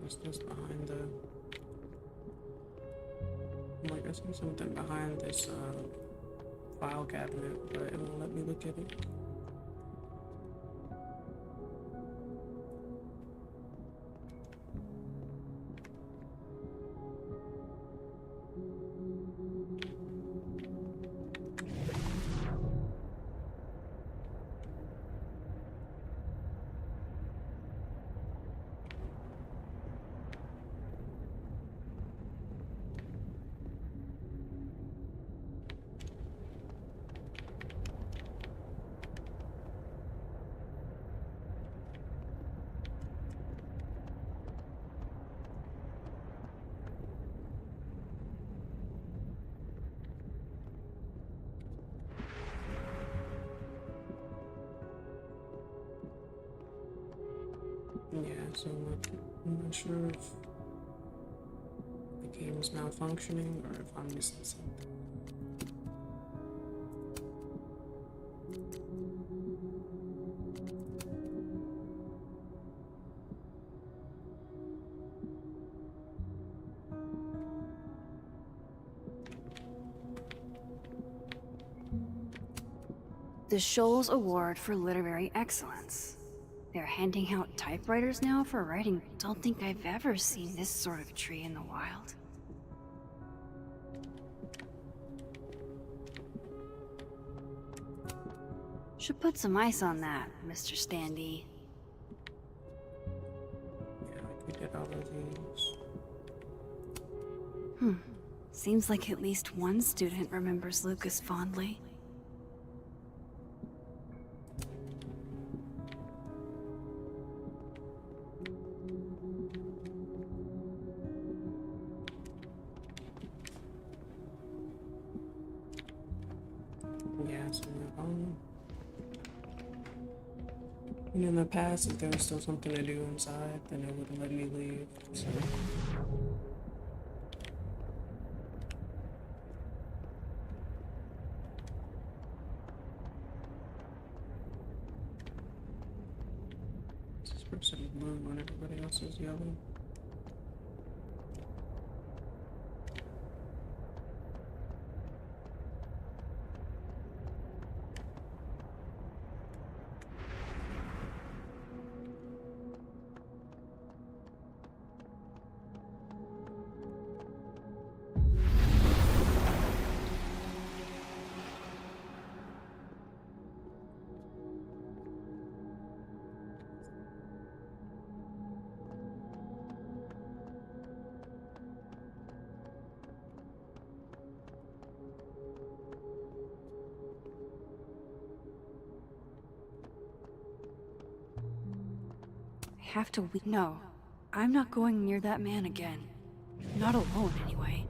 What's this behind the... I'm like, I see something behind this file cabinet, but it won't let me look at it. So I'm not sure if the game is malfunctioning or if I'm missing something. The Shoals Award for Literary Excellence. They're handing out typewriters now for writing. Don't think I've ever seen this sort of tree in the wild. Should put some ice on that, Mr. Standy. Yeah, like we did all of these. Seems like at least one student remembers Lucas fondly. Yeah, so and in the past, if there was still something to do inside, then it wouldn't let me leave. So. This person blue when everybody else is yellow. Have to No, I'm not going near that man again. Not alone, anyway.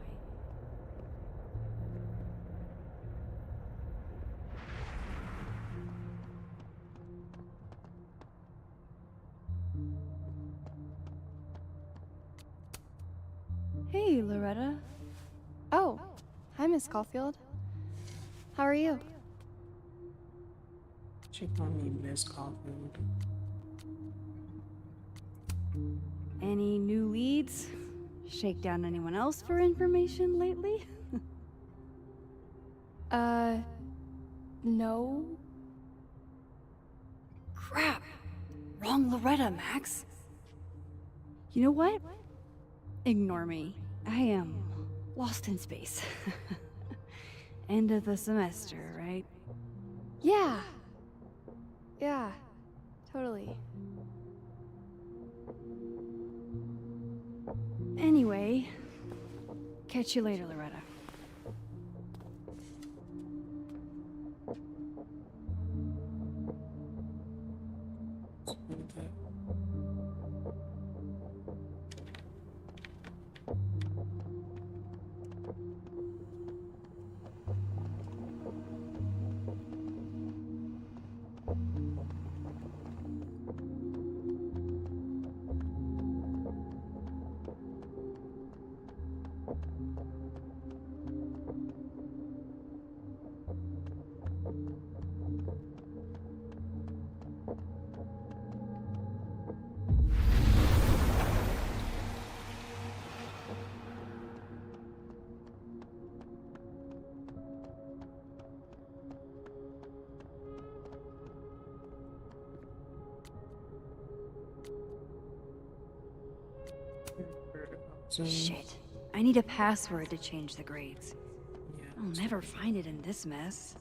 Hey, Loretta. Oh, hi, Miss Caulfield. How are you? She called me Miss Caulfield. Any new leads? Shake down anyone else for information lately? No. Crap! Wrong Loretta, Max. You know what? Ignore me. I am lost in space. End of the semester, right? Yeah. Yeah, totally. Anyway, catch you later, Loretta. Shit. I need a password to change the grades. I'll never find it in this mess.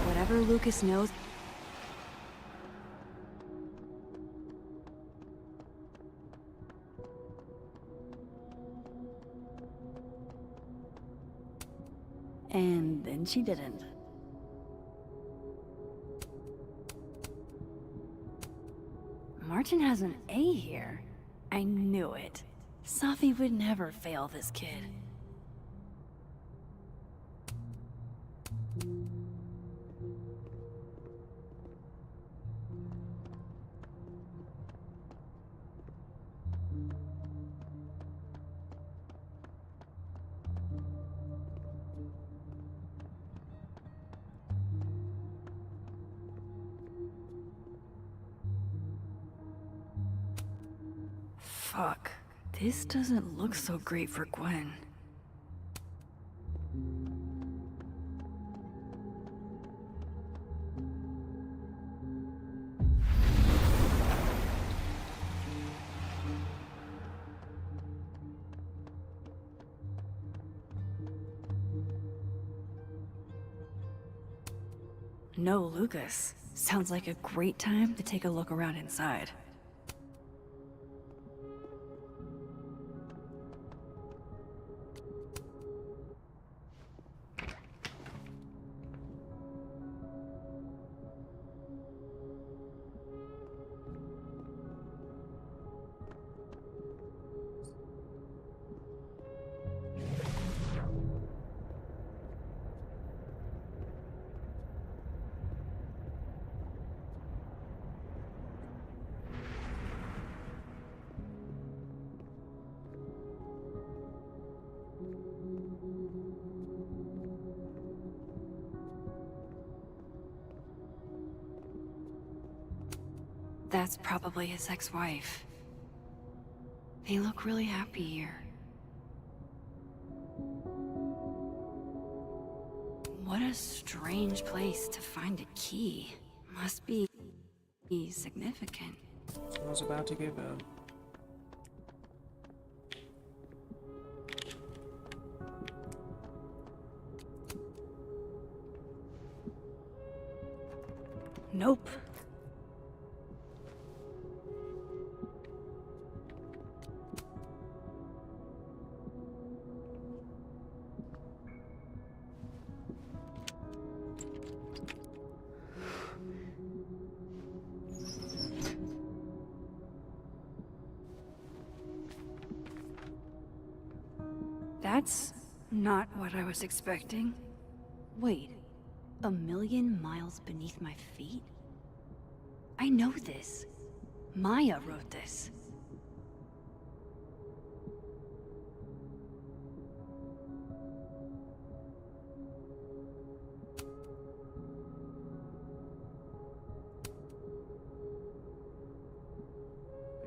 Whatever Lucas knows. And then she didn't. Martin has an A here. I knew it. Safi would never fail this kid. Fuck. This doesn't look so great for Gwen. No, Lucas. Sounds like a great time to take a look around inside. That's probably his ex-wife. They look really happy here. What a strange place to find a key. Must be significant. I was about to give up. Nope. That's not what I was expecting. Wait, 1,000,000 miles beneath my feet? I know this. Maya wrote this.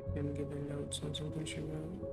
I couldn't give her notes on something she wrote.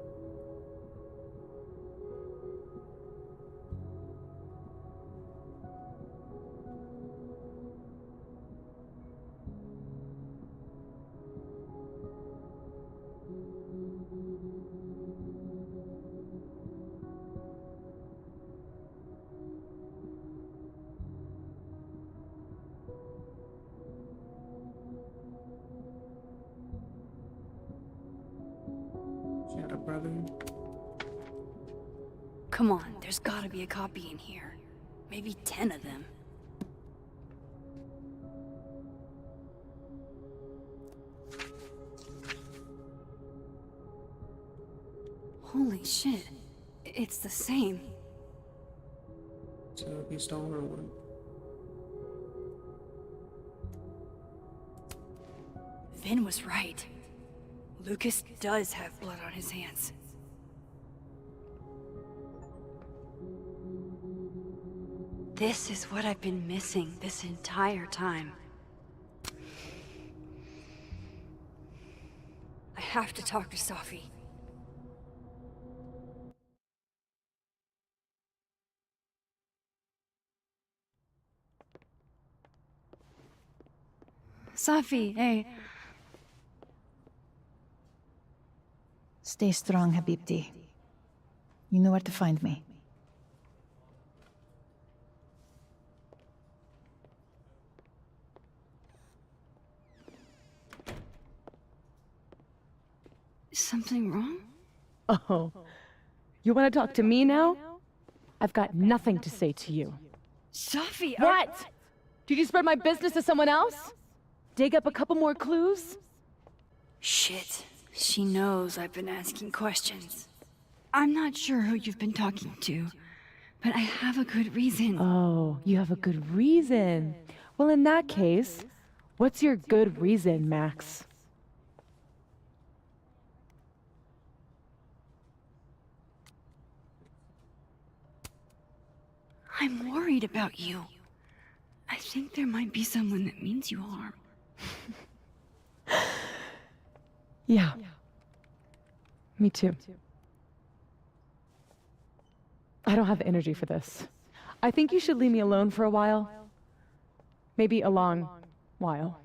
She had a brother. Come on, there's gotta be a copy in here. Maybe 10 of them. Holy shit. It's the same. So he stole her one. Vin was right. Lucas does have blood on his hands. This is what I've been missing this entire time. I have to talk to Safi. Safi, hey. Stay strong, Habibti. You know where to find me. Is something wrong? Oh, you want to talk to me now? I've got nothing to say to you. Safi, What? Did you spread my business to someone else? Dig up a couple more clues? Shit. She knows I've been asking questions. I'm not sure who you've been talking to, but I have a good reason. Oh, you have a good reason. Well, in that case, what's your good reason, Max? I'm worried about you. I think there might be someone that means you harm. Yeah. Me too. I don't have the energy for this. I think you should leave me alone for a while. Maybe a long while.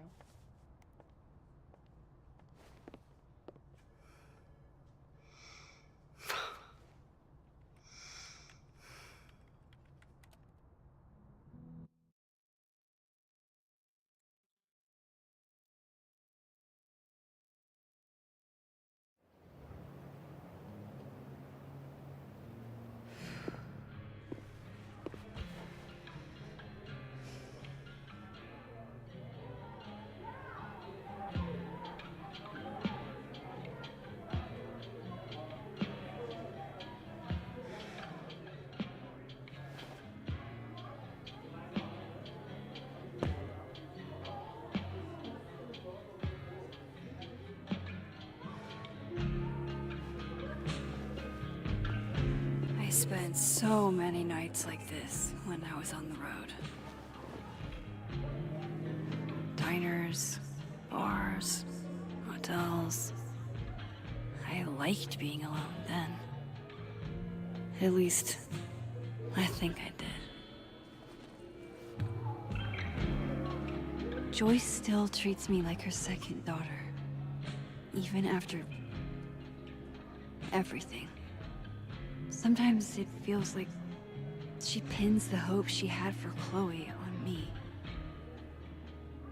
I spent so many nights like this when I was on the road. Diners, bars, hotels. I liked being alone then. At least, I think I did. Joyce still treats me like her second daughter. Even after everything. Sometimes it feels like she pins the hope she had for Chloe on me.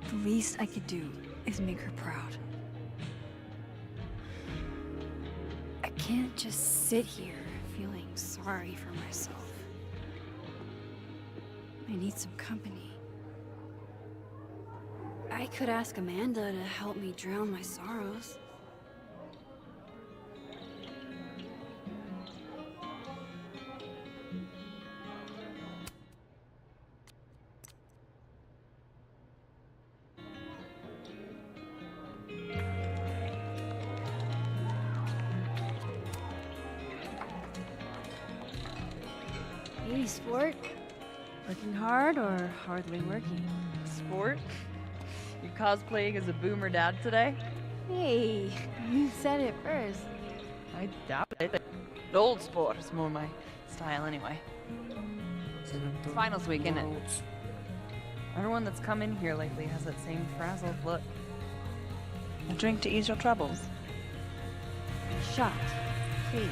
The least I could do is make her proud. I can't just sit here feeling sorry for myself. I need some company. I could ask Amanda to help me drown my sorrows. Hey, sport. Working hard or hardly working? Sport? You cosplaying as a boomer dad today? Hey, you said it first. I doubt it. Old sport is more my style anyway. Finals week, isn't it? Everyone that's come in here lately has that same frazzled look. A drink to ease your troubles. Shot, please.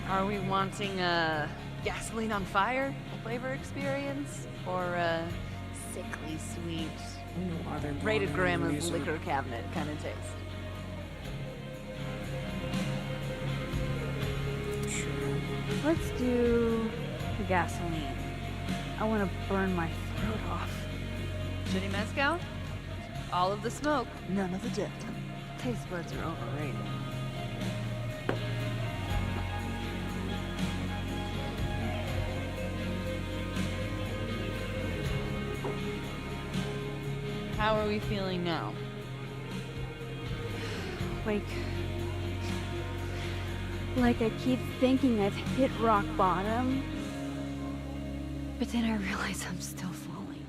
Are we wanting a gasoline on fire flavor experience? Or a sickly sweet, rated grandma's liquor cabinet kind of taste? Let's do the gasoline. I want to burn my throat off. Shitty mezcal? All of the smoke, none of the dip. Taste buds are overrated. How are we feeling now? Like I keep thinking I've hit rock bottom, but then I realize I'm still falling.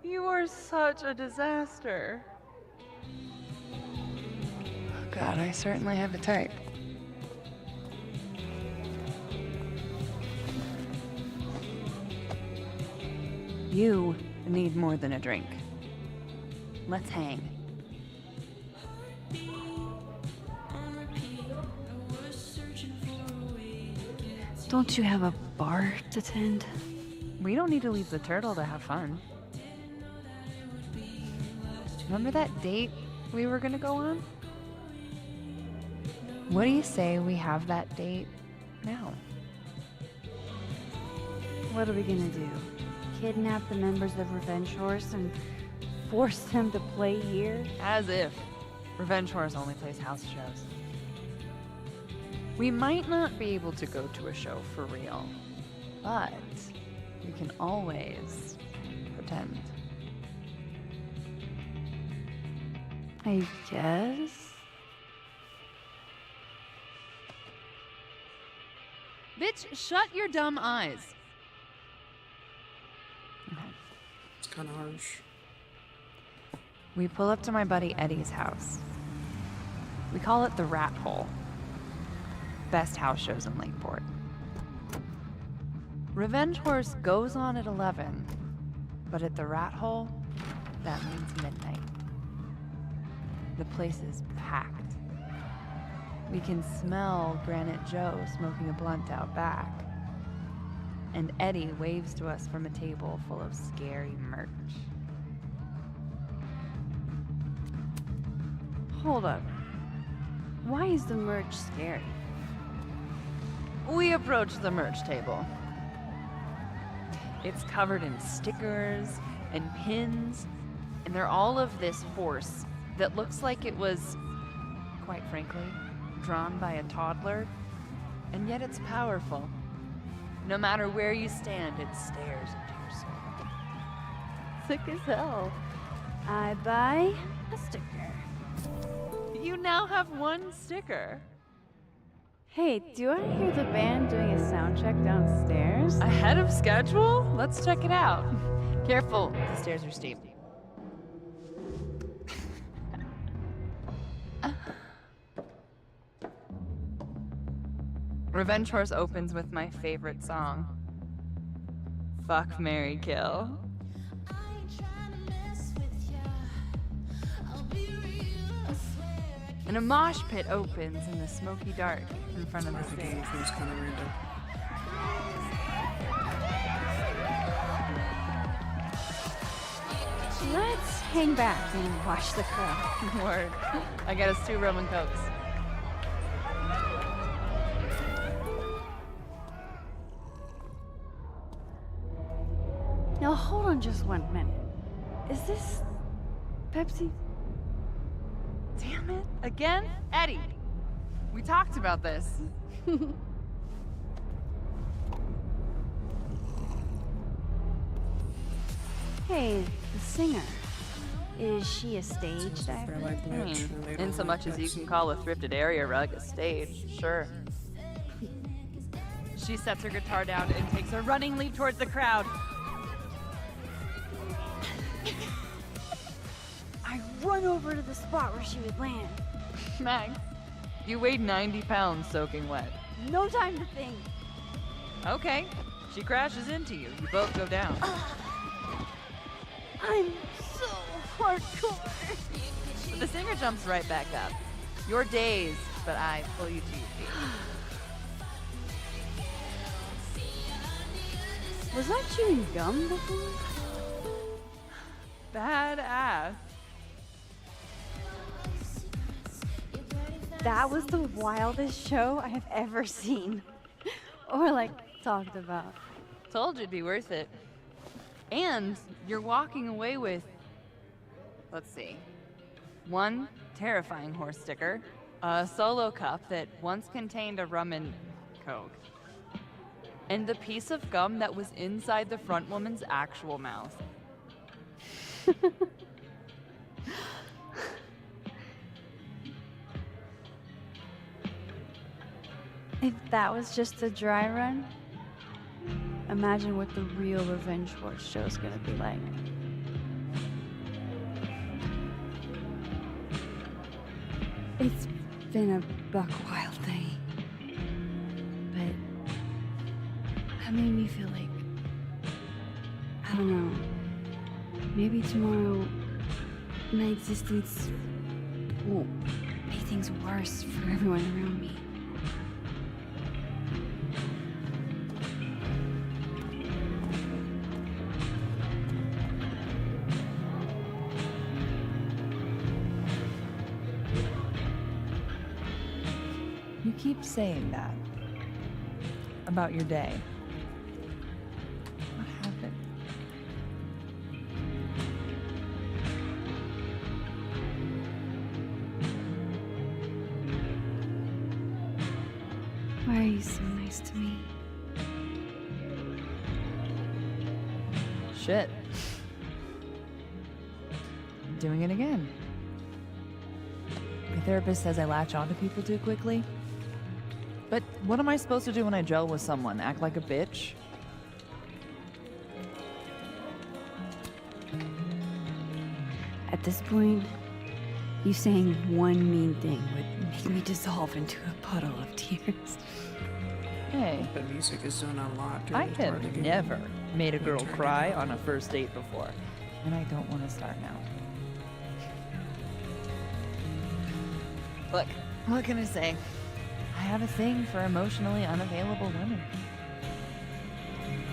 You are such a disaster. Oh God, I certainly have a type. You need more than a drink. Let's hang. Don't you have a bar to tend? We don't need to leave the turtle to have fun. Remember that date we were gonna go on? What do you say we have that date now? What are we gonna do? Kidnap the members of Revenge Horse and force them to play here? As if. Revenge Horse only plays house shows. We might not be able to go to a show for real, but we can always pretend. I guess? Bitch, shut your dumb eyes. It's kind of harsh. We pull up to my buddy Eddie's house. We call it the Rat Hole. Best house shows in Lakeport. Revenge Horse goes on at 11, but at the Rat Hole, that means midnight. The place is packed. We can smell Granite Joe smoking a blunt out back. And Eddie waves to us from a table full of scary merch. Hold up. Why is the merch scary? We approach the merch table. It's covered in stickers and pins, and they're all of this horse that looks like it was, quite frankly, drawn by a toddler, and yet it's powerful. No matter where you stand, it stares into your soul. Sick as hell. I buy a sticker. You now have one sticker. Hey, do I hear the band doing a sound check downstairs? Ahead of schedule? Let's check it out. Careful, the stairs are steep. Revenge Horse opens with my favorite song. Fuck, Marry, Kill. And a mosh pit opens in the smoky dark in front of the stage. Kind of random. Let's hang back and watch the crowd. Word. I got us 2 rum and cokes. Now hold on just 1 minute. Is this Pepsi? Damn it. Again? Eddie, we talked about this. Hey, the singer. Is she a stage diver? In so much as you can call a thrifted area rug a stage, sure. She sets her guitar down and takes a running leap towards the crowd. I run over to the spot where she would land. Max, you weighed 90 pounds soaking wet. No time to think. Okay, she crashes into you. You both go down. I'm so hardcore. But the singer jumps right back up. You're dazed, but I pull you to your feet. Was I chewing gum before? Badass. That was the wildest show I have ever seen. Or like, talked about. Told you it'd be worth it. And you're walking away with, let's see, 1 terrifying horse sticker, a solo cup that once contained a rum and coke, and the piece of gum that was inside the front woman's actual mouth. If that was just a dry run, imagine what the real Revenge Horse show's gonna be like. It's been a buck wild day, but that made me feel like, I don't know, maybe tomorrow my existence won't make things worse for everyone around me. You keep saying that about your day. What happened? Why are you so nice to me? Shit. Doing it again. My therapist says I latch onto people too quickly. But what am I supposed to do when I gel with someone? Act like a bitch? At this point, you saying one mean thing would make me dissolve into a puddle of tears. Hey, The music is doing a lot. I during this part of have the game. never made a girl Turn it cry up. on a first date before, and I don't want to start now. Look, what can I say? I have a thing for emotionally unavailable women.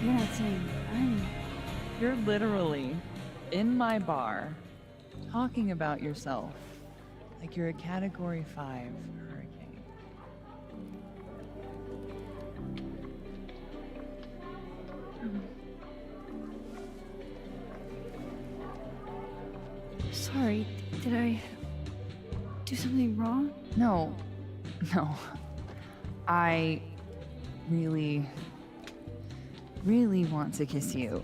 You're not saying I'm... You're literally in my bar talking about yourself like you're a Category 5 hurricane. Sorry, did I do something wrong? No. I really want to kiss you.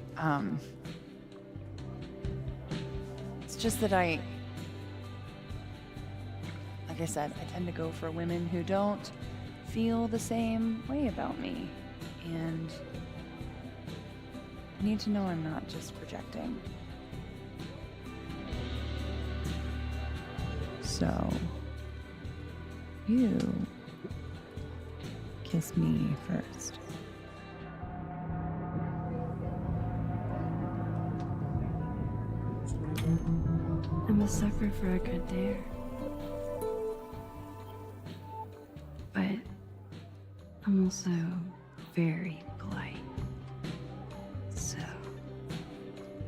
It's just that like I said, I tend to go for women who don't feel the same way about me. And I need to know I'm not just projecting. So, you kiss me first. I'm a sucker for a good dare. But I'm also very polite. So,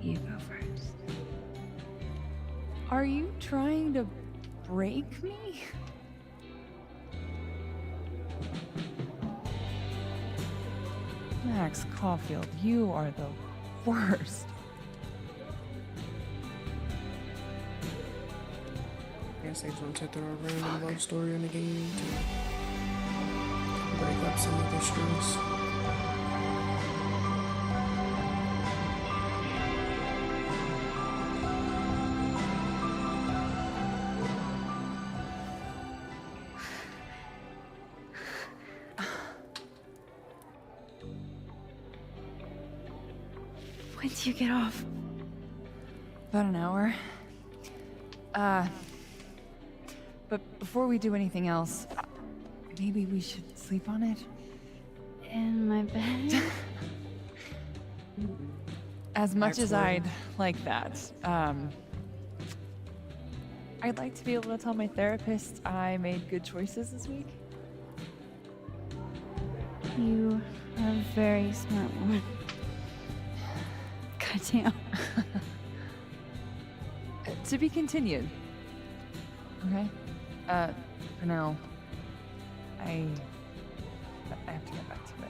you go first. Are you trying to break me? Max Caulfield, you are the worst. I guess they just want to throw a random love story in the game to break up some of the stress. When do you get off? About an hour. But before we do anything else, maybe we should sleep on it? In my bed? As much as Excellent. I'd like that, I'd like to be able to tell my therapist I made good choices this week. You are a very smart woman. Goddamn. To be continued. Okay? For now, I have to get back to it.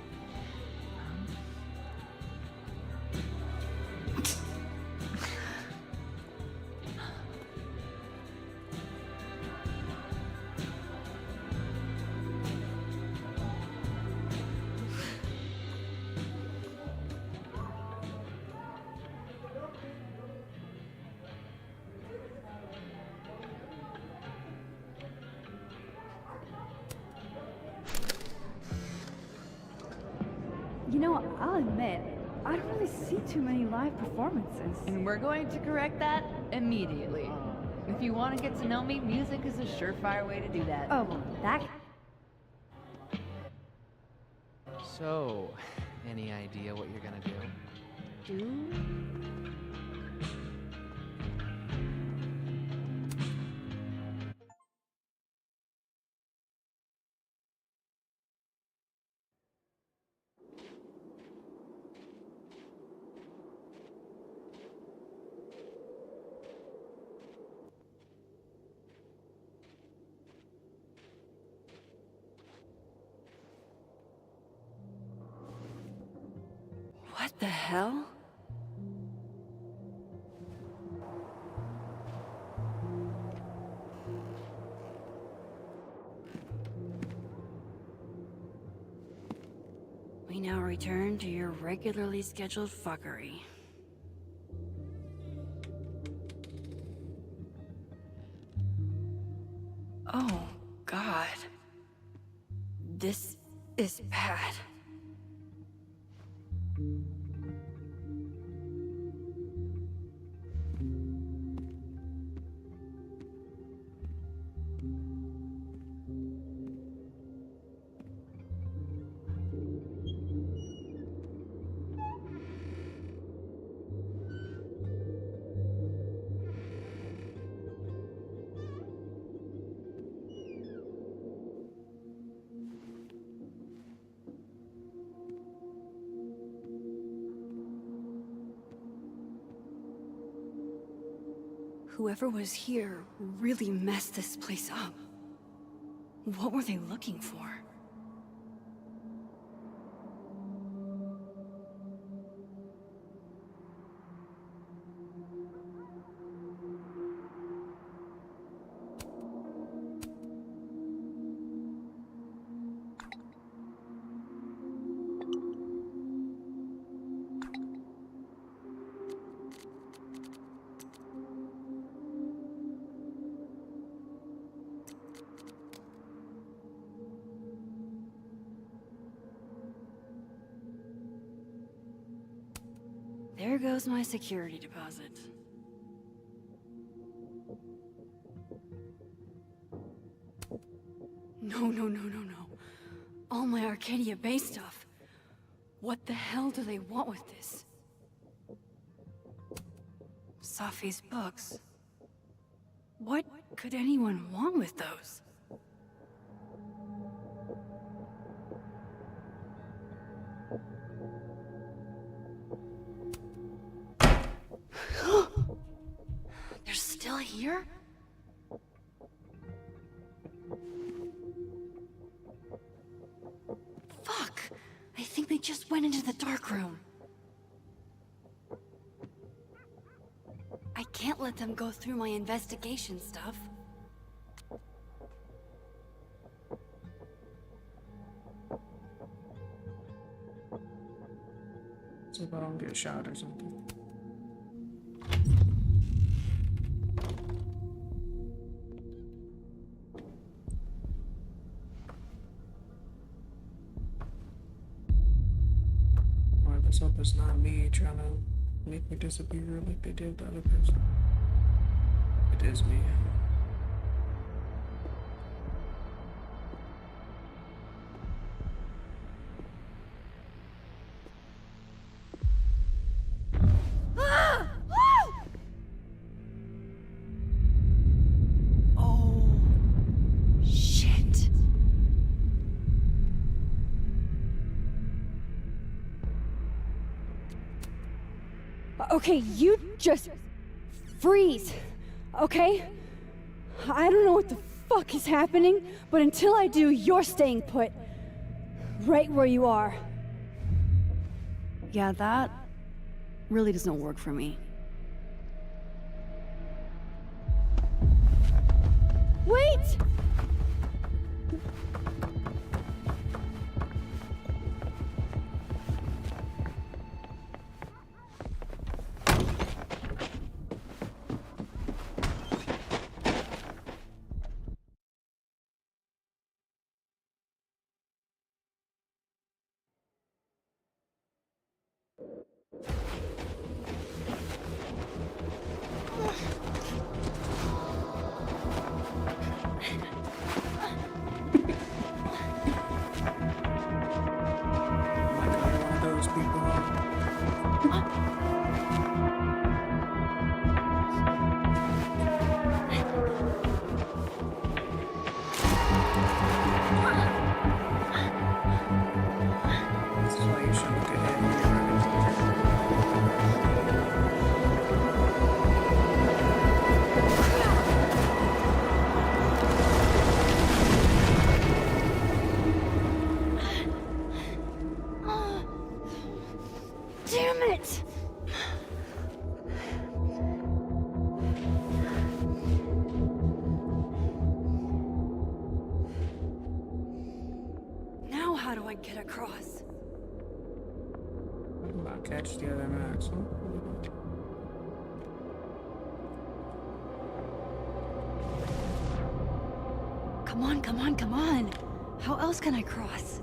You know, I'll admit, I don't really see too many live performances. And we're going to correct that immediately. If you want to get to know me, music is a surefire way to do that. Oh, well, that... So, any idea what you're gonna do? What the hell? We now return to your regularly scheduled fuckery. Oh, God. This is bad. Whoever was here really messed this place up. What were they looking for? There goes my security deposit. No. All my Arcadia Bay stuff. What the hell do they want with this? Safi's books. What could anyone want with those? They're still here? Fuck! I think they just went into the dark room. I can't let them go through my investigation stuff. So if I don't get shot or something. Alright, let's hope it's not me trying to make me disappear like they did the other person. It is me. Okay, you just freeze, okay? I don't know what the fuck is happening, but until I do, you're staying put. Right where you are. Yeah, that really doesn't work for me. Wait! Damn it! Now how do I get across? I'll catch the other max. Come on. How else can I cross?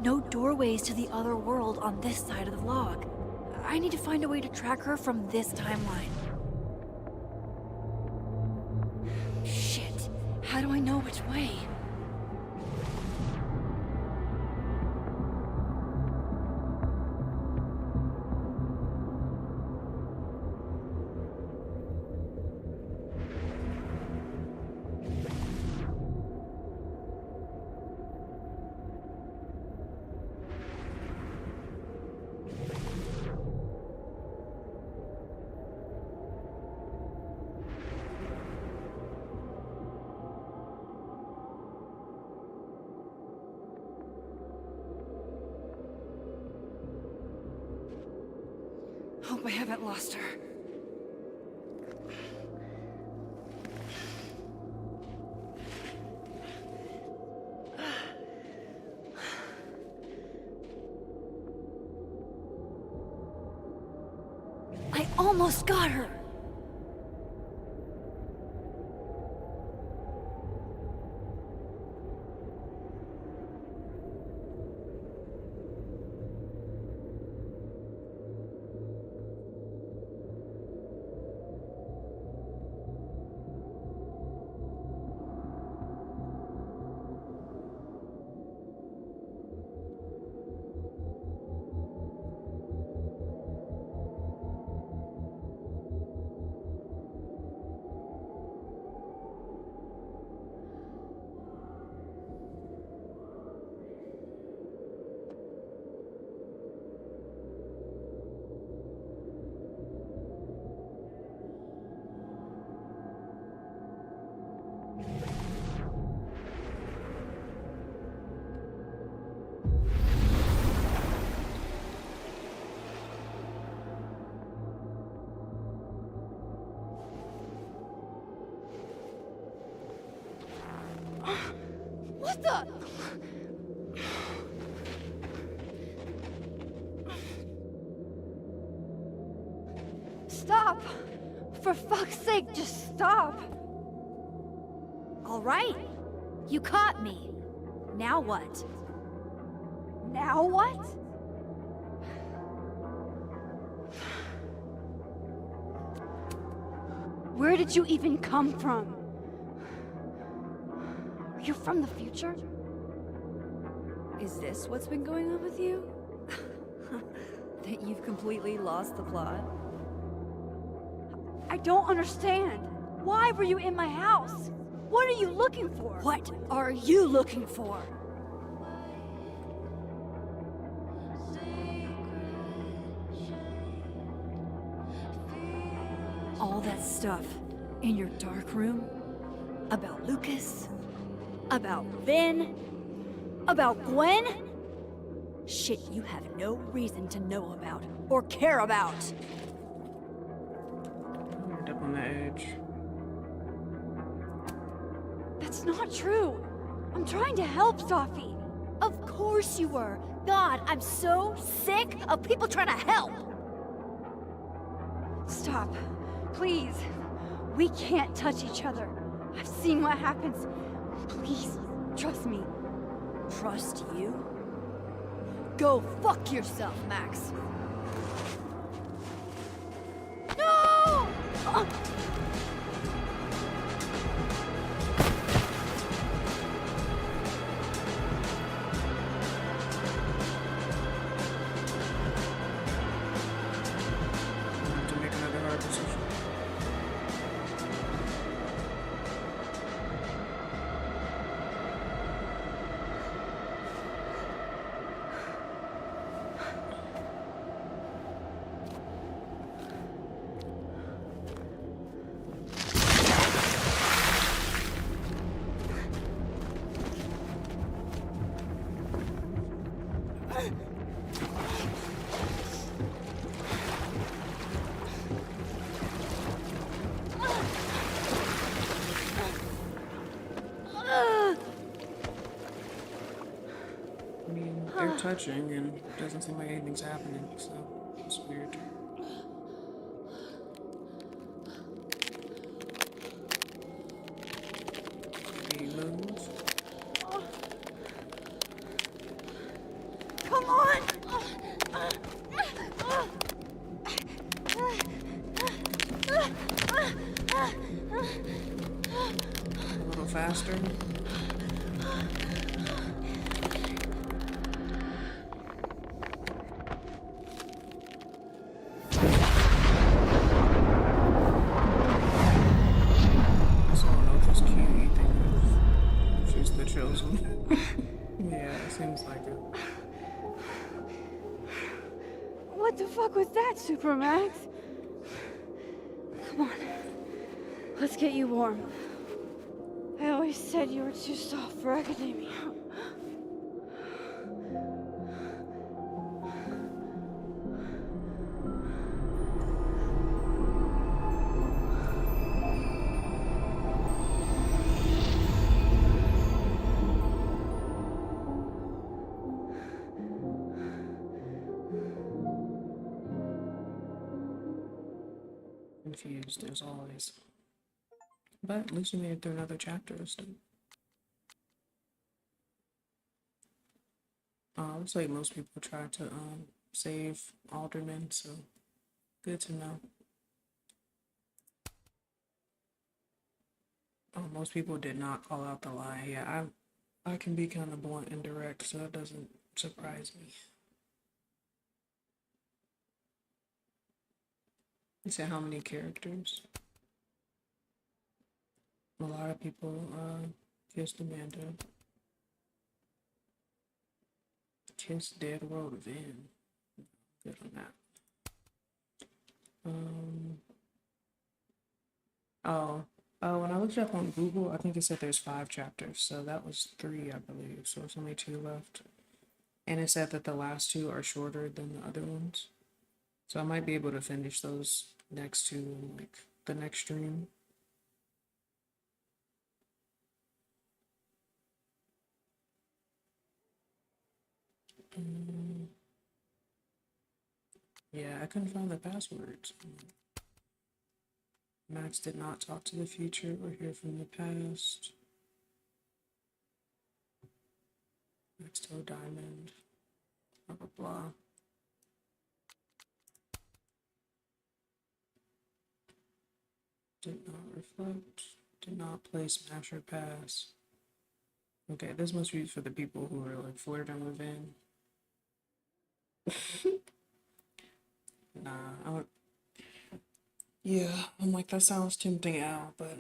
No doorways to the other world on this side of the log. I need to find a way to track her from this timeline. Shit, how do I know which way? hope I haven't lost her. I almost got her! What the? Stop! For fuck's sake, just stop! All right. You caught me. Now what? Now what? Where did you even come from? Are you from the future? Is this what's been going on with you? That you've completely lost the plot? I don't understand. Why were you in my house? What are you looking for? What are you looking for? All that stuff in your dark room? About Lucas? About Vin? About Gwen? Shit you have no reason to know about or care about. You're up on the edge. That's not true. I'm trying to help Safi. Of course you were. God, I'm so sick of people trying to help. Stop. Please. We can't touch each other. I've seen what happens. Please, trust me. Trust you? Go fuck yourself, Max. No! To make another hard decision. I mean, they're touching, and it doesn't seem like anything's happening, so it's weird. He moves. Come on! A little faster. So I don't know if it's cute either. If she's the chosen. Yeah, it seems like it. What the fuck was that, Supermax? Come on. Let's get you warm. I always said you were too soft for academia. confused as always. But at least we made it through another chapter or so. Looks like most people try to save aldermen, so good to know. Oh, most people did not call out the lie. Yeah, I can be kind of blunt and direct, so that doesn't surprise me. You said how many characters? A lot of people kissed Amanda. Kissed Dead World Vin. Good on that. When I looked up on Google, I think it said there's 5 chapters, so that was 3, I believe. So there's only 2 left. And it said that the last 2 are shorter than the other ones. So I might be able to finish those next 2 in like the next stream. Yeah, I couldn't find the passwords. Max did not talk to the future or hear from the past. Max told Diamond. Blah, blah, blah. Did not reflect. Did not play Smash or Pass. Okay, this must be for the people who are like flirting with Vin. Nah, yeah, I'm like, that sounds tempting out, but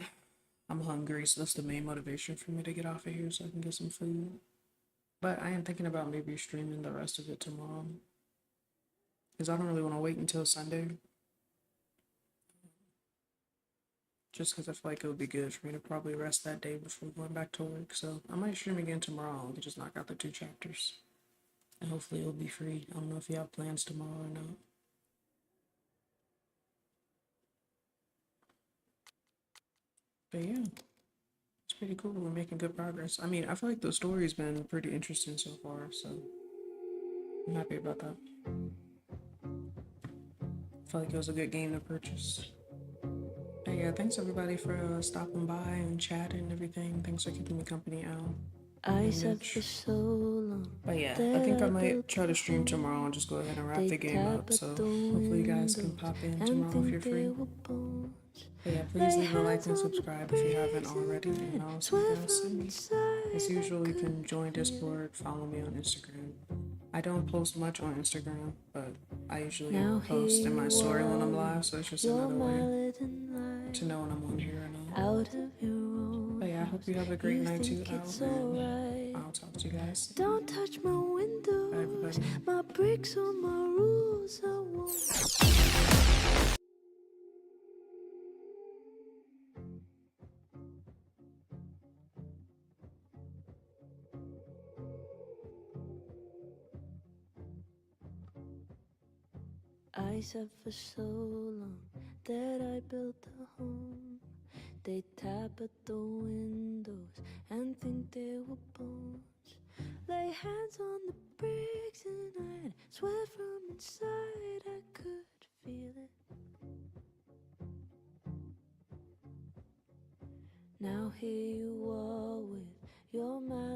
I'm hungry, so that's the main motivation for me to get off of here so I can get some food. But I am thinking about maybe streaming the rest of it tomorrow. Because I don't really want to wait until Sunday. Just because I feel like it would be good for me to probably rest that day before going back to work. So I might stream again tomorrow and just knock out the 2 chapters. And hopefully it'll be free. I don't know if you have plans tomorrow or not. But yeah, it's pretty cool. We're making good progress. I mean, I feel like the story's been pretty interesting so far, so I'm happy about that. I feel like it was a good game to purchase. But yeah, thanks everybody for stopping by and chatting and everything. Thanks for keeping me company out. I said for so long. But yeah, I think I might try to stream tomorrow and just go ahead and wrap the game up. So hopefully you guys can pop in tomorrow if you're free. But yeah, please leave a like and subscribe if you haven't already. And I'll see you guys soon. As usual, you can join Discord, follow me on Instagram. I don't post much on Instagram, but I usually post in my story when I'm live, so it's just another way to know when I'm on here or not. But yeah, I hope you have a great night too, and I'll talk to you guys soon. Don't touch my windows, Bye, everybody. my bricks or my rules. I won't. I said for so long that I built a home. They tap at the windows and think they were bones. Lay hands on the bricks and I'd swear from inside I could feel it. Now here you are with your mouth